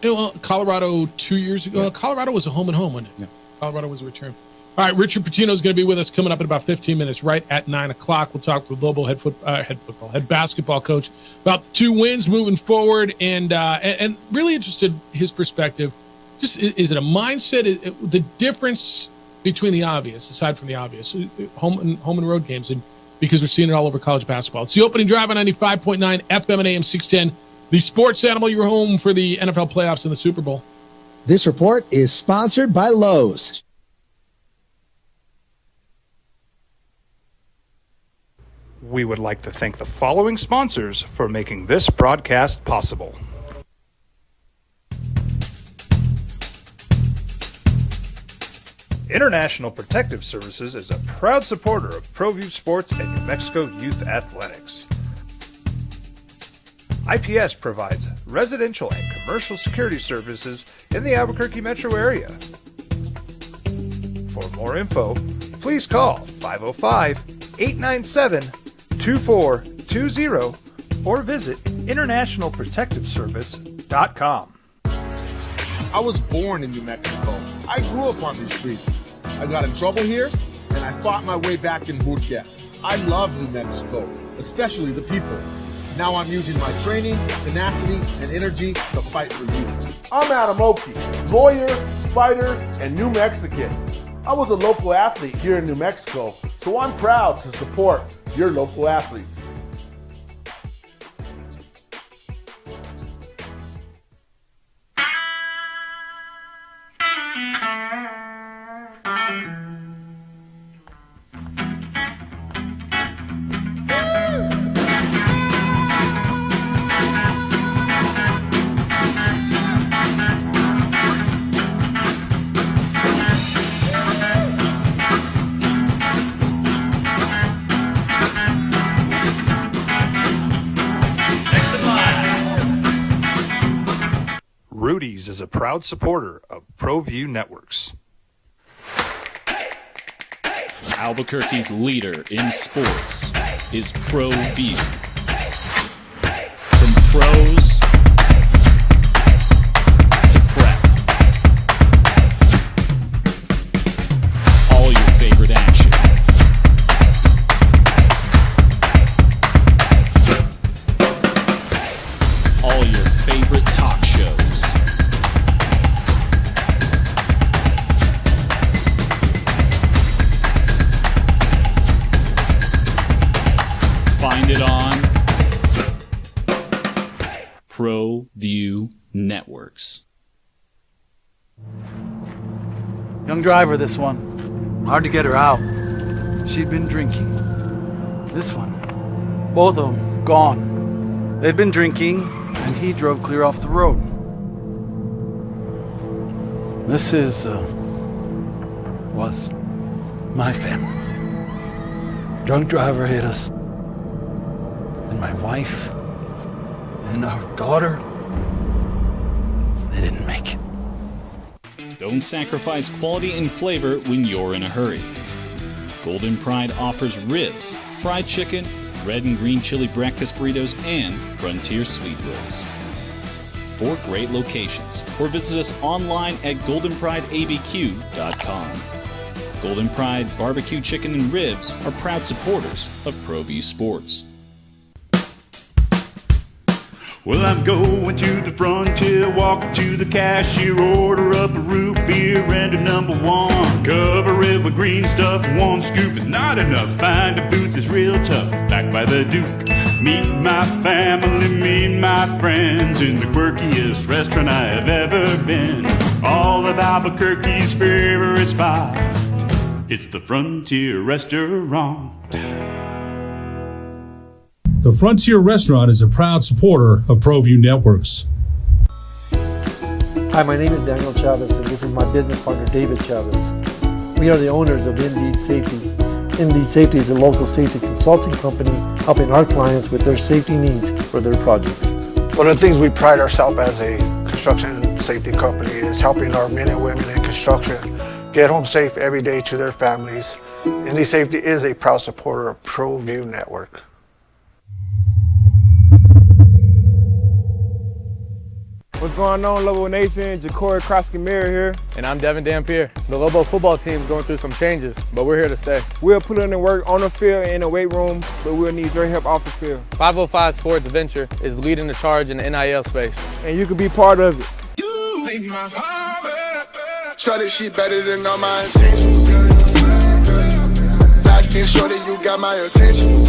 Yeah, well, Colorado 2 years ago. Yeah. Colorado was a home and home, wasn't it? Yeah. Colorado was a return. All right, Richard Pitino is going to be with us coming up in about 15 minutes, right at 9 o'clock. We'll talk to the Lobo head basketball coach about the 2 wins moving forward, and really interested his perspective. Just is it a mindset? The difference between the obvious, aside from the obvious, home and road games, and because we're seeing it all over college basketball. It's the opening drive on 95.9 FM and AM 610. The sports animal, your home for the NFL playoffs and the Super Bowl. This report is sponsored by Lowe's. We would like to thank the following sponsors for making this broadcast possible. International Protective Services is a proud supporter of ProView Sports and New Mexico Youth Athletics. IPS provides residential and commercial security services in the Albuquerque metro area. For more info, please call 505-897-2420 or visit internationalprotectiveservice.com. I was born in New Mexico. I grew up on these streets. I got in trouble here, and I fought my way back in Boot Camp. I love New Mexico, especially the people. Now I'm using my training, tenacity, and energy to fight for you. I'm Adam Oki, lawyer, fighter, and New Mexican. I was a local athlete here in New Mexico, so I'm proud to support your local athletes. Rudy's is a proud supporter of ProView Networks. Albuquerque's leader in sports is ProView. From pros to prep, all your favorite action. All your favorite talk shows. Find it on ProView Networks. Young driver, this one. Hard to get her out. She'd been drinking. This one. Both of them gone. They'd been drinking, and he drove clear off the road. This was my family. Drunk driver hit us. And my wife and our daughter, they didn't make it. Don't sacrifice quality and flavor when you're in a hurry. Golden Pride offers ribs, fried chicken, red and green chili breakfast burritos, and frontier sweet rolls. 4 great locations, or visit us online at goldenprideabq.com. Golden Pride Barbecue Chicken and Ribs are proud supporters of ProView Sports. Well, I'm going to the frontier, walk up to the cashier, order up a root beer and a number 1. Cover it with green stuff, 1 scoop is not enough. Find a booth is real tough, back by the Duke. Meet my family, meet my friends in the quirkiest restaurant I have ever been. All of Albuquerque's favorite spot, it's the Frontier Restaurant. The Frontier Restaurant is a proud supporter of ProView Networks. Hi, my name is Daniel Chavez, and this is my business partner, David Chavez. We are the owners of Indeed Safety. Indeed Safety is a local safety consulting company helping our clients with their safety needs for their projects. One of the things we pride ourselves as a construction safety company is helping our men and women in construction get home safe every day to their families. Indeed Safety is a proud supporter of ProView Network. What's going on, Lobo Nation? Ja'Cory Krosky-Miller here. And I'm Devin Dampier. The Lobo football team is going through some changes, but we're here to stay. We'll put in the work on the field and in the weight room, but we'll need your help off the field. 505 Sports Venture is leading the charge in the NIL space. And you can be part of it. Shorty, she better than all my intentions. Locked in, shorty, you got my attention.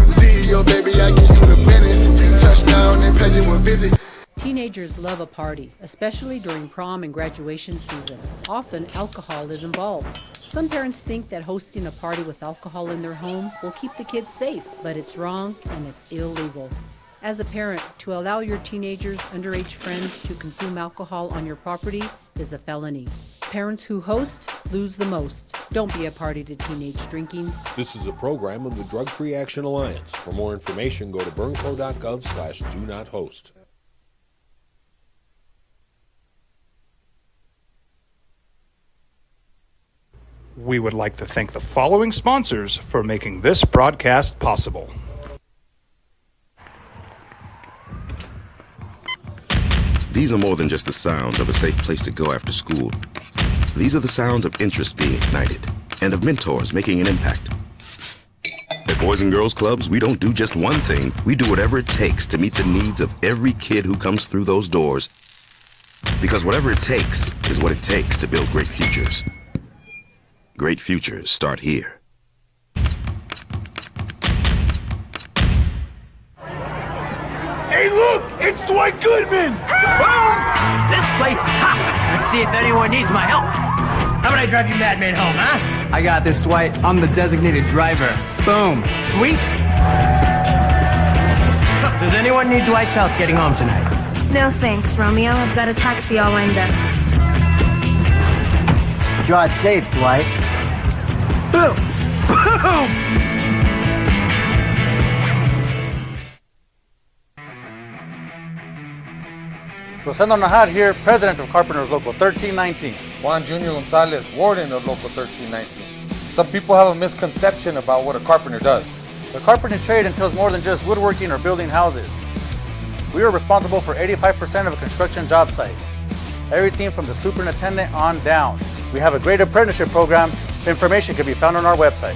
CEO, baby, I get you the business. Touchdown and pay you a visit. Teenagers love a party, especially during prom and graduation season. Often, alcohol is involved. Some parents think that hosting a party with alcohol in their home will keep the kids safe, but it's wrong and it's illegal. As a parent, to allow your teenagers' underage friends to consume alcohol on your property is a felony. Parents who host lose the most. Don't be a party to teenage drinking. This is a program of the Drug Free Action Alliance. For more information, go to burnco.gov/do-not-host. We would like to thank the following sponsors for making this broadcast possible. These are more than just the sounds of a safe place to go after school. These are the sounds of interest being ignited and of mentors making an impact. At Boys and Girls Clubs, we don't do just one thing. We do whatever it takes to meet the needs of every kid who comes through those doors. Because whatever it takes is what it takes to build great futures. Great futures start here. Hey, look! It's Dwight Goodman! Boom! This place is hot. Let's see if anyone needs my help. How about I drive you madman home, huh? I got this, Dwight. I'm the designated driver. Boom. Sweet. Does anyone need Dwight's help getting home tonight? No thanks, Romeo. I've got a taxi all lined up. Drive safe, Dwight. Boom! Boom! Rosendo Najar here, president of Carpenters Local 1319. Juan Junior Gonzalez, warden of Local 1319. Some people have a misconception about what a carpenter does. The carpentry trade entails more than just woodworking or building houses. We are responsible for 85% of a construction job site. Everything from the superintendent on down. We have a great apprenticeship program. Information can be found on our website.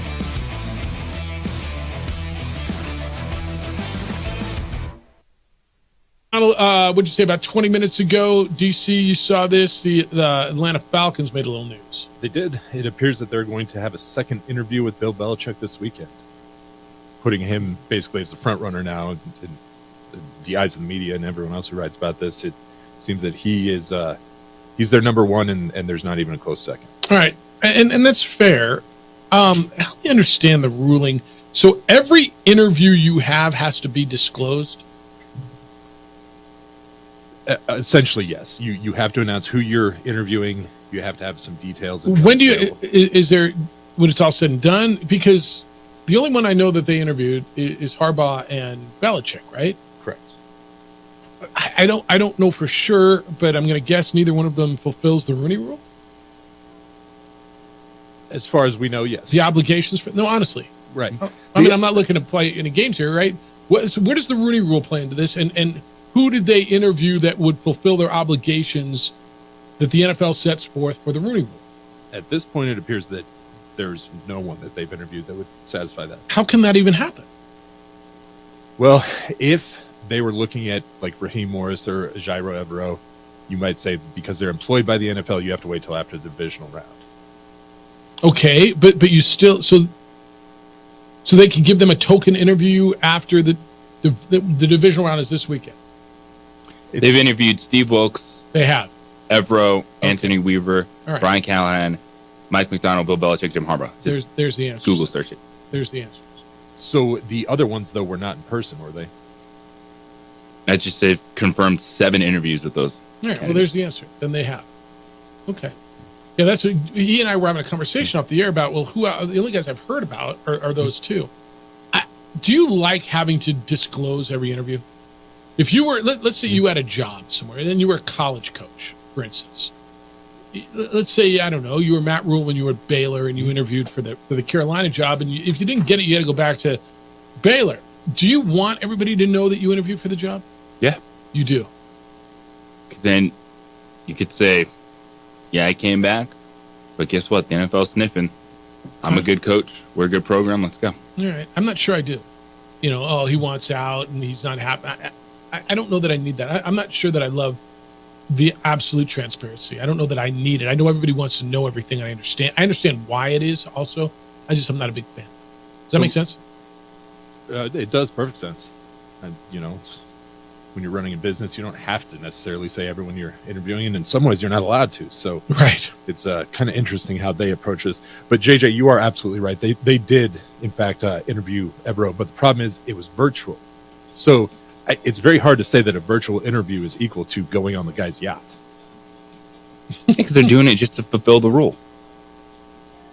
What'd you say about 20 minutes ago? DC, you saw this. The Atlanta Falcons made a little news. They did. It appears that they're going to have a second interview with Bill Belichick this weekend, putting him basically as the front runner now in the eyes of the media and everyone else who writes about this. It seems that he's their number one, and there's not even a close second. All right, and that's fair. Help me understand the ruling. So every interview you have has to be disclosed? Essentially, yes. You have to announce who you're interviewing. You have to have some details. When do you is there when it's all said and done? Because the only one I know that they interviewed is Harbaugh and Belichick, right? Correct. I don't know for sure, but I'm going to guess neither one of them fulfills the Rooney Rule. As far as we know, yes. The obligations no, honestly, right. I mean, I'm not looking to play any games here, right? So where does the Rooney Rule play into this? And who did they interview that would fulfill their obligations that the NFL sets forth for the Rooney Rule? At this point, it appears that there's no one that they've interviewed that would satisfy that. How can that even happen? Well, if they were looking at like Raheem Morris or Jairo Evero, you might say because they're employed by the NFL, you have to wait till after the divisional round. Okay, but you still so they can give them a token interview after the divisional round is this weekend. They've interviewed Steve Wilkes. They have. Evero, Okay. Anthony Weaver, All right. Brian Callahan, Mike McDonald, Bill Belichick, Jim Harbaugh. There's the answer. Google search it. There's the answer. So the other ones, though, were not in person, were they? I just said confirmed 7 interviews with those. All right, well, there's the answer. Then they have. Okay. Yeah, that's what he and I were having a conversation off the air about, well, who the only guys I've heard about are those 2. Do you like having to disclose every interview? If you were, let's say you had a job somewhere, and then you were a college coach, for instance. Let's say, I don't know, you were Matt Rule when you were at Baylor and you interviewed for the Carolina job, and if you didn't get it, you had to go back to Baylor. Do you want everybody to know that you interviewed for the job? Yeah. You do? Because then you could say, yeah, I came back, but guess what? The NFL's sniffing. I'm a good coach. We're a good program. Let's go. All right. I'm not sure I do. He wants out and he's not happy. I don't know that I need that. I'm not sure that I love the absolute transparency. I don't know that I need it. I know everybody wants to know everything. I understand why it is also. I'm not a big fan. Does that make sense? It does perfect sense. And, when you're running a business, you don't have to necessarily say everyone you're interviewing, and in some ways you're not allowed to. So right. It's kind of interesting how they approach this. But JJ, you are absolutely right. They did, in fact, interview Evero, but the problem is it was virtual. So it's very hard to say that a virtual interview is equal to going on the guy's yacht. Because they're doing it just to fulfill the rule.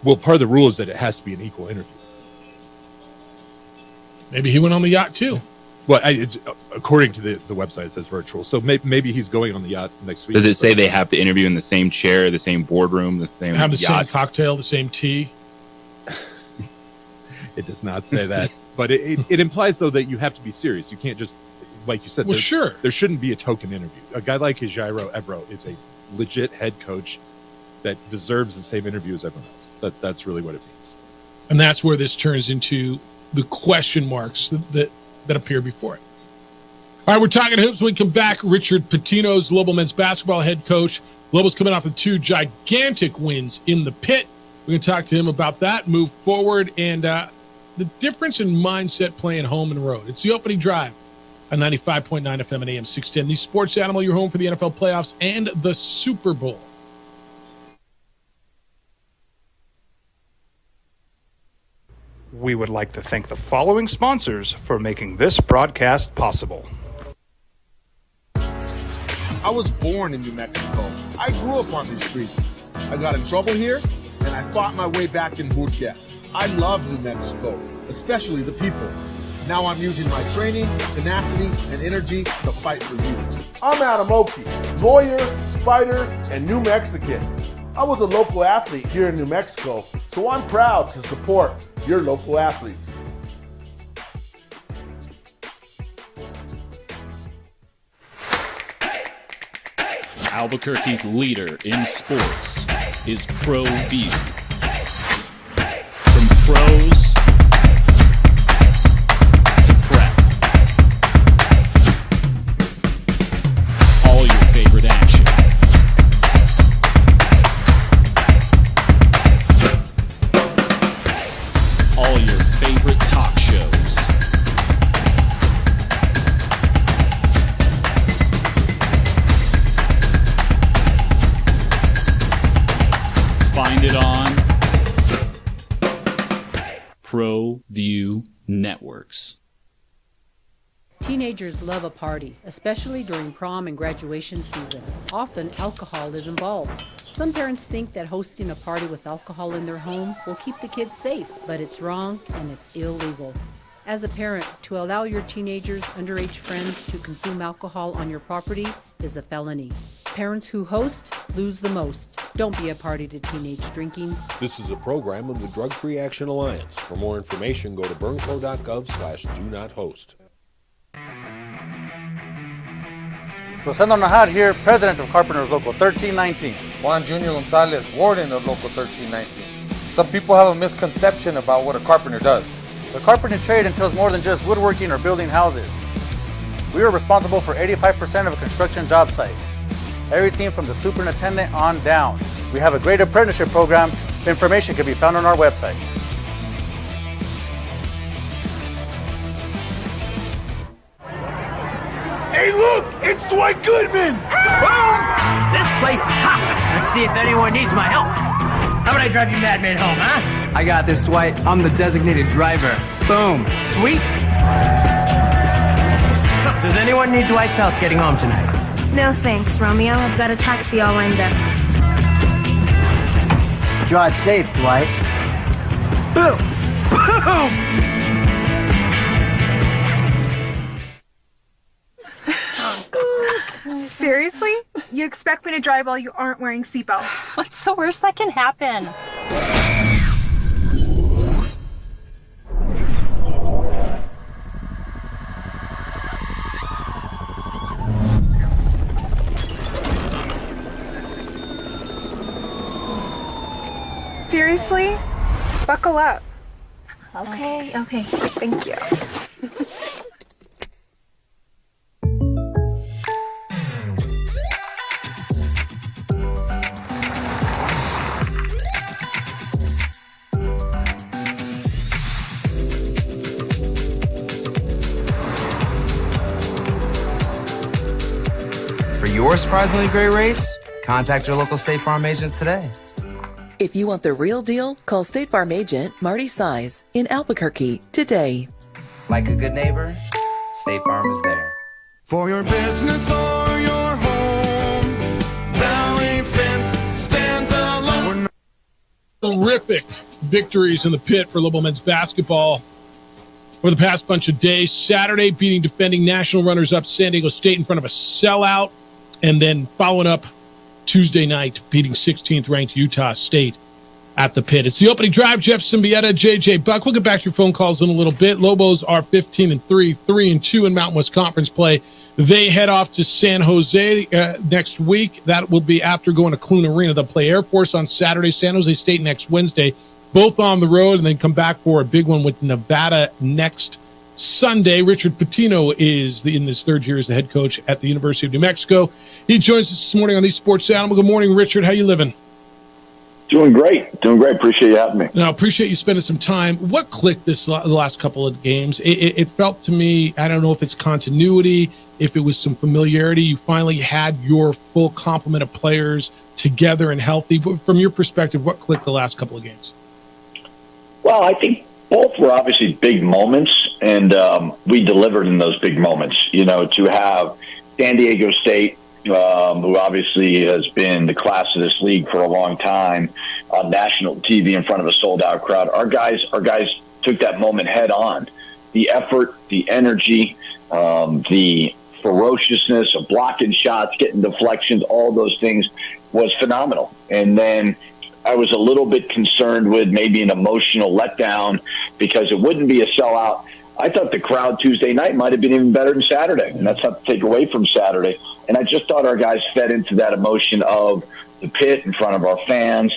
Well, part of the rule is that it has to be an equal interview. Maybe he went on the yacht too. Well, according to the website, it says virtual. So maybe he's going on the yacht next week. Does it say they have to interview in the same chair, the same boardroom, the same have the yacht? same cocktail, the same tea? It does not say that. But it implies, though, that you have to be serious. You can't just, like you said, well, sure. There shouldn't be a token interview. A guy like Ejiro Evero is a legit head coach that deserves the same interview as everyone else. That's really what it means. And that's where this turns into the question marks that appear before it. All right, we're talking hoops. When we come back, Richard Pitino's Global men's basketball head coach. Global's coming off of 2 gigantic wins in the pit. We're going to talk to him about that, move forward, and the difference in mindset playing home and road. It's the opening drive on 95.9 FM and AM 610. The Sports Animal, your home for the NFL playoffs and the Super Bowl. We would like to thank the following sponsors for making this broadcast possible. I was born in New Mexico. I grew up on these streets. I got in trouble here, and I fought my way back in Murcia. I love New Mexico, especially the people. Now I'm using my training, tenacity, and energy to fight for you. I'm Adam Oki, lawyer, fighter, and New Mexican. I was a local athlete here in New Mexico, so I'm proud to support your local athletes. Albuquerque's leader in sports is ProView. From pros to prep, all your favorite action. All your favorite talk shows. Find it on ProView Networks. Teenagers love a party, especially during prom and graduation season. Often, alcohol is involved. Some parents think that hosting a party with alcohol in their home will keep the kids safe, but it's wrong and it's illegal. As a parent, to allow your teenagers' underage friends to consume alcohol on your property is a felony. Parents who host lose the most. Don't be a party to teenage drinking. This is a program of the Drug Free Action Alliance. For more information, go to burnco.gov/do-not-host. Rosendo Najar here, president of Carpenters Local 1319. Juan Junior Gonzalez, warden of Local 1319. Some people have a misconception about what a carpenter does. The carpentry trade entails more than just woodworking or building houses. We are responsible for 85% of a construction job site. Everything from the superintendent on down. We have a great apprenticeship program. Information can be found on our website. Hey, look! It's Dwight Goodman! Boom! This place is hot. Let's see if anyone needs my help. How about I drive you madman home, huh? I got this, Dwight. I'm the designated driver. Boom. Sweet. Does anyone need Dwight's help getting home tonight? No thanks, Romeo. I've got a taxi all lined up. Drive safe, Dwight. Boom. Boom. Seriously? You expect me to drive while you aren't wearing seatbelts? What's the worst that can happen? Seriously? Buckle up. Okay. Thank you. For your surprisingly great rates, contact your local State Farm agent today. If you want the real deal, call State Farm agent Marty Size in Albuquerque today. Like a good neighbor, State Farm is there. For your business or your home, Valley Fence stands alone. Terrific victories in the pit for Lobo men's basketball over the past bunch of days. Saturday, beating defending national runners-up San Diego State in front of a sellout, and then following up Tuesday night, beating 16th ranked Utah State at the pit. It's the opening drive. Jeff Symbieta, JJ Buck. We'll get back to your phone calls in a little bit. Lobos are 15-3, 3-2 in Mountain West Conference play. They head off to San Jose next week. That will be after going to Clune Arena. They'll play Air Force on Saturday, San Jose State next Wednesday, both on the road, and then come back for a big one with Nevada next Sunday. Richard Pitino is in his third year as the head coach at the University of New Mexico. He joins us this morning on the Sports Animal. Good morning, Richard. How you living? Doing great. Appreciate you having me. I appreciate you spending some time. What clicked the last couple of games? It felt to me, I don't know if it's continuity, if it was some familiarity. You finally had your full complement of players together and healthy. From your perspective, what clicked the last couple of games? Well, I think both were obviously big moments, and we delivered in those big moments. You know, to have San Diego State, who obviously has been the class of this league for a long time, on national TV in front of a sold-out crowd. Our guys took that moment head on. The effort, the energy, the ferociousness of blocking shots, getting deflections, all those things was phenomenal. And then I was a little bit concerned with maybe an emotional letdown because it wouldn't be a sellout. I thought the crowd Tuesday night might have been even better than Saturday, and that's not to take away from Saturday. And I just thought our guys fed into that emotion of the pit in front of our fans.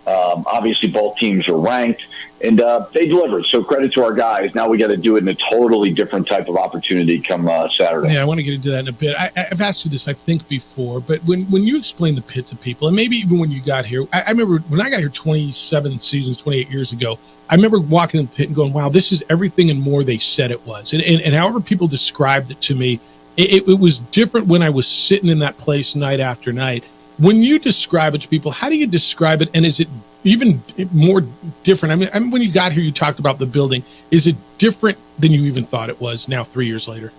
Obviously, both teams are ranked, and they delivered. So credit to our guys. Now we got to do it in a totally different type of opportunity come Saturday. Yeah, I want to get into that in a bit. I've asked you this, I think, before, but when you explain the pit to people, and maybe even when you got here, I remember when I got here 28 years ago, I remember walking in the pit and going, wow, this is everything and more they said it was. And however people described it to me, it was different when I was sitting in that place night after night. When you describe it to people, how do you describe it? And is it even more different? I mean, when you got here, you talked about the building. Is it different than you even thought it was now 3 years later?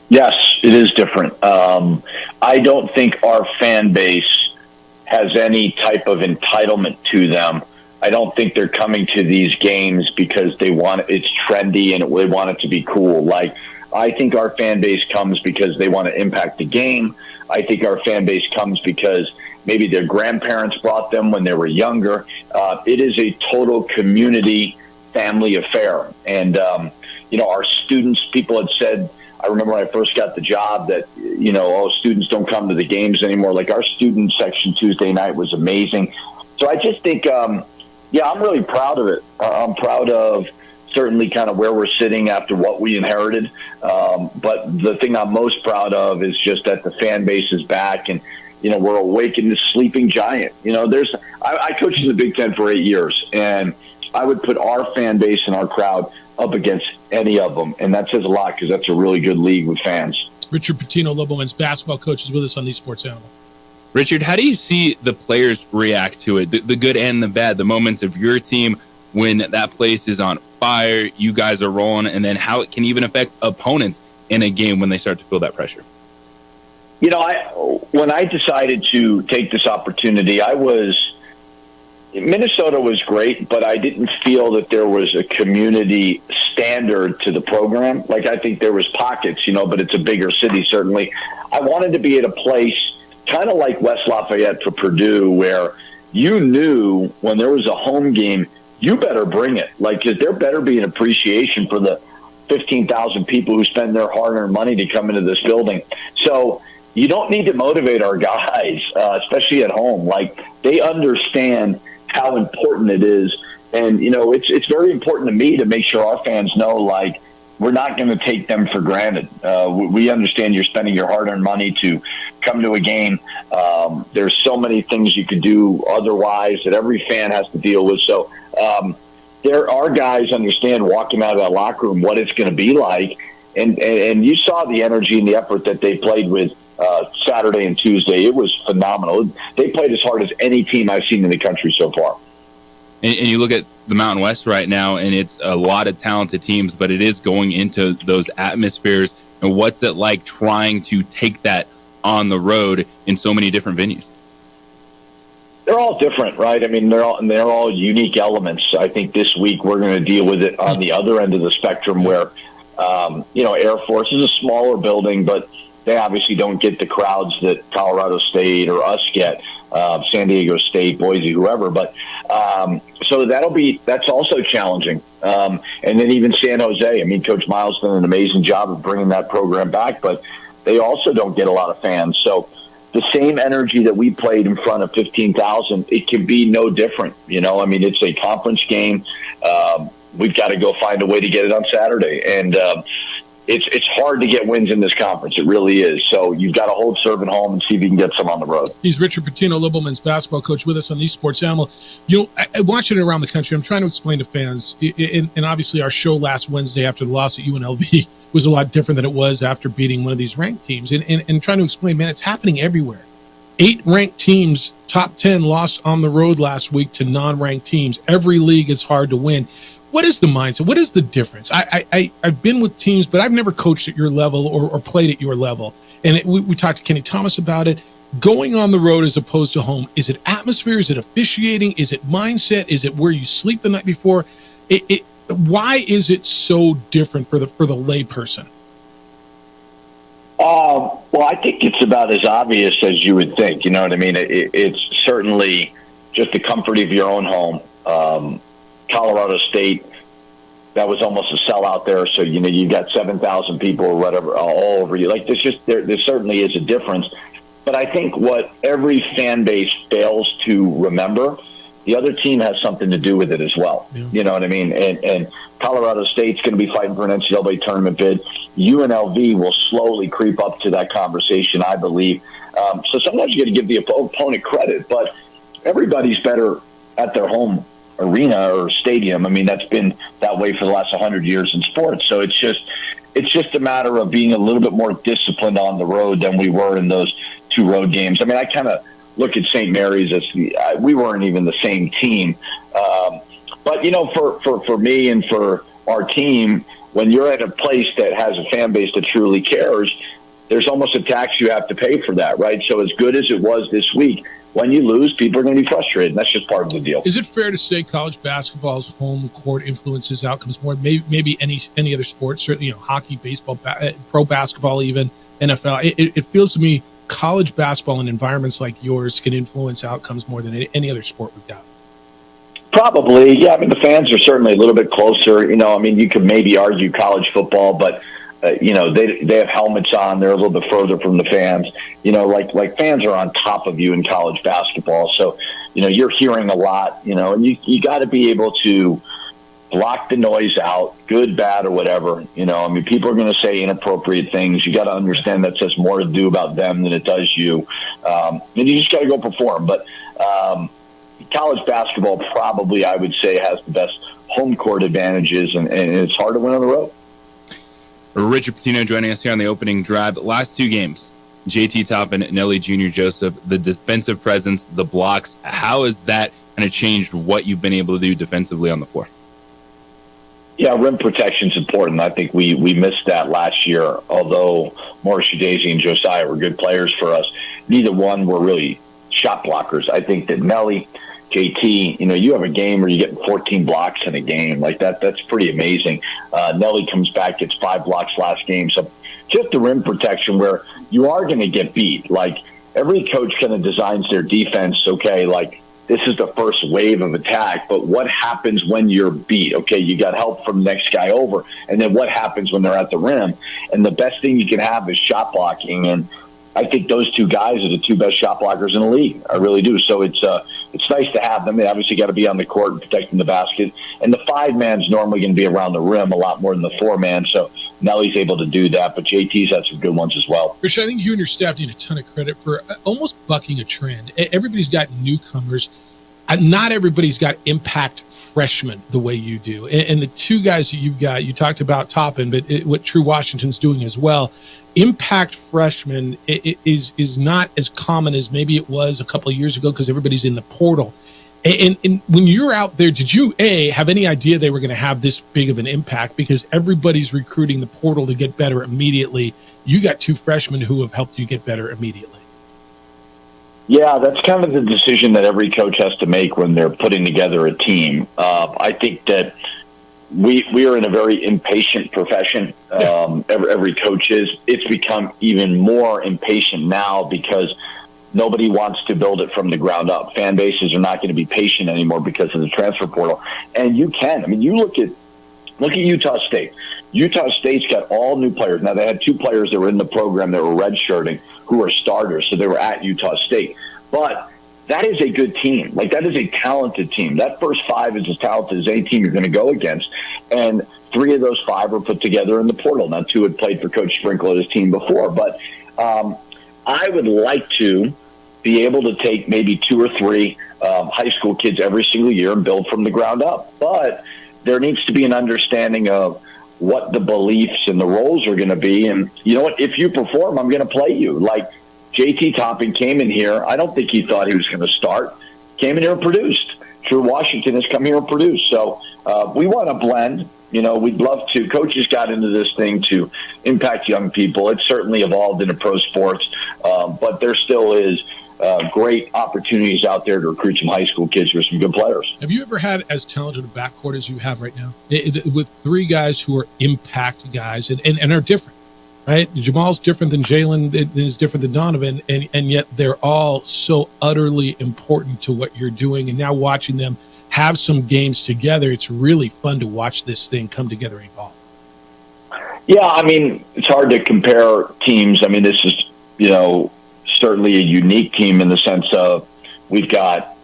Yes, it is different. I don't think our fan base has any type of entitlement to them. I don't think they're coming to these games because they want it's trendy and they want it to be cool. Like, I think our fan base comes because they want to impact the game. I think our fan base comes because maybe their grandparents brought them when they were younger. It is a total community family affair. And, our students, people had said, I remember when I first got the job that, students don't come to the games anymore. Like, our student section Tuesday night was amazing. So I just think, I'm really proud of it. I'm proud of certainly kind of where we're sitting after what we inherited. But the thing I'm most proud of is just that the fan base is back and, we're awakening this sleeping giant. I coached in the Big Ten for 8 years, and I would put our fan base and our crowd up against any of them. And that says a lot because that's a really good league with fans. Richard Pitino, Lobo men's basketball coach, is with us on the Sports Animal. Richard, how do you see the players react to it? The good and the bad, the moments of your team when that place is on fire, you guys are rolling, and then how it can even affect opponents in a game when they start to feel that pressure. You know, when I decided to take this opportunity, Minnesota was great, but I didn't feel that there was a community standard to the program. Like, I think there was pockets, but it's a bigger city, certainly. I wanted to be at a place kind of like West Lafayette for Purdue, where you knew when there was a home game, you better bring it. Like, 'cause there better be an appreciation for the 15,000 people who spend their hard-earned money to come into this building. So you don't need to motivate our guys, especially at home. Like, they understand how important it is. And, it's very important to me to make sure our fans know, like, we're not going to take them for granted. We understand you're spending your hard-earned money to come to a game. There's so many things you could do otherwise that every fan has to deal with. So our guys understand walking out of that locker room what it's going to be like. And you saw the energy and the effort that they played with Saturday and Tuesday. It was phenomenal. They played as hard as any team I've seen in the country so far. And you look at the Mountain West right now, and it's a lot of talented teams, but it is going into those atmospheres. And what's it like trying to take that on the road in so many different venues? They're all different, right? I mean, they're all unique elements. I think this week we're going to deal with it on the other end of the spectrum where, Air Force is a smaller building, but they obviously don't get the crowds that Colorado State or us get, San Diego State, Boise, whoever. But so that's also challenging. And then even San Jose. I mean, Coach Miles done an amazing job of bringing that program back, but they also don't get a lot of fans. So the same energy that we played in front of 15,000, it can be no different. I mean, it's a conference game. We've got to go find a way to get it on Saturday. And it's hard to get wins in this conference. It really is. So you've got to hold serve at home and see if you can get some on the road. He's Richard Pitino, Liberal men's basketball coach, with us on the Sports Animal. I watching it around the country. I'm trying to explain to fans, and obviously our show last Wednesday after the loss at UNLV was a lot different than it was after beating one of these ranked teams. And trying to explain, man, it's happening everywhere. 8 ranked teams, top 10, lost on the road last week to non-ranked teams. Every league is hard to win. What is the mindset? What is the difference? I've been with teams, but I've never coached at your level or played at your level. And we talked to Kenny Thomas about it. Going on the road as opposed to home, is it atmosphere? Is it officiating? Is it mindset? Is it where you sleep the night before? Why is it so different for the layperson? Well, I think it's about as obvious as you would think. You know what I mean? It's certainly just the comfort of your own home. Colorado State, that was almost a sellout there. So, you've got 7,000 people or whatever all over you. Like, there certainly is a difference. But I think what every fan base fails to remember, the other team has something to do with it as well. Yeah. You know what I mean? And Colorado State's going to be fighting for an NCAA tournament bid. UNLV will slowly creep up to that conversation, I believe. So sometimes you got to give the opponent credit, but everybody's better at their home arena or stadium. I mean, that's been that way for the last 100 years in sports. So it's just a matter of being a little bit more disciplined on the road than we were in those 2 road games. I mean, I kind of look at St. Mary's as we weren't even the same team. But for me and for our team, when you're at a place that has a fan base that truly cares, there's almost a tax you have to pay for that, right? So as good as it was this week, when you lose, people are going to be frustrated. And that's just part of the deal. Is it fair to say college basketball's home court influences outcomes more than maybe any other sport? Certainly, hockey, baseball, pro basketball, even NFL. It feels to me college basketball in environments like yours can influence outcomes more than any other sport we've got. Probably, yeah. I mean, the fans are certainly a little bit closer. You could maybe argue college football, but they have helmets on. They're a little bit further from the fans. Like fans are on top of you in college basketball. So, you're hearing a lot, and you got to be able to block the noise out, good, bad, or whatever. People are going to say inappropriate things. You got to understand that says more to do about them than it does you. And you just got to go perform. But college basketball probably, I would say, has the best home court advantages, and it's hard to win on the road. Richard Pitino joining us here on the opening drive. The last 2 games, JT Toppin, Nelly Jr. Joseph, the defensive presence, the blocks, how has that kind of changed what you've been able to do defensively on the floor? Yeah, rim protection is important. I think we missed that last year. Although Morris Udeze and Josiah were good players for us, neither one were really shot blockers. I think that Nelly, JT, you have a game where you get 14 blocks in a game. Like that's pretty amazing. Nelly comes back, gets 5 blocks last game. So just the rim protection where you are going to get beat. Like every coach kind of designs their defense, okay, like this is the first wave of attack, but what happens when you're beat? Okay, you got help from the next guy over, and then what happens when they're at the rim? And the best thing you can have is shot blocking, and I think those two guys are the 2 best shot blockers in the league. I really do. So it's nice to have them. They obviously got to be on the court and protecting the basket. And the 5-man's normally going to be around the rim a lot more than the 4-man. So Nelly's able to do that, but JT's had some good ones as well. Rich, I think you and your staff need a ton of credit for almost bucking a trend. Everybody's got newcomers. Not everybody's got impact freshmen the way you do. And the 2 guys that you've got, you talked about Toppin, but what True Washington's doing as well. Impact freshmen is not as common as maybe it was a couple of years ago because everybody's in the portal. And when you're out there, did you, have any idea they were going to have this big of an impact? Because everybody's recruiting the portal to get better immediately. You got 2 freshmen who have helped you get better immediately. Yeah, that's kind of the decision that every coach has to make when they're putting together a team. I think that we are in a very impatient profession. Every coach is. It's become even more impatient now because nobody wants to build it from the ground up. Fan bases are not going to be patient anymore because of the transfer portal. And you can. I mean, you look at Utah State. Utah State's got all new players. Now, they had 2 players that were in the program that were redshirting who are starters, so they were at Utah State. But that is a good team. Like, that is a talented team. That first 5 is as talented as any team you're going to go against. And 3 of those 5 were put together in the portal. Now, 2 had played for Coach Sprinkle at his team before. But I would like to be able to take maybe 2 or 3 high school kids every single year and build from the ground up. But there needs to be an understanding of what the beliefs and the roles are going to be. And you know what? If you perform, I'm going to play you. Like JT Toppin came in here. I don't think he thought he was going to start. Came in here and produced. True Washington has come here and produced. So we want to blend. We'd love to. Coaches got into this thing to impact young people. It's certainly evolved into pro sports, but there still is great opportunities out there to recruit some high school kids who are some good players. Have you ever had as talented a backcourt as you have right now? With 3 guys who are impact guys and are different, right? Jamal's different than Jalen, is different than Donovan, and yet they're all so utterly important to what you're doing. And now watching them have some games together, it's really fun to watch this thing come together and evolve. Yeah, I mean, it's hard to compare teams. I mean, this is, certainly a unique team in the sense of we've got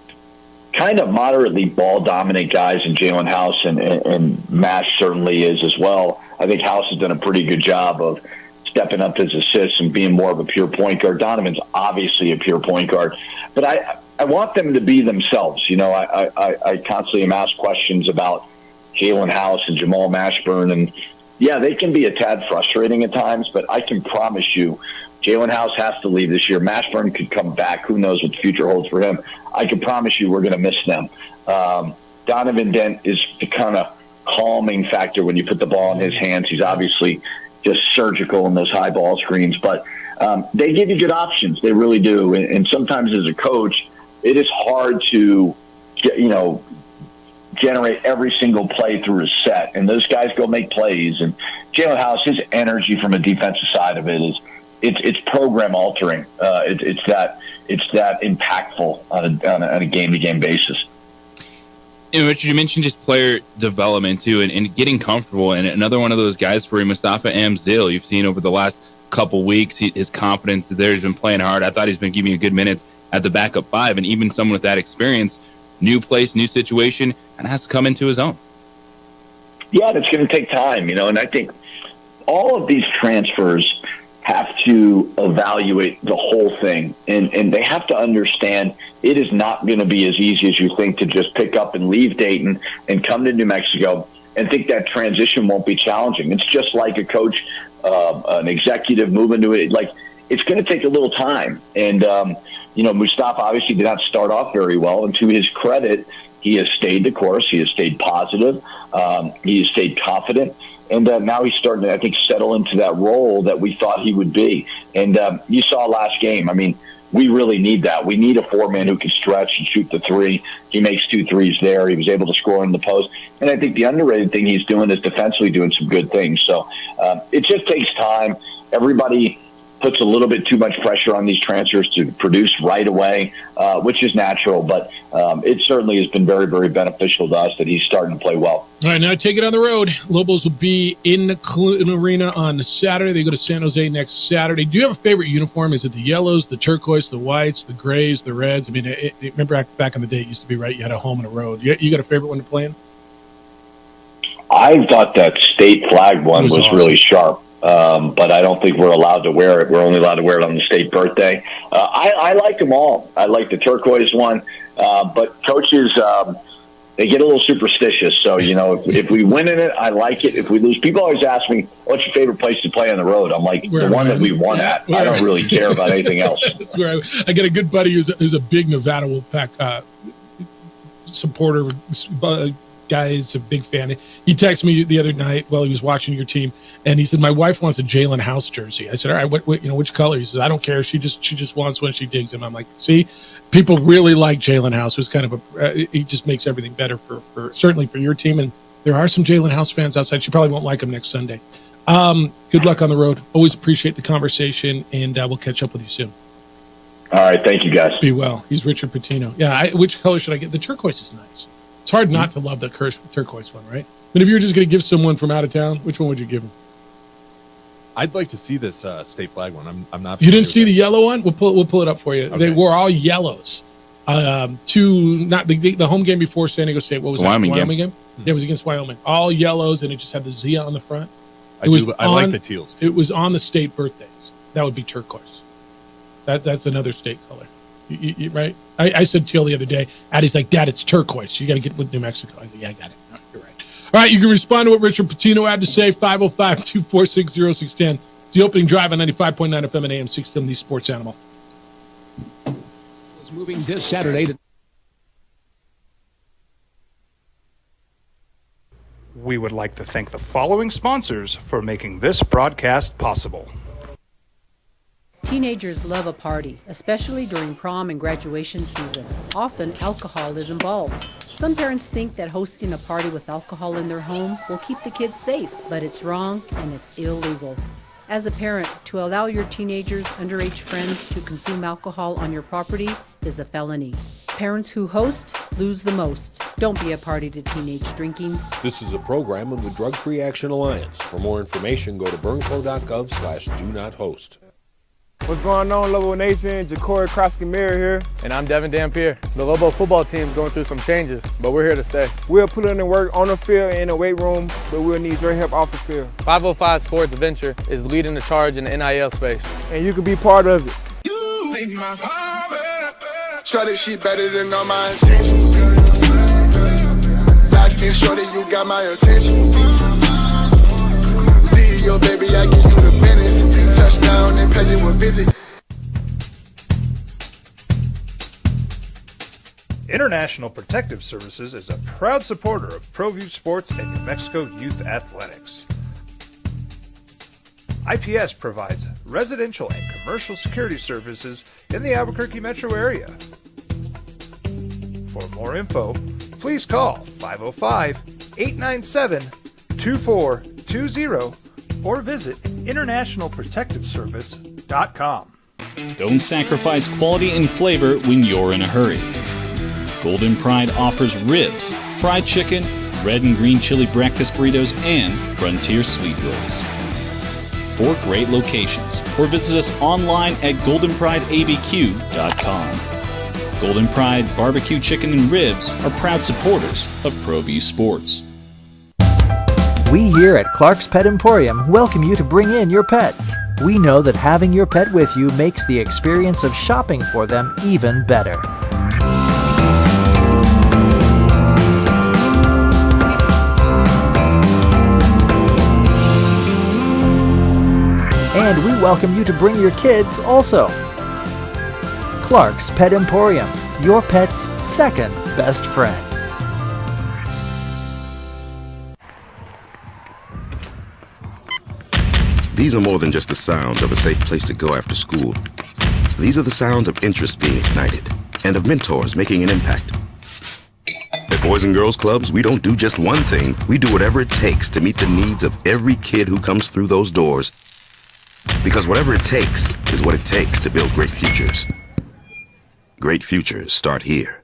kind of moderately ball-dominant guys in Jalen House, and Mash certainly is as well. I think House has done a pretty good job of stepping up his assists and being more of a pure point guard. Donovan's obviously a pure point guard. But I want them to be themselves. I constantly am asked questions about Jalen House and Jamal Mashburn, and yeah, they can be a tad frustrating at times, but I can promise you Jalen House has to leave this year. Mashburn could come back. Who knows what the future holds for him? I can promise you we're going to miss them. Donovan Dent is the kind of calming factor when you put the ball in his hands. He's obviously just surgical in those high ball screens, but they give you good options. They really do. And sometimes as a coach, it is hard to generate every single play through a set. And those guys go make plays. And Jalen House, his energy from a defensive side of it is, it's program altering. It's that impactful on a game-to-game basis. Richard, you mentioned just player development too, and getting comfortable. And another one of those guys for you, Mustafa Amzil. You've seen over the last couple weeks his confidence there. He's been playing hard. I thought he's been giving you good minutes at the backup 5, and even someone with that experience, new place, new situation, and has to come into his own. Yeah, it's going to take time, and I think all of these transfers have to evaluate the whole thing, and they have to understand it is not going to be as easy as you think to just pick up and leave Dayton and come to New Mexico and think that transition won't be challenging. It's just like a coach, an executive moving to it. Like, it's going to take a little time. And, Mustafa obviously did not start off very well. And to his credit, he has stayed the course. He has stayed positive. He has stayed confident. And now he's starting to, I think, settle into that role that we thought he would be. And you saw last game. I mean, we really need that. We need a four-man who can stretch and shoot the three. He makes 2 threes there. He was able to score in the post. And I think the underrated thing he's doing is defensively doing some good things. So it just takes time. Everybody puts a little bit too much pressure on these transfers to produce right away, which is natural. But it certainly has been very, very beneficial to us that he's starting to play well. All right, now take it on the road. Lobos will be in the Clinton Arena on Saturday. They go to San Jose next Saturday. Do you have a favorite uniform? Is it the yellows, the turquoise, the whites, the grays, the reds? I mean, remember back in the day, it used to be, right, you had a home and a road. You got a favorite one to play in? I thought that state flag one was awesome. Really sharp. But I don't think we're allowed to wear it. We're only allowed to wear it on the state birthday. I like them all. I like the turquoise one. But coaches, they get a little superstitious. So, if we win in it, I like it. If we lose, people always ask me, what's your favorite place to play on the road? I'm like, the one that we won at. I don't really care about anything else. That's where I got a good buddy who's a big Nevada Wolfpack supporter guy. Is a big fan. He texted me the other night while he was watching your team, and he said, my wife wants a Jalen House jersey. I said, all right, what which color? He says, I don't care. She just wants one. She digs him. I'm like, see, people really like Jalen House. Who's kind of he just makes everything better for certainly for your team. And there are some Jalen House fans outside. She probably won't like him next Sunday. Good luck on the road. Always appreciate the conversation, and we'll catch up with you soon. All right. Thank you, guys. Be well. He's Richard Pitino. Yeah. Which color should I get? The turquoise is nice. It's hard not to love the turquoise one, right? But if you were just going to give someone from out of town, which one would you give them? I'd like to see this state flag one. I'm not. You didn't see the yellow one? We'll pull it up for you. Okay. They were all yellows. Not the home game before San Diego State. What was that? Wyoming game? Yeah, it was against Wyoming. All yellows, and it just had the Zia on the front. I like the teals too. It was on the state birthdays. That would be turquoise. That's another state color. You, right? I said teal the other day. Addie's like, Dad, it's turquoise. You got to get with New Mexico. I said, yeah, I got it. No, you're right. All right, you can respond to what Richard Pitino had to say, 505-246-0610. It's the opening drive on 95.9 FM and AM 610, the Sports Animal. It's moving this Saturday to... We would like to thank the following sponsors for making this broadcast possible. Teenagers love a party, especially during prom and graduation season. Often, alcohol is involved. Some parents think that hosting a party with alcohol in their home will keep the kids safe, but it's wrong and it's illegal. As a parent, to allow your teenagers' underage friends to consume alcohol on your property is a felony. Parents who host lose the most. Don't be a party to teenage drinking. This is a program of the Drug Free Action Alliance. For more information, go to burnco.gov/do-not-host. What's going on, Lobo Nation? Ja'Cory Krosky-Miller here. And I'm Devin Dampier. The Lobo football team's going through some changes, but we're here to stay. We'll put in the work on the field and in the weight room, but we'll need your help off the field. 505 Sports Venture is leading the charge in the NIL space. And you can be part of it. Try this shit better than all my intentions. Locked in shorty, you got my attention. CEO, baby, I get you the business. Touchdown and pay you a visit. International Protective Services is a proud supporter of ProView Sports and New Mexico Youth Athletics. IPS provides residential and commercial security services in the Albuquerque metro area. For more info, please call 505-897-2420 or visit internationalprotectiveservice.com. Don't sacrifice quality and flavor when you're in a hurry. Golden Pride offers ribs, fried chicken, red and green chili breakfast burritos, and Frontier sweet rolls. 4 great locations, or visit us online at goldenprideabq.com. Golden Pride Barbecue Chicken and Ribs are proud supporters of ProView Sports. We here at Clark's Pet Emporium welcome you to bring in your pets. We know that having your pet with you makes the experience of shopping for them even better. And we welcome you to bring your kids also. Clark's Pet Emporium, your pet's second best friend. These are more than just the sounds of a safe place to go after school. These are the sounds of interest being ignited and of mentors making an impact. At Boys and Girls Clubs, we don't do just one thing. We do whatever it takes to meet the needs of every kid who comes through those doors. Because whatever it takes is what it takes to build great futures. Great futures start here.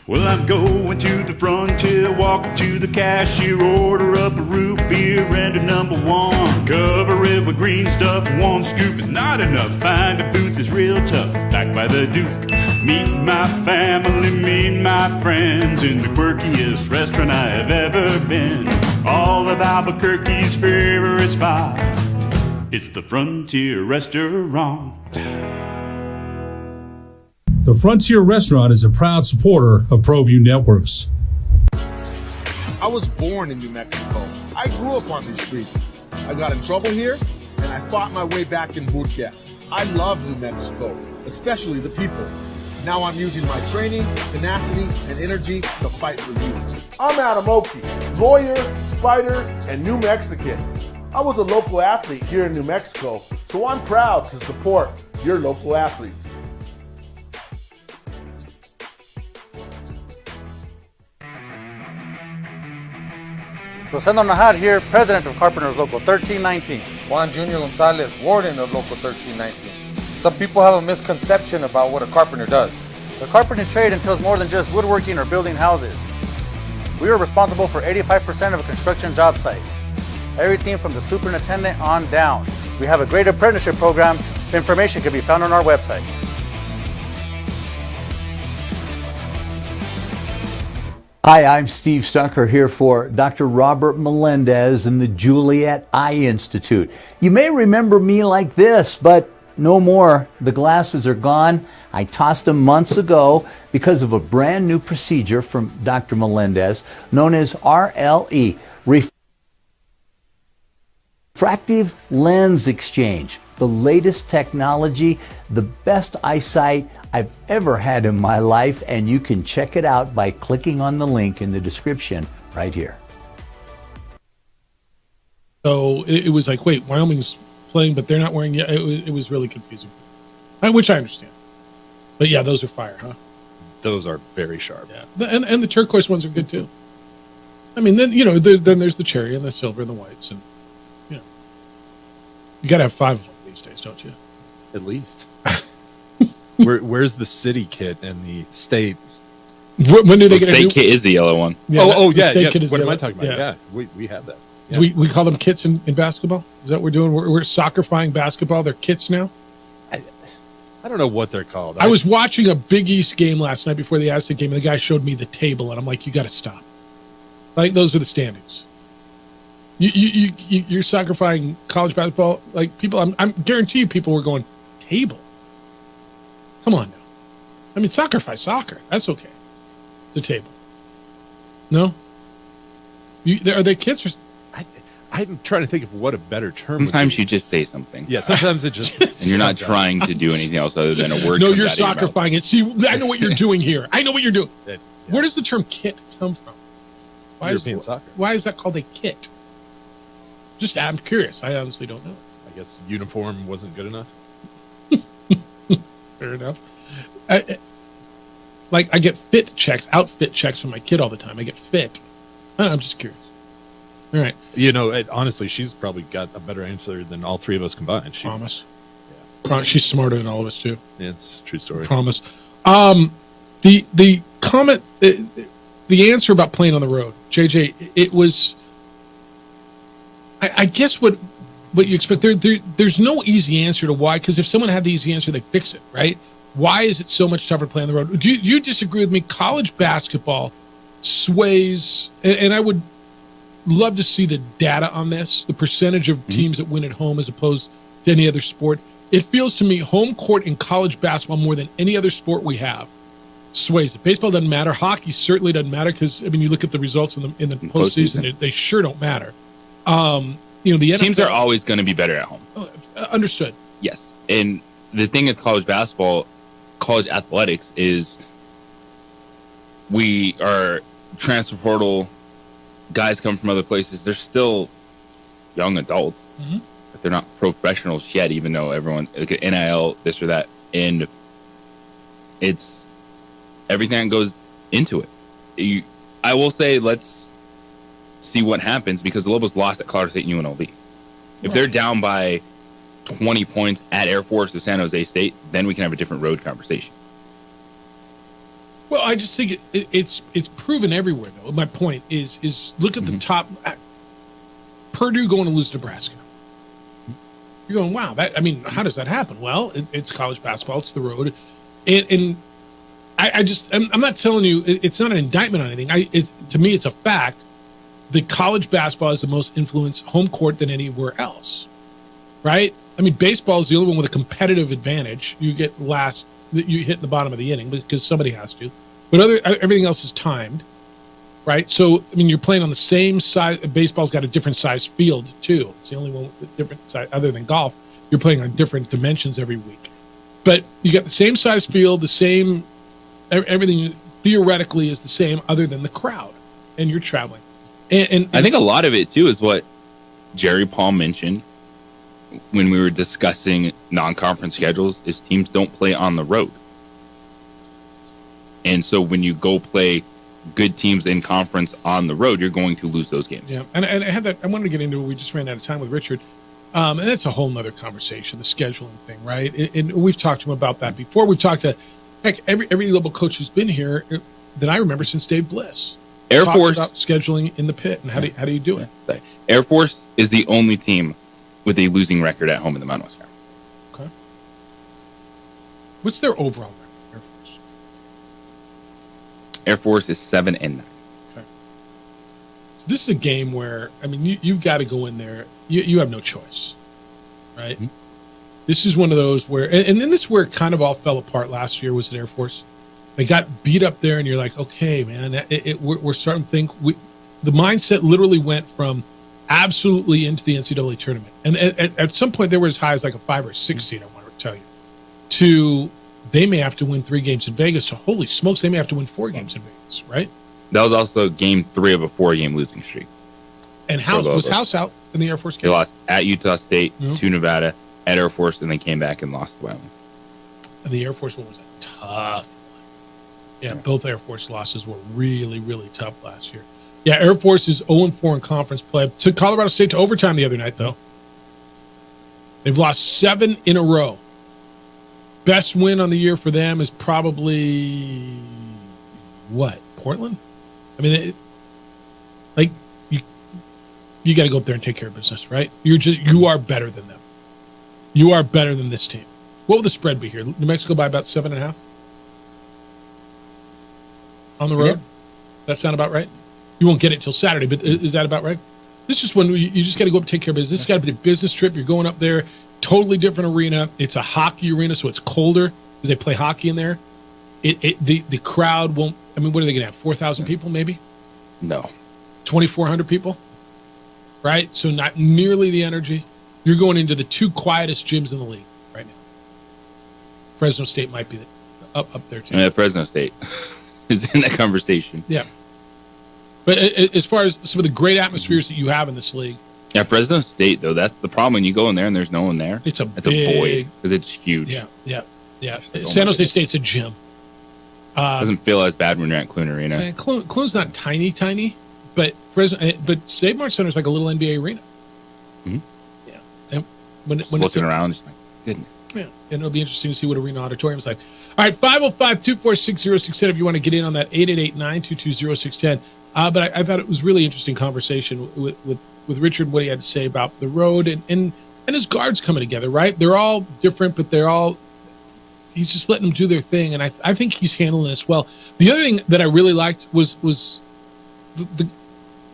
Well, I'm going to the frontier, walk up to the cashier, order up a root beer and a number one. Cover it with green stuff, one scoop is not enough. Find a booth is real tough, back by the Duke. Meet my family, meet my friends in the quirkiest restaurant I have ever been. All of Albuquerque's favorite spot, it's the Frontier Restaurant. The Frontier Restaurant is a proud supporter of ProView Networks. I was born in New Mexico. I grew up on these streets. I got in trouble here, and I fought my way back in boot camp. I love New Mexico, especially the people. Now I'm using my training, tenacity, and energy to fight for you. I'm Adam Oki, lawyer, fighter, and New Mexican. I was a local athlete here in New Mexico, so I'm proud to support your local athletes. Rosendo Najar here, president of Carpenters Local 1319. Juan Junior Gonzalez, warden of Local 1319. Some people have a misconception about what a carpenter does. The carpentry trade entails more than just woodworking or building houses. We are responsible for 85% of a construction job site. Everything from the superintendent on down. We have a great apprenticeship program. Information can be found on our website. Hi, I'm Steve Stucker here for Dr. Robert Melendez and the Juliet Eye Institute. You may remember me like this, but no more. The glasses are gone. I tossed them months ago because of a brand new procedure from Dr. Melendez known as RLE, Refractive Lens Exchange. The latest technology, the best eyesight I've ever had in my life, and you can check it out by clicking on the link in the description right here. So it was like, wait, Wyoming's playing, but they're not wearing it. It was really confusing, which I understand. But yeah, those are fire, huh? Those are very sharp. Yeah, and the turquoise ones are good too. I mean, then then there's the cherry and the silver and the whites, and you got to have 5 of them these days, don't you? At least. Where's the city kit and the state? When do they get a state kit? Is the yellow one? Yeah, yeah. Kit is what yellow. am I talking about? Yeah. We have that. Yeah. We call them kits in basketball. Is that what we're doing? We're soccerfying basketball. They're kits now. I don't know what they're called. I was watching a Big East game last night before the Aztec game, and the guy showed me the table, and I'm like, you got to stop. Like, those are the standings. You're soccerfying college basketball. Like, people, I'm guarantee you people were going, table? Come on now. I mean, soccer. That's okay. It's a table. No? Are they kits? Or? I'm trying to think of what a better term would Sometimes be. you just say something. Yeah, sometimes it just... and you're not trying to do anything else other than a word. No, comes you're out of your mouth. soccerfying it. See, I know what you're doing here. I know what you're doing. Where does the term kit come from? European soccer. Why is that called a kit? Just, I'm curious. I honestly don't know. I guess uniform wasn't good enough. Fair enough. I get outfit checks from my kid all the time. I get fit. I'm just curious. All right. Honestly, she's probably got a better answer than all three of us combined. Promise. Yeah. She's smarter than all of us, too. Yeah, it's a true story. Promise. The comment, the answer about playing on the road, JJ, it was, I guess what you expect. There's no easy answer to why, because if someone had the easy answer, they fix it, right? Why is it so much tougher to play on the road? Do you disagree with me? College basketball sways, and I would love to see the data on this, the percentage of teams that win at home as opposed to any other sport. It feels to me home court in college basketball more than any other sport we have sways it. Baseball doesn't matter. Hockey certainly doesn't matter because, I mean, you look at the results in the postseason, they sure don't matter. The NFL, teams are always going to be better at home. Understood. Yes. And the thing with college basketball, college athletics is we are transfer portal, guys come from other places. They're still young adults, but they're not professionals yet, even though everyone's like NIL, this or that. And it's everything that goes into it. I will say, let's see what happens because the Lobos lost at Colorado State and UNLV. If they're down by 20 points at Air Force or San Jose State, then we can have a different road conversation. Well, I just think it's proven everywhere, though. My point is look at the top. Purdue going to lose to Nebraska. You're going, wow. How does that happen? Well, it's college basketball. It's the road. And I'm not telling you, it's not an indictment on anything. To me, it's a fact that college basketball is the most influenced home court than anywhere else, right? I mean, baseball is the only one with a competitive advantage. You get last, you hit the bottom of the inning because somebody has to, but everything else is timed, right? So, I mean, you're playing on the same side. Baseball's got a different size field too. It's the only one with different size other than golf. You're playing on different dimensions every week, but you got the same size field, the same, everything theoretically is the same other than the crowd, and you're traveling. And I think a lot of it too is what Jerry Paul mentioned when we were discussing non-conference schedules is teams don't play on the road. And so when you go play good teams in conference on the road, you're going to lose those games. Yeah. And I had that, I wanted to get into it. We just ran out of time with Richard. And that's a whole nother conversation, the scheduling thing, right? And we've talked to him about that before. We've talked to every Lobo coach who's been here that I remember since Dave Bliss. Air Force about scheduling in the pit and how do you do it? Air Force is the only team with a losing record at home in the Mountain West Conference. Okay. What's their overall record, Air Force? Air Force is 7-9. Okay. So this is a game where, I mean, you've got to go in there. You have no choice, right? Mm-hmm. This is one of those where, and then this is where it kind of all fell apart last year was at Air Force. They got beat up there, and you're like, okay, man, we're starting to think. The mindset literally went from absolutely into the NCAA tournament. And at some point, they were as high as like a 5 or 6 seed, I want to tell you, to they may have to win 3 games in Vegas, to holy smokes, they may have to win 4 games in Vegas, right? That was also game 3 of a 4-game losing streak. And House out in the Air Force game? They lost at Utah State, to Nevada, at Air Force, and then came back and lost to Wyoming. And the Air Force one was a tough one. Yeah, both Air Force losses were really, really tough last year. Yeah, Air Force is 0-4 in conference play. Took Colorado State to overtime the other night, though. They've lost 7 in a row. Best win on the year for them is probably, what, Portland? I mean, you got to go up there and take care of business, right? You are better than them. You are better than this team. What will the spread be here? New Mexico by about 7.5? On the road? Yeah. Does that sound about right? You won't get it till Saturday, but is that about right? This is when you just got to go up and take care of business. This has got to be a business trip. You're going up there, totally different arena. It's a hockey arena, so it's colder because they play hockey in there. The crowd won't. I mean, what are they going to have? 4,000 people, maybe? No. 2,400 people, right? So not nearly the energy. You're going into the 2 quietest gyms in the league right now. Fresno State might be up there too. Yeah, Fresno State is in that conversation. Yeah. But as far as some of the great atmospheres that you have in this league. Yeah, Fresno State, though, that's the problem when you go in there and there's no one there. It's a void because it's huge. Yeah. San Jose State's a gym. Doesn't feel as bad when you're at Clune Arena. Clune's not tiny, but Save Mart Center is like a little NBA arena. Mm-hmm. Yeah. And when looking around, just like, goodness. Yeah, and it'll be interesting to see what Arena Auditorium is like. All right, 505-246-0610 if you want to get in on that, 888-922-0610. But I thought it was really interesting conversation with Richard, what he had to say about the road and his guards coming together, right? They're all different, but he's just letting them do their thing, and I think he's handling this well. The other thing that I really liked was the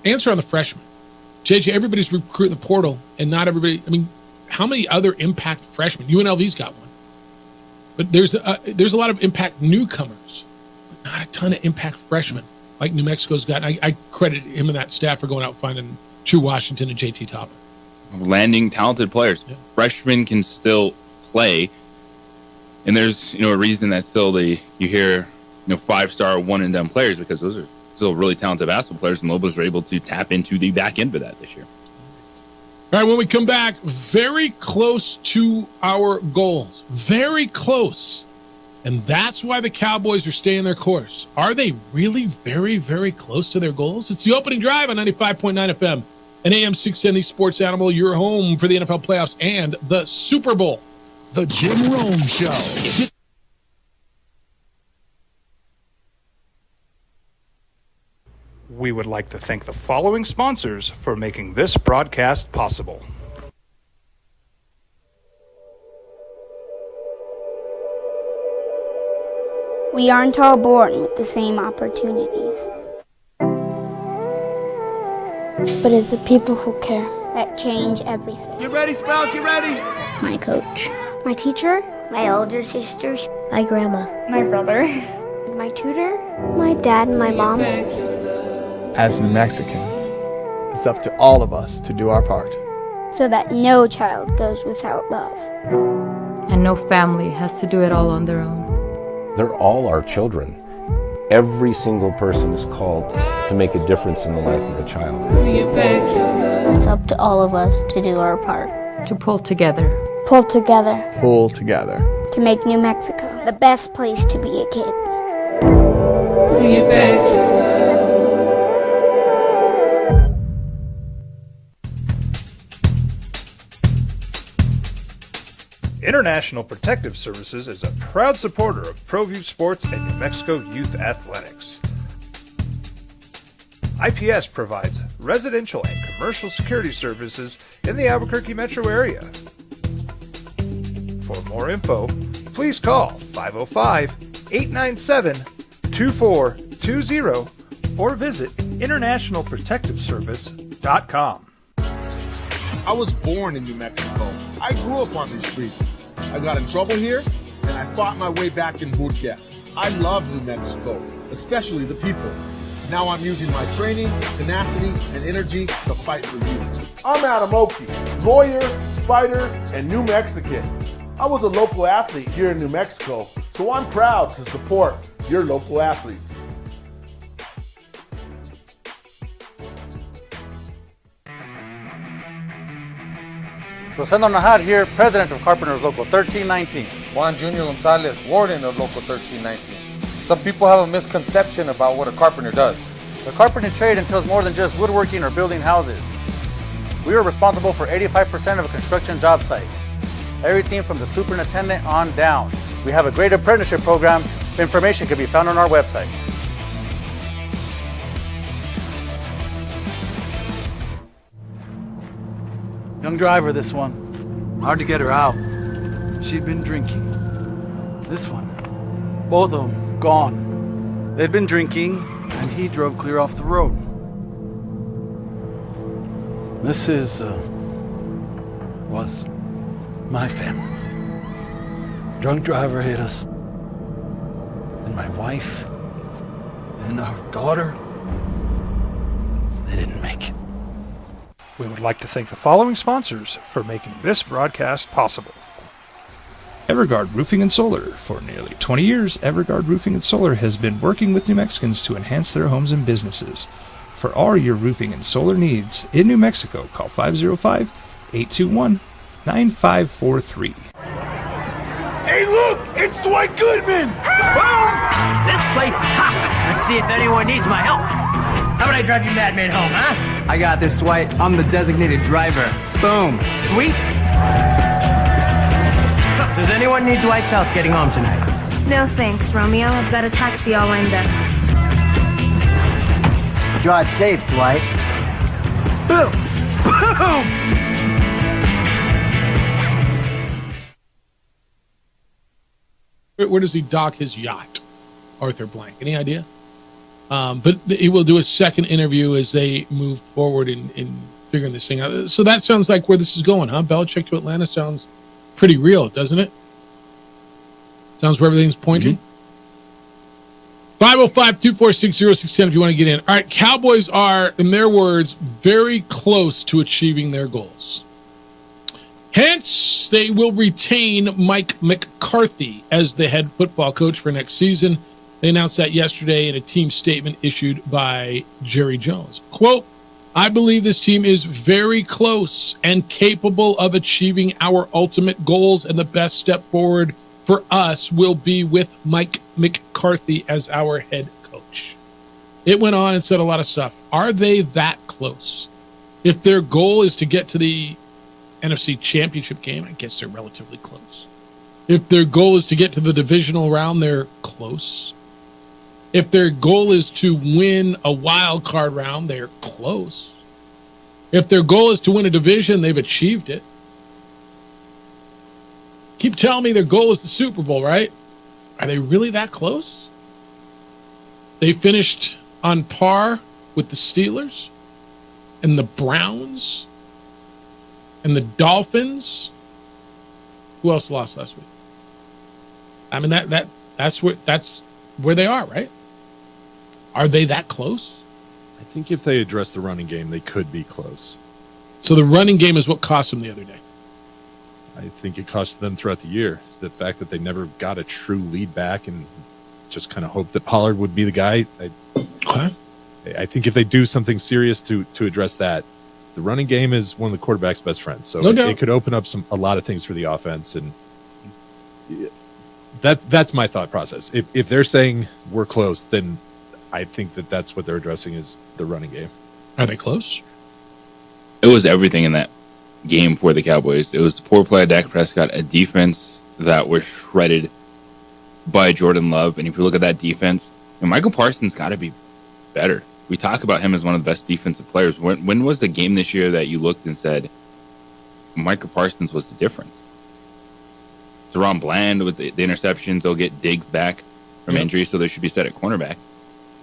answer on the freshmen. JJ, everybody's recruiting the portal, and not everybody. I mean, how many other impact freshmen? UNLV's got one, but there's a lot of impact newcomers. not a ton of impact freshmen like New Mexico's got. I credit him and that staff for going out and finding True Washington and JT Toppin. Landing talented players. Yeah. Freshmen can still play. And there's, a reason that still you hear, 5-star one-and-done players, because those are still really talented basketball players, and Lobos were able to tap into the back end for that this year. All right, when we come back, very close to our goals. Very close. And that's why the Cowboys are staying their course. Are they really very, very close to their goals? It's the opening drive on 95.9 FM and AM 610, the Sports Animal, your home for the NFL playoffs and the Super Bowl. The Jim Rome Show. We would like to thank the following sponsors for making this broadcast possible. We aren't all born with the same opportunities. But it's the people who care that change everything. Get ready, Sprout, get ready! My coach. My teacher. My older sisters. My grandma. My brother. My tutor. My dad and my mom. As New Mexicans, it's up to all of us to do our part. So that no child goes without love. And no family has to do it all on their own. They're all our children. Every single person is called to make a difference in the life of a child. It's up to all of us to do our part. To pull together. Pull together. Pull together. To make New Mexico the best place to be a kid. International Protective Services is a proud supporter of ProView Sports and New Mexico Youth Athletics. IPS provides residential and commercial security services in the Albuquerque metro area. For more info, please call 505-897-2420 or visit internationalprotectiveservice.com. I was born in New Mexico. I grew up on these streets. I got in trouble here, and I fought my way back in boot camp. I love New Mexico, especially the people. Now I'm using my training, tenacity, and energy to fight for you. I'm Adam Oki, lawyer, fighter, and New Mexican. I was a local athlete here in New Mexico, so I'm proud to support your local athletes. Rosendo Najar here, president of Carpenters Local 1319. Juan Junior Gonzalez, warden of Local 1319. Some people have a misconception about what a carpenter does. The carpentry trade entails more than just woodworking or building houses. We are responsible for 85% of a construction job site. Everything from the superintendent on down. We have a great apprenticeship program. Information can be found on our website. Young driver, this one. Hard to get her out. She'd been drinking. This one. Both of them gone. They'd been drinking, and he drove clear off the road. This was my family. Drunk driver hit us. And my wife and our daughter, they didn't make it. We would like to thank the following sponsors for making this broadcast possible. Evergard Roofing and Solar. For nearly 20 years, Evergard Roofing and Solar has been working with New Mexicans to enhance their homes and businesses. For all your roofing and solar needs in New Mexico, call 505-821-9543. Hey, look! It's Dwight Goodman! Boom! This place is hot. Let's see if anyone needs my help. How about I drive you madman home, huh? I got this, Dwight. I'm the designated driver. Boom. Sweet. Does anyone need Dwight's help getting home tonight? No thanks, Romeo. I've got a taxi all lined up. Drive safe, Dwight. Boom! Boom! Where does he dock his yacht, Arthur Blank? Any idea? But he will do a second interview as they move forward in figuring this thing out. So that sounds like where this is going, huh? Belichick to Atlanta sounds pretty real, doesn't it? Sounds where everything's pointing. 505-246-0610 if you want to get in. All right, Cowboys are, in their words, very close to achieving their goals. Hence, they will retain Mike McCarthy as the head football coach for next season. They announced that yesterday in a team statement issued by Jerry Jones. Quote, I believe this team is very close and capable of achieving our ultimate goals, and the best step forward for us will be with Mike McCarthy as our head coach. It went on and said a lot of stuff. Are they that close? If their goal is to get to the NFC Championship game, I guess they're relatively close. If their goal is to get to the divisional round, they're close. If their goal is to win a wild card round, they're close. If their goal is to win a division, they've achieved it. Keep telling me their goal is the Super Bowl, right? Are they really that close? They finished on par with the Steelers and the Browns and the Dolphins. Who else lost last week? I mean, that's where they are, right? Are they that close? I think if they address the running game, they could be close. So the running game is what cost them the other day. I think it cost them throughout the year. The fact that they never got a true lead back and just kind of hoped that Pollard would be the guy. I think if they do something serious to address that, the running game is one of the quarterback's best friends. So it could open up a lot of things for the offense. And that's my thought process. If they're saying we're close, then I think that's what they're addressing is the running game. Are they close? It was everything in that game for the Cowboys. It was the poor play of Dak Prescott, a defense that was shredded by Jordan Love. And if you look at that defense, Michael Parsons got to be better. We talk about him as one of the best defensive players. When was the game this year that you looked and said, Michael Parsons was the difference? Deron Bland with the interceptions, they'll get Diggs back from injury, so they should be set at cornerback.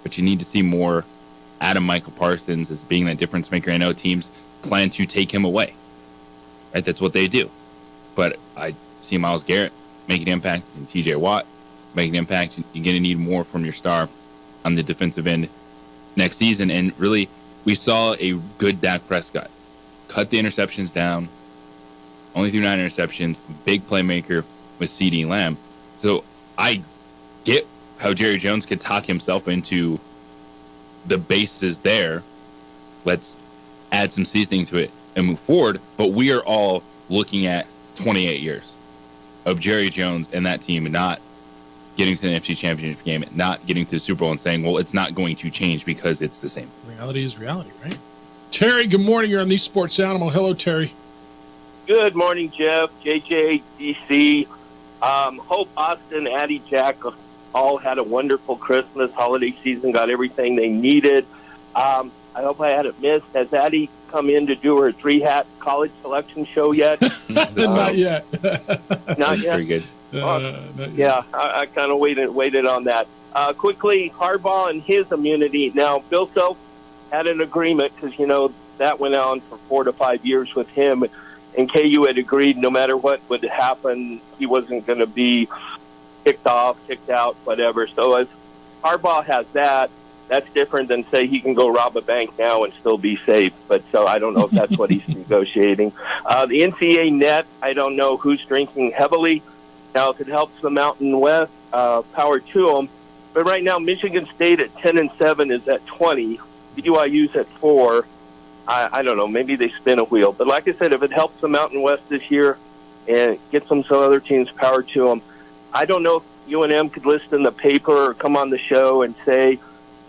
But you need to see more out of Michael Parsons as being that difference maker. I know teams plan to take him away. Right? That's what they do. But I see Myles Garrett making an impact and TJ Watt making an impact. You're going to need more from your star on the defensive end next season. And really, we saw a good Dak Prescott cut the interceptions down, only threw 9 interceptions, big playmaker with CeeDee Lamb. So I get how Jerry Jones could talk himself into the bases there. Let's add some seasoning to it and move forward. But we are all looking at 28 years of Jerry Jones and that team not getting to the NFC Championship game, not getting to the Super Bowl, and saying, well, it's not going to change because it's the same. Reality is reality, right? Terry, good morning. You're on the Sports Animal. Hello, Terry. Good morning, Jeff, JJ, DC. Hope Austin, Addie, Jack all had a wonderful Christmas holiday season, got everything they needed. I hope I hadn't missed. Has Addie come in to do her 3-hat college selection show yet? Not yet. Not yet? Pretty good. Yeah, I kind of waited on that. Quickly, Harbaugh and his immunity. Now, Bill Self had an agreement because, that went on for 4 to 5 years with him. And KU had agreed no matter what would happen, he wasn't going to be kicked off, kicked out, whatever. So as Harbaugh has that, that's different than, say, he can go rob a bank now and still be safe. But so I don't know if that's what he's negotiating. The NCAA net, I don't know who's drinking heavily. Now, if it helps the Mountain West, power to them. But right now, Michigan State at 10-7 is at 20. BYU's at 4. I don't know. Maybe they spin a wheel. But like I said, if it helps the Mountain West this year and gets some other teams, power to them. I don't know if UNM could list in the paper or come on the show and say,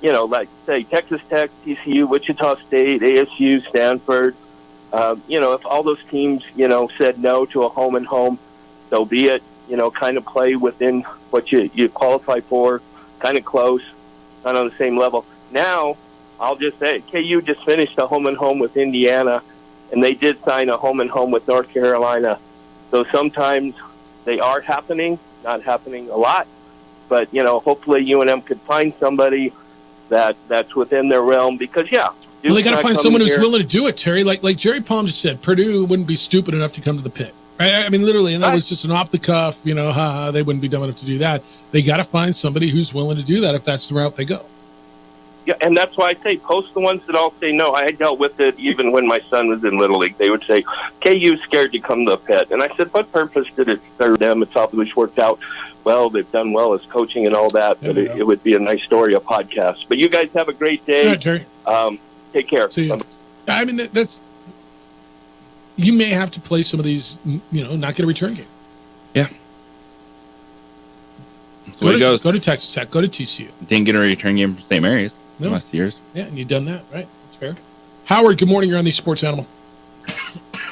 like, say, Texas Tech, TCU, Wichita State, ASU, Stanford. If all those teams, said no to a home and home, so be it. Kind of play within what you qualify for, kind of close, not on the same level. Now, I'll just say, KU just finished a home and home with Indiana, and they did sign a home and home with North Carolina. So sometimes they are happening, not happening a lot, but, hopefully UNM could find somebody that's within their realm because, well, they got to find someone who's willing to do it, Terry. Like Jerry Palm just said, Purdue wouldn't be stupid enough to come to the pit. I mean, literally, and that was just an off the cuff, they wouldn't be dumb enough to do that. They got to find somebody who's willing to do that if that's the route they go. Yeah, and that's why I say post the ones that all say no. I dealt with it even when my son was in Little League. They would say, KU's scared to come to the pit. And I said, what purpose did it serve them? It's obviously worked out well. They've done well as coaching and all that. But it would be a nice story, a podcast. But you guys have a great day. All right, Terry. Take care. See you. I mean, you may have to play some of these, not get a return game. Yeah. So it goes. Go to Texas Tech. Go to TCU. Didn't get a return game from St. Mary's the last years. Yeah, and you've done that, right? That's fair. Howard, good morning. You're on the Sports Animal.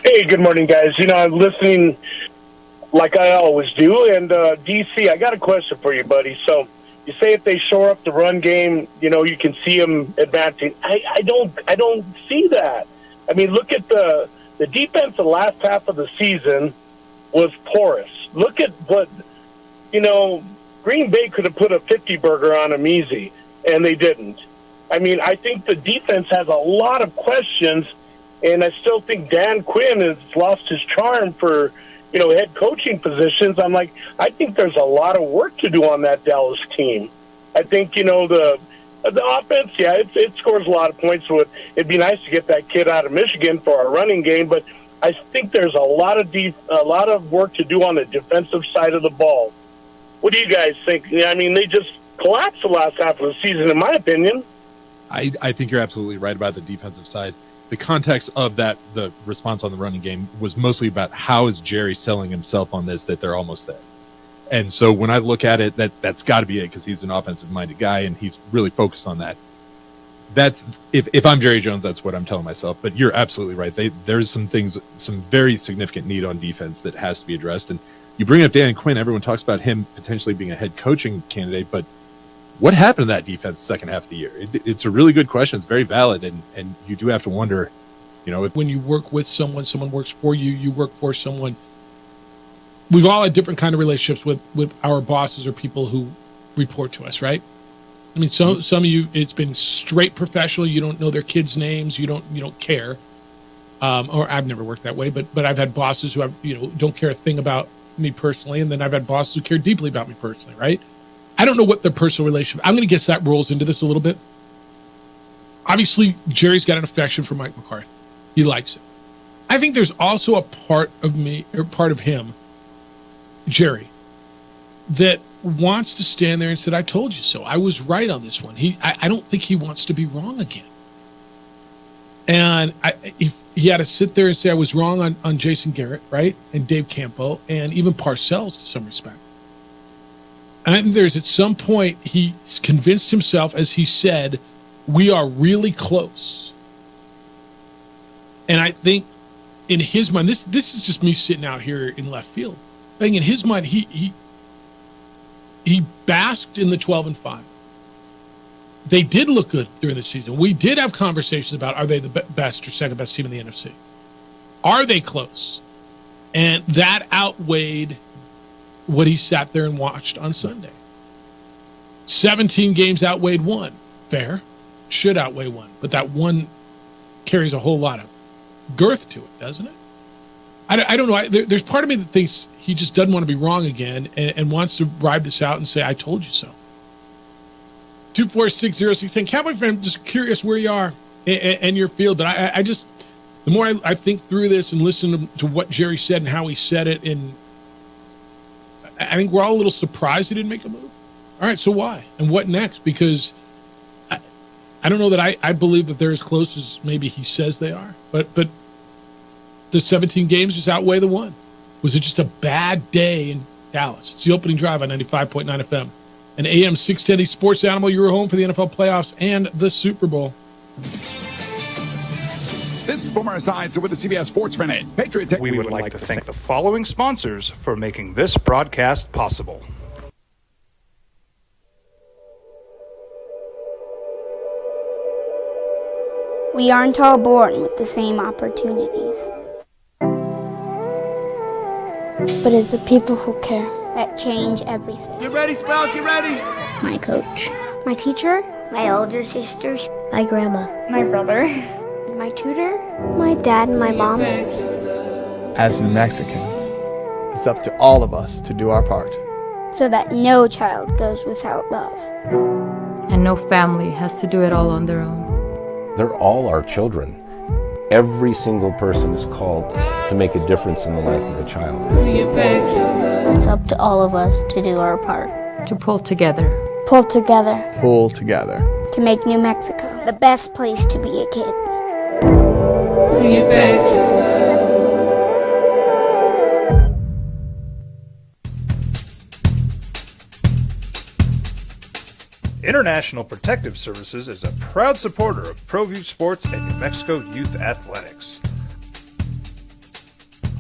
Hey, good morning, guys. I'm listening like I always do. And DC, I got a question for you, buddy. So you say if they shore up the run game, you can see them advancing. I don't see that. I mean, look at the defense the last half of the season was porous. Look at what, Green Bay could have put a 50 burger on them easy, and they didn't. I mean, I think the defense has a lot of questions, and I still think Dan Quinn has lost his charm for, head coaching positions. I think there's a lot of work to do on that Dallas team. I think, the offense, it scores a lot of points. So it'd be nice to get that kid out of Michigan for our running game, but I think there's a lot of work to do on the defensive side of the ball. What do you guys think? I mean, they just collapsed the last half of the season, in my opinion. I think you're absolutely right about the defensive side. The context of the response on the running game was mostly about how is Jerry selling himself on this, that they're almost there. And so when I look at it, that's got to be it, because he's an offensive-minded guy, and he's really focused on that. That's if I'm Jerry Jones, that's what I'm telling myself. But you're absolutely right. There's some very significant need on defense that has to be addressed. And you bring up Dan Quinn, everyone talks about him potentially being a head coaching candidate, but what happened to that defense the second half of the year? It's a really good question. It's very valid, and you do have to wonder, when you work with someone works for you, you work for someone. We've all had different kind of relationships with our bosses or people who report to us, right? I mean, some of you, it's been straight professional. You don't know their kids' names. You don't care. Or I've never worked that way, but I've had bosses who don't care a thing about me personally, and then I've had bosses who care deeply about me personally, right? I don't know what their personal relationship. I'm going to guess that rolls into this a little bit. Obviously, Jerry's got an affection for Mike McCarthy. He likes it. I think there's also a part of me, or part of him, Jerry, that wants to stand there and said, I told you so. I was right on this one. I don't think he wants to be wrong again. And if he had to sit there and say I was wrong on Jason Garrett, right? And Dave Campo, and even Parcells to some respect. And I think there's at some point he's convinced himself, as he said, we are really close. And I think in his mind, this is just me sitting out here in left field. I think in his mind, he basked in the 12-5. They did look good during the season. We did have conversations about, are they the best or second best team in the NFC? Are they close? And that outweighed what he sat there and watched on Sunday. 17 games outweighed one. Fair. Should outweigh one. But that one carries a whole lot of girth to it, doesn't it? I don't know. There's part of me that thinks he just doesn't want to be wrong again and wants to ride this out and say, I told you so. 2460610. Cowboy fan, just curious where you are and your field. But I just, the more I think through this and listen to what Jerry said and how he said it, and I think we're all a little surprised he didn't make a move. All right, so why? And what next? Because I don't know that I believe that they're as close as maybe he says they are. But the 17 games just outweigh the one. Was it just a bad day in Dallas? It's the opening drive on 95.9 FM. An AM 610 Sports Animal, your home for the NFL playoffs and the Super Bowl. This is Boomer Esiason with the CBS Sports Minute. Patriots. We would like to thank the following sponsors for making this broadcast possible. We aren't all born with the same opportunities. But it's the people who care that change everything. Get ready, Sprout, get ready. My coach, my teacher, my older sisters, my grandma, my brother, my tutor, my dad, and my mom. As New Mexicans, It's up to all of us to do our part. So that no child goes without love. And no family has to do it all on their own. They're all our children. Every single person is called to make a difference in the life of a child. It's up to all of us to do our part. To pull together. Pull together. Pull together. To make New Mexico the best place to be a kid. International Protective Services is a proud supporter of ProView Sports and New Mexico Youth Athletics.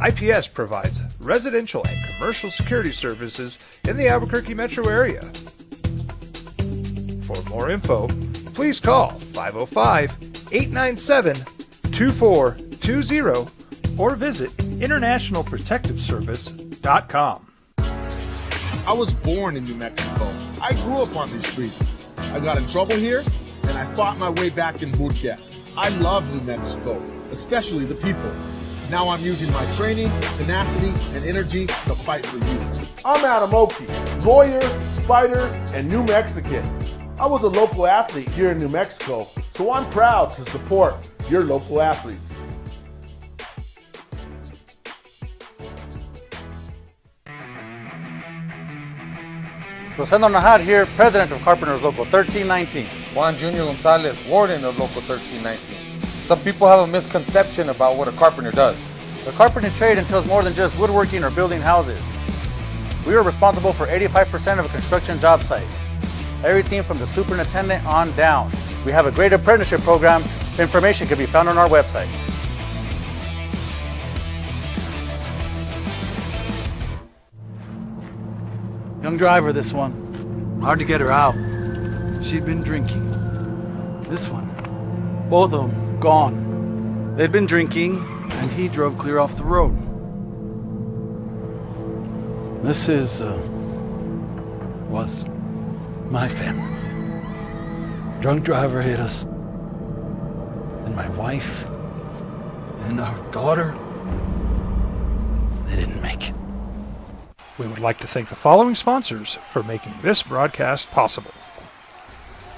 IPS provides residential and commercial security services in the Albuquerque metro area. For more info, please call 505-897-2420 or visit internationalprotectiveservice.com. I was born in New Mexico. I grew up on these streets. I got in trouble here, and I fought my way back in boot camp. I love New Mexico, especially the people. Now I'm using my training, tenacity, and energy to fight for you. I'm Adam Oki, lawyer, fighter, and New Mexican. I was a local athlete here in New Mexico, so I'm proud to support your local athletes. Rosendo Najar here, president of Carpenters Local 1319. Juan Junior Gonzalez, warden of Local 1319. Some people have a misconception about what a carpenter does. The carpentry trade entails more than just woodworking or building houses. We are responsible for 85% of a construction job site. Everything from the superintendent on down. We have a great apprenticeship program. Information can be found on our website. Young driver, this one. Hard to get her out. She'd been drinking. This one. Both of them gone. They'd been drinking, and he drove clear off the road. This was my family. Drunk driver hit us. And my wife and our daughter, they didn't make it. We would like to thank the following sponsors for making this broadcast possible.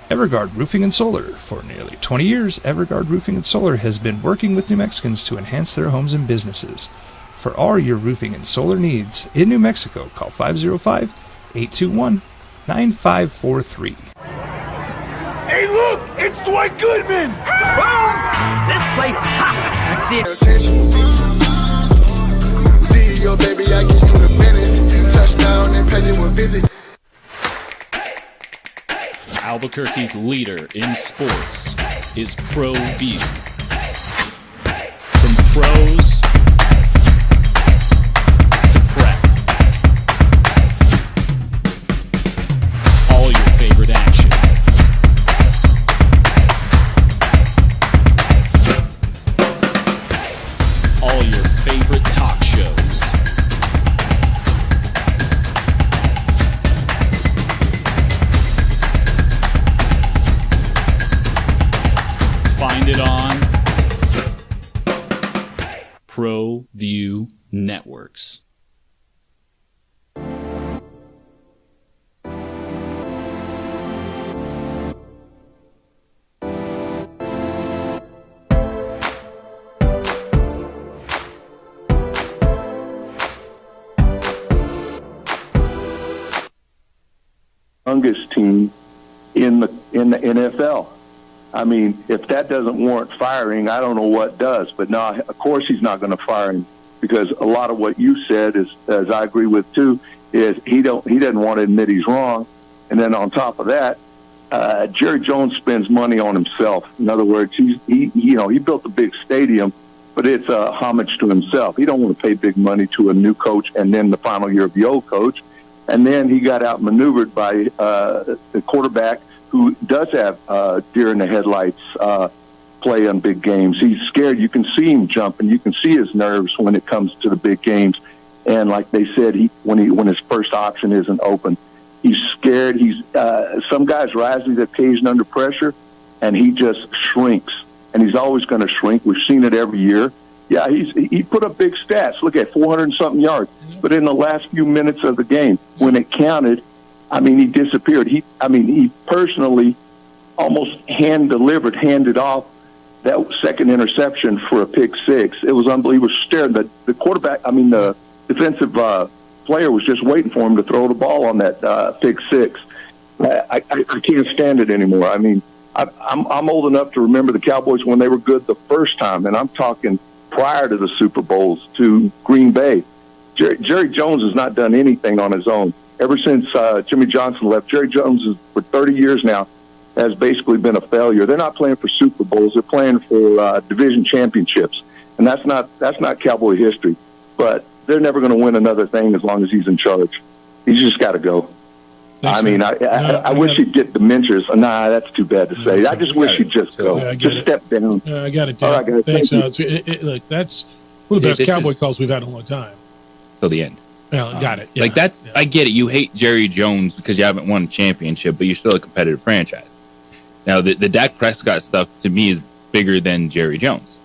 Everguard Roofing and Solar. For nearly 20 years, Everguard Roofing and Solar has been working with New Mexicans to enhance their homes and businesses. For all your roofing and solar needs in New Mexico, call 505-821-9543. Hey, look! It's Dwight Goodman! This place is hot! Let's see it. CEO, baby, I get you the business. Touchdown and pay you a visit. Albuquerque's leader in sports is ProView. From pros to prep, all your favorite action. All your favorite talk shows. Find it on ProView Networks. Youngest team in the NFL. I mean, if that doesn't warrant firing, I don't know what does. But no, of course he's not going to fire him, because a lot of what you said is, as I agree with too, is he doesn't want to admit he's wrong. And then on top of that, Jerry Jones spends money on himself. In other words, he built a big stadium, but it's a homage to himself. He don't want to pay big money to a new coach and then the final year of the old coach. And then he got outmaneuvered by the quarterback who does have deer in the headlights play on big games. He's scared. You can see him jumping. You can see his nerves when it comes to the big games. And like they said, when his first option isn't open, he's scared. Some guys rise to the occasion under pressure, and he just shrinks. And he's always going to shrink. We've seen it every year. Yeah, he put up big stats. Look at 400 and something yards. But in the last few minutes of the game, when it counted, I mean, he disappeared. He personally almost handed off that second interception for a pick six. It was unbelievable. He was staring. The quarterback, the defensive player was just waiting for him to throw the ball on that pick six. I can't stand it anymore. I mean, I'm old enough to remember the Cowboys when they were good the first time, and I'm talking prior to the Super Bowls, to Green Bay. Jerry Jones has not done anything on his own. Ever since Jimmy Johnson left, Jerry Jones is, for 30 years now, has basically been a failure. They're not playing for Super Bowls. They're playing for division championships, and that's not Cowboy history. But they're never going to win another thing as long as he's in charge. He's just got to go. Thanks, I mean, I wish he'd get dementias. Nah, that's too bad to say. I just wish he'd just go. Just step down. I got it, Dan. All right, guys. Thanks. Thank you. Look, that's one of the best Cowboy calls we've had in a long time. Till the end. Well, got it. Yeah. Like I get it. You hate Jerry Jones because you haven't won a championship, but you're still a competitive franchise. Now, the Dak Prescott stuff to me is bigger than Jerry Jones,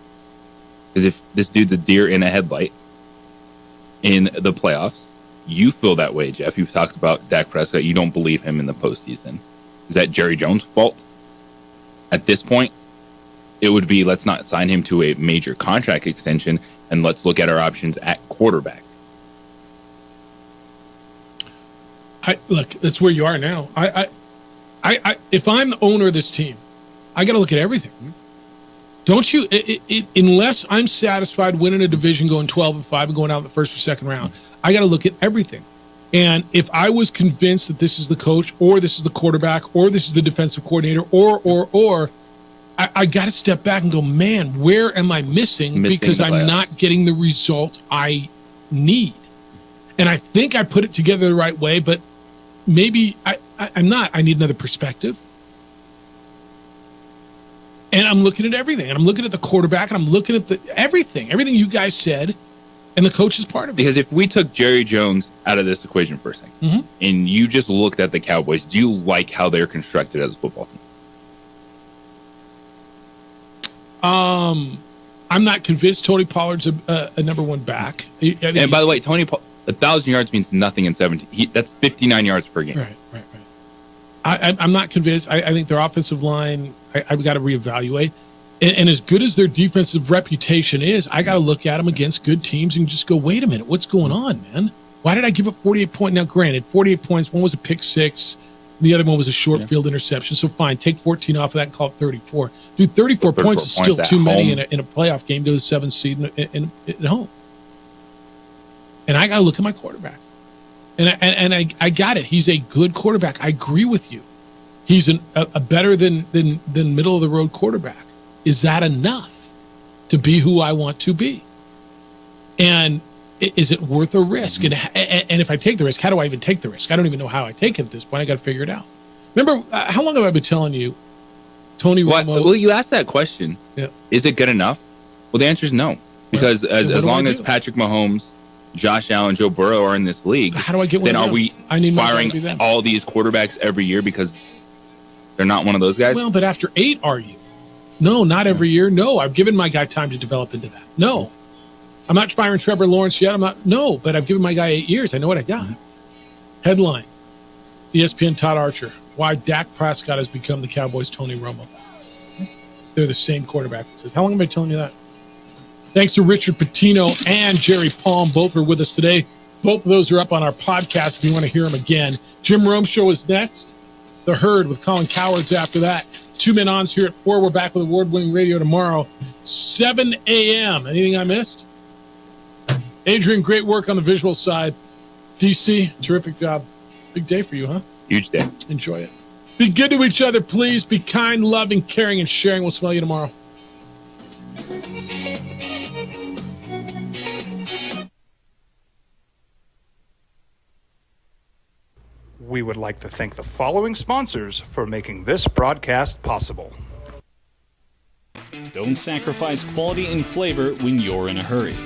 because if this dude's a deer in a headlight in the playoffs, you feel that way, Jeff. You've talked about Dak Prescott. You don't believe him in the postseason. Is that Jerry Jones' fault? At this point, it would be, let's not sign him to a major contract extension, and let's look at our options at quarterback. Look, that's where you are now. If I'm the owner of this team, I got to look at everything. Don't you? Unless I'm satisfied winning a division, going 12-5, and going out in the first or second round, I got to look at everything. And if I was convinced that this is the coach, or this is the quarterback, or this is the defensive coordinator, or I got to step back and go, man, where am I missing because I'm not getting the result I need? And I think I put it together the right way, but maybe I'm not. I need another perspective. And I'm looking at everything. And I'm looking at the quarterback, and I'm looking at everything you guys said, and the coach is part of it. Because if we took Jerry Jones out of this equation for a second, and you just looked at the Cowboys, do you like how they're constructed as a football team? I'm not convinced Tony Pollard's a number one back. And by the way, 1,000 yards means nothing in 17. That's 59 yards per game. Right. I'm not convinced. I think their offensive line, I've got to reevaluate. And as good as their defensive reputation is, I got to look at them against good teams and just go, wait a minute, what's going on, man? Why did I give up 48 points? Now, granted, 48 points, one was a pick six, the other one was a short field interception. So fine, take 14 off of that and call it 34. Dude, 34 points is still too many in a playoff game to the 7th seed at home. And I got to look at my quarterback. And I got it. He's a good quarterback. I agree with you. He's a better than middle of the road quarterback. Is that enough to be who I want to be? And is it worth a risk? And if I take the risk, how do I even take the risk? I don't even know how I take it at this point. I got to figure it out. Remember, how long have I been telling you, Tony Romo? Well, you asked that question. Yeah. Is it good enough? Well, the answer is no. Because as long as Patrick Mahomes, Josh Allen, Joe Burrow are in this league, how do I get one? Then are we firing all these quarterbacks every year because they're not one of those guys? Well, but after 8, are you? No, not every year. No, I've given my guy time to develop into that. No, I'm not firing Trevor Lawrence yet. But I've given my guy 8 years. I know what I got. Headline: ESPN Todd Archer. Why Dak Prescott has become the Cowboys' Tony Romo. They're the same quarterback. It says, how long have I been telling you that? Thanks to Richard Pitino and Jerry Palm. Both are with us today. Both of those are up on our podcast if you want to hear them again. Jim Rome Show is next. The Herd with Colin Cowards after that. 2 Men Ons here at 4. We're back with award-winning radio tomorrow, 7 a.m. Anything I missed? Adrian, great work on the visual side. DC, terrific job. Big day for you, huh? Huge day. Enjoy it. Be good to each other, please. Be kind, loving, caring, and sharing. We'll smell you tomorrow. We would like to thank the following sponsors for making this broadcast possible. Don't sacrifice quality and flavor when you're in a hurry.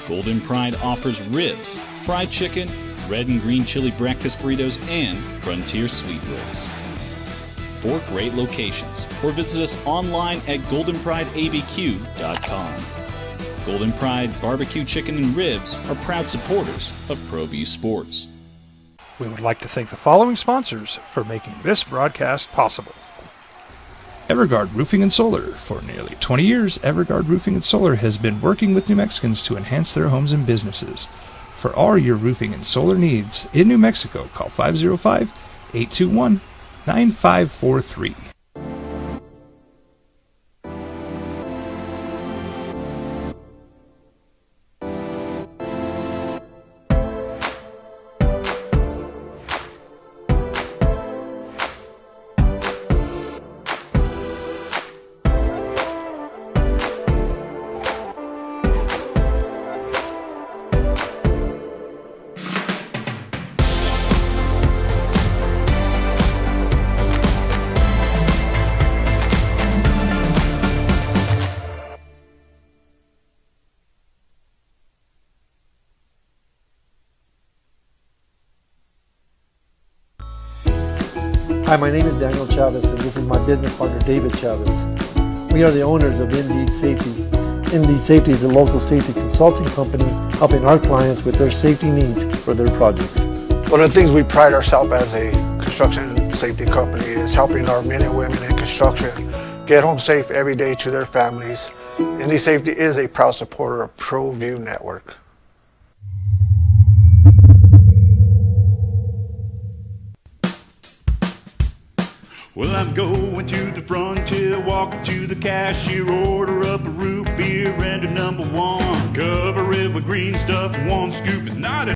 Golden Pride offers ribs, fried chicken, red and green chili breakfast burritos, and Frontier sweet rolls. 4 great locations, or visit us online at goldenprideabq.com. Golden Pride Barbecue Chicken and Ribs are proud supporters of ProView Sports. We would like to thank the following sponsors for making this broadcast possible. Everguard Roofing and Solar. For nearly 20 years, Everguard Roofing and Solar has been working with New Mexicans to enhance their homes and businesses. For all your roofing and solar needs in New Mexico, call 505-821-9543. Hi, my name is Daniel Chavez, and this is my business partner, David Chavez. We are the owners of Indeed Safety. Indeed Safety is a local safety consulting company helping our clients with their safety needs for their projects. One of the things we pride ourselves as a construction safety company is helping our men and women in construction get home safe every day to their families. Indeed Safety is a proud supporter of ProView Network. Well, I'm going to the frontier, walking to the cashier, order up a root beer and a number one. Cover it with green stuff, one scoop is not